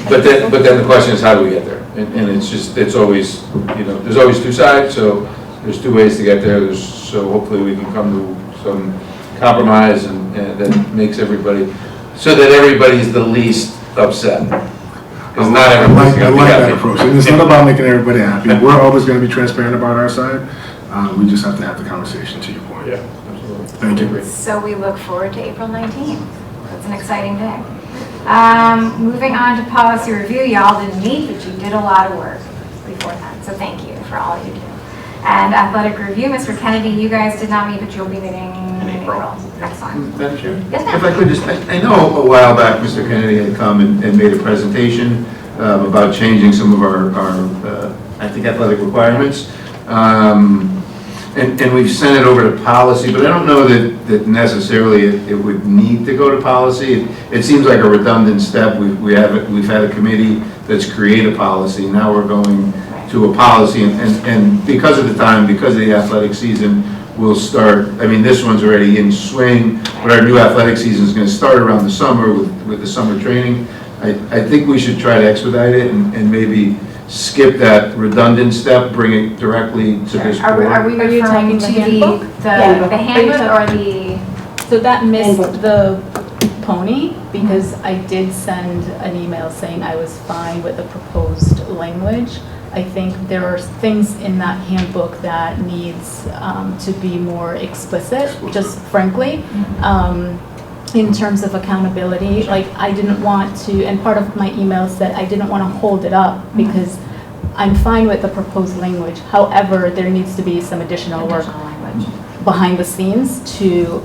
but then the question is how do we get there? And it's always, there's always two sides. So there's two ways to get there, so hopefully we can come to some compromise and that makes everybody, so that everybody's the least upset. Because not I everybody's like gonna be that happy. approach, and it's not about making everybody happy. We're always going to be transparent about our side. We just have to have the conversation, to your point. Yeah, absolutely. Thank you. So we look forward to April 19th. That's an exciting day. Moving on to policy review, y'all didn't meet, but you did a lot of work before that, so thank you for all you do. And athletic review, Mr. Kennedy, you guys did not meet, but you'll be meeting in April. Excellent. Madam Chair? Yes, ma'am. If I could just, I know a while back, Mr. Kennedy had come and made a presentation about changing some of our I think, athletic requirements. And we've sent it over to policy, but I don't know that necessarily it would need to go to policy. It seems like a redundant step. We've had a committee that's created a policy. Now we're going to a policy, and because of the time, because of the athletic season, we'll start, I mean, this one's already in swing, but our new athletic season is going to start around the summer with the summer training. I think we should try to expedite it and maybe skip that redundant step, bring it directly to this board. Are we referring to the handbook or the? So that missed the pony, because I did send an email saying I was fine with the proposed language. I think there are things in that handbook that needs to be more explicit, just frankly. In terms of accountability, like I didn't want to, and part of my email said I didn't want to hold it up because I'm fine with the proposed language. However, there needs to be some additional work behind the scenes to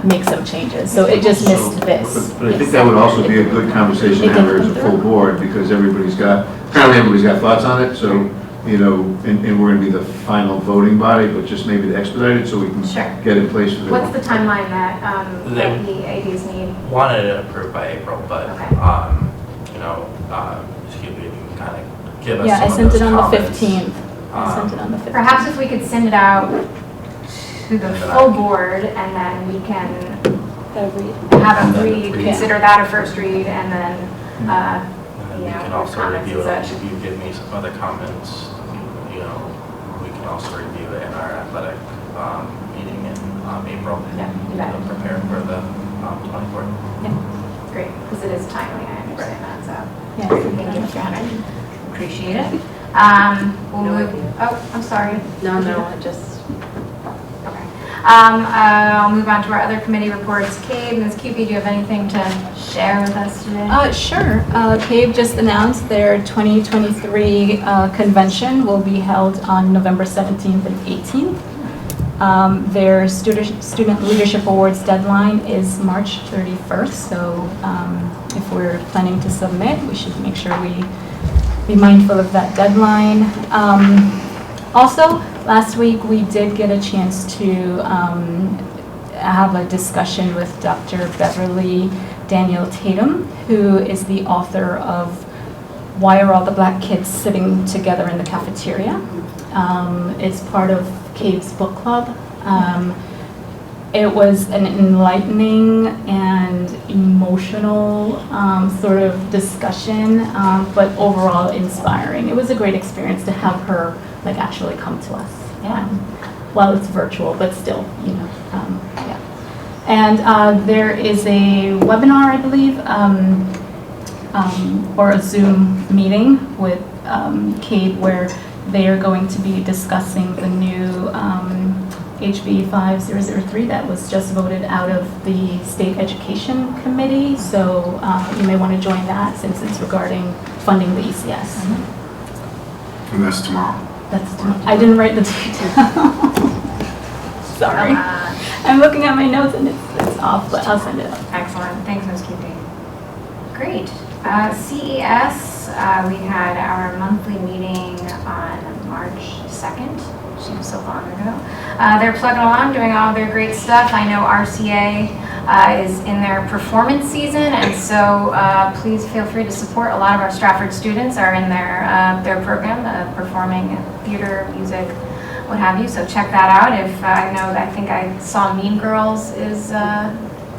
make some changes. So it just missed this. But I think that would also be a good conversation to have as a full board, because apparently everybody's got thoughts on it, so, you know, and we're gonna be the final voting body, but just maybe to expedite it so we can get in place for the. What's the timeline that that the ADs need? Wanted it approved by April, but, you know, excuse me, if you can kind of give us Yeah, I some sent of it those on the comments. 15th. I sent it on the 15th. Perhaps if we could send it out to the full board, and then we can have a read, consider that a first read, and then, And then we can also review it, if you give me some other comments, you know, we can also review it in our athletic meeting in April. Prepare for the 24th. Great, because it is timely, I understand that, so. Yeah. Thank you, Mr. Henry. Appreciate it. We'll move, oh, I'm sorry. No, I just. Okay. I'll move on to our other committee reports. Cabe, Ms. Cupie, do you have anything to share with us today? Sure. CAVE just announced their 2023 convention will be held on November 17th and 18th. Their Student Leadership Awards deadline is March 31st, so if we're planning to submit, we should make sure we be mindful of that deadline. Also, last week we did get a chance to have a discussion with Dr. Beverly Daniel Tatum, who is the author of Why Are All the Black Kids Sitting Together in the Cafeteria? It's part of CAVE's book club. It was an enlightening and emotional sort of discussion, but overall inspiring. It was a great experience to have her like actually come to us. While it's virtual, but still, you know, yeah. And there is a webinar, I believe, or a Zoom meeting with CAVE where they are going to be discussing the new HB 5003 that was just voted out of the State Education Committee. So you may want to join that since it's regarding funding the ECS. And that's tomorrow. That's tomorrow. I didn't write the date down. Sorry. I'm looking at my notes and it's off, but I'll send it up. Excellent. Thanks, Ms. Cupie. Great. CES, we had our monthly meeting on March 2nd. Seems so long ago. They're plugging along, doing all their great stuff. I know RCA is in their performance season, and so please feel free to support. A lot of our Stratford students are in their program, performing theater, music, what have you. So check that out. If I think I saw Mean Girls is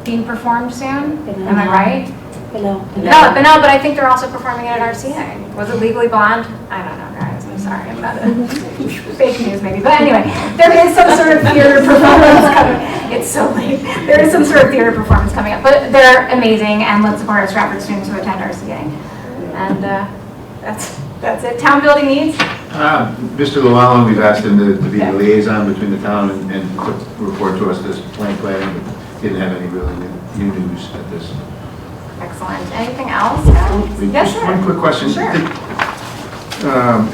being performed soon. Am I right? No, but I think they're also performing it at RCA. Was it Legally Blonde? I don't know, guys. I'm sorry, I'm not a fake news maybe, but anyway, there is some sort of theater performance coming. It's so late. There is some sort of theater performance coming up, but they're amazing, and let's support our Stratford students who attend RCA. And that's it. Town building needs? Mr. Llewellyn, we've asked him to be the liaison between the town and report to us this planning, but didn't have any really new news at this. Excellent. Anything else? Yes, Just sir. one quick question. Sure.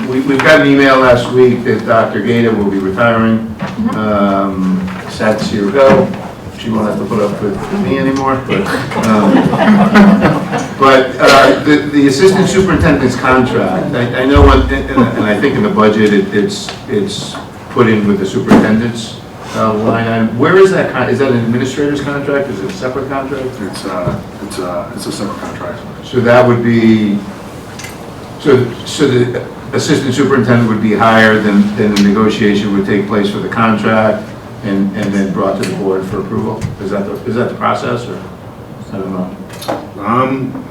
We've got an email last week that Dr. Gaeta will be retiring. Sad to see her go. She won't have to put up with me anymore. But the assistant superintendent's contract, I know, and I think in the budget it's put in with the superintendent's line item. Where is that? Is that an administrator's contract? Is it a separate contract? It's a separate contract. So that would be, so the assistant superintendent would be higher than the negotiation would take place for the contract and then brought to the board for approval? Is that the process, or? I don't know.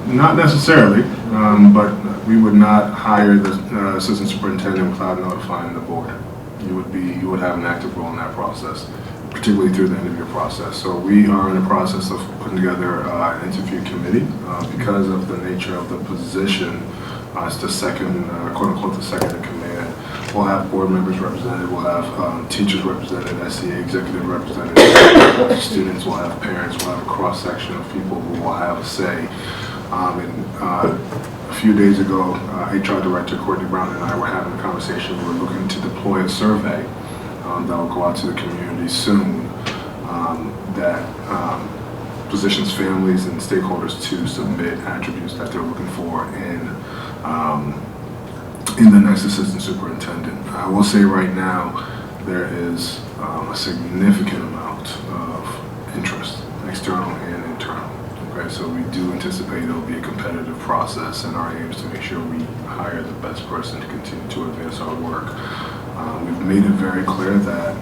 Not necessarily, but we would not hire the assistant superintendent without notifying the board. You would have an active role in that process, particularly through the interview process. So we are in the process of putting together an interview committee because of the nature of the position. It's the second, quote unquote, the second in command. We'll have board members represented, we'll have teachers represented, SEA executive represented, students, we'll have parents, we'll have a cross-section of people who will have a say. A few days ago, HR Director Courtney Brown and I were having a conversation. We were looking to deploy a survey that will go out to the community soon that positions families and stakeholders to submit attributes that they're looking for in the next assistant superintendent. I will say right now there is a significant amount of interest, external and internal. Okay, so we do anticipate it will be a competitive process, and our aim is to make sure we hire the best person to continue to advance our work. We've made it very clear that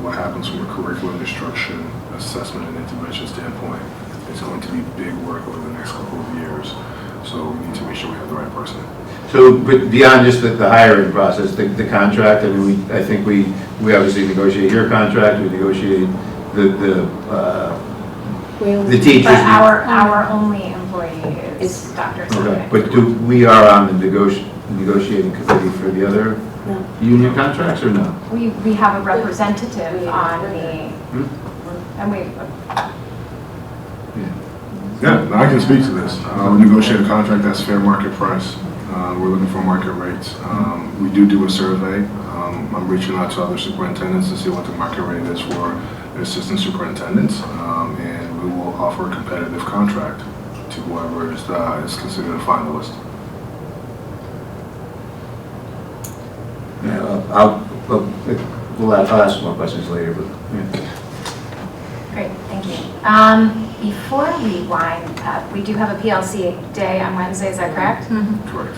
what happens from a curriculum instruction, assessment, and intervention standpoint is going to be big work over the next couple of years. So we need to make sure we have the right person. So, but beyond just the hiring process, the contract, I mean, I think we obviously negotiate your contract, we negotiate the teachers. But our only employee is Dr. Okay, Sullivan. but we are on the negotiating committee for the other union contracts, or no? We have a representative on the, and we, Yeah, I can speak to this. We negotiate a contract that's fair market price. We're looking for market rates. We do a survey. I'm reaching out to other superintendents to see what the market rate is for assistant superintendents, and we will offer a competitive contract to whoever is considered a finalist. Yeah, I'll ask more questions later, but yeah. great, thank you. Before we wind up, we do have a PLC day on Wednesday, is that correct? Correct.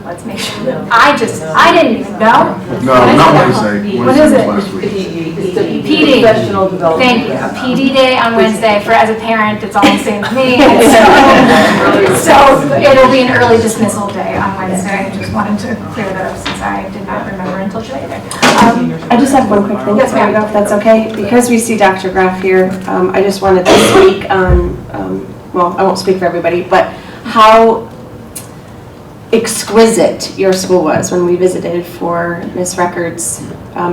Let's make sure. I didn't even know. No, not Wednesday. What is it? Last week. PD. Thank you. A PD day on Wednesday. As a parent, it's all the same to me. So it'll be an early dismissal day on Wednesday. I just wanted to clear that up since I did not remember until today. I just have one quick thing Yes, before we ma'am. go, if that's okay. Because we see Dr. Graff here, I just wanted to speak on, well, I won't speak for everybody, but how exquisite your school was when we visited for Miss Record's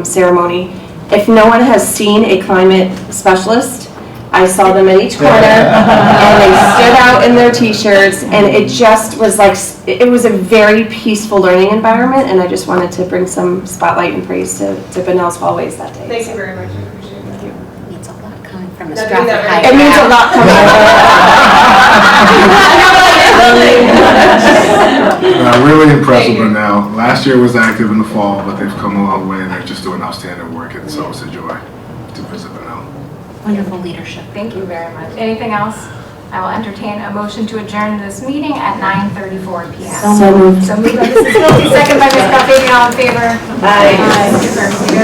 ceremony. If no one has seen a climate specialist, I saw them at each corner, and they stood out in their t-shirts, and it just was like, it was a very peaceful learning environment, and I just wanted to bring some spotlight and praise to Bunnell's hallways that day. Thank you very much, I appreciate it. It means a lot coming from a That'd Stratford be that High. It means a lot Really impressed with Bunnell. Last year was active in the fall, but they've come a long way, and they're just doing outstanding work, and so it's a joy to visit Bunnell. Wonderful leadership. Thank you very much. Anything else? I will entertain a motion to adjourn this meeting at 9:34 p.m. So moved. So moved by Mrs. Wilkie, second by Ms. Buffy, all in favor? Aye.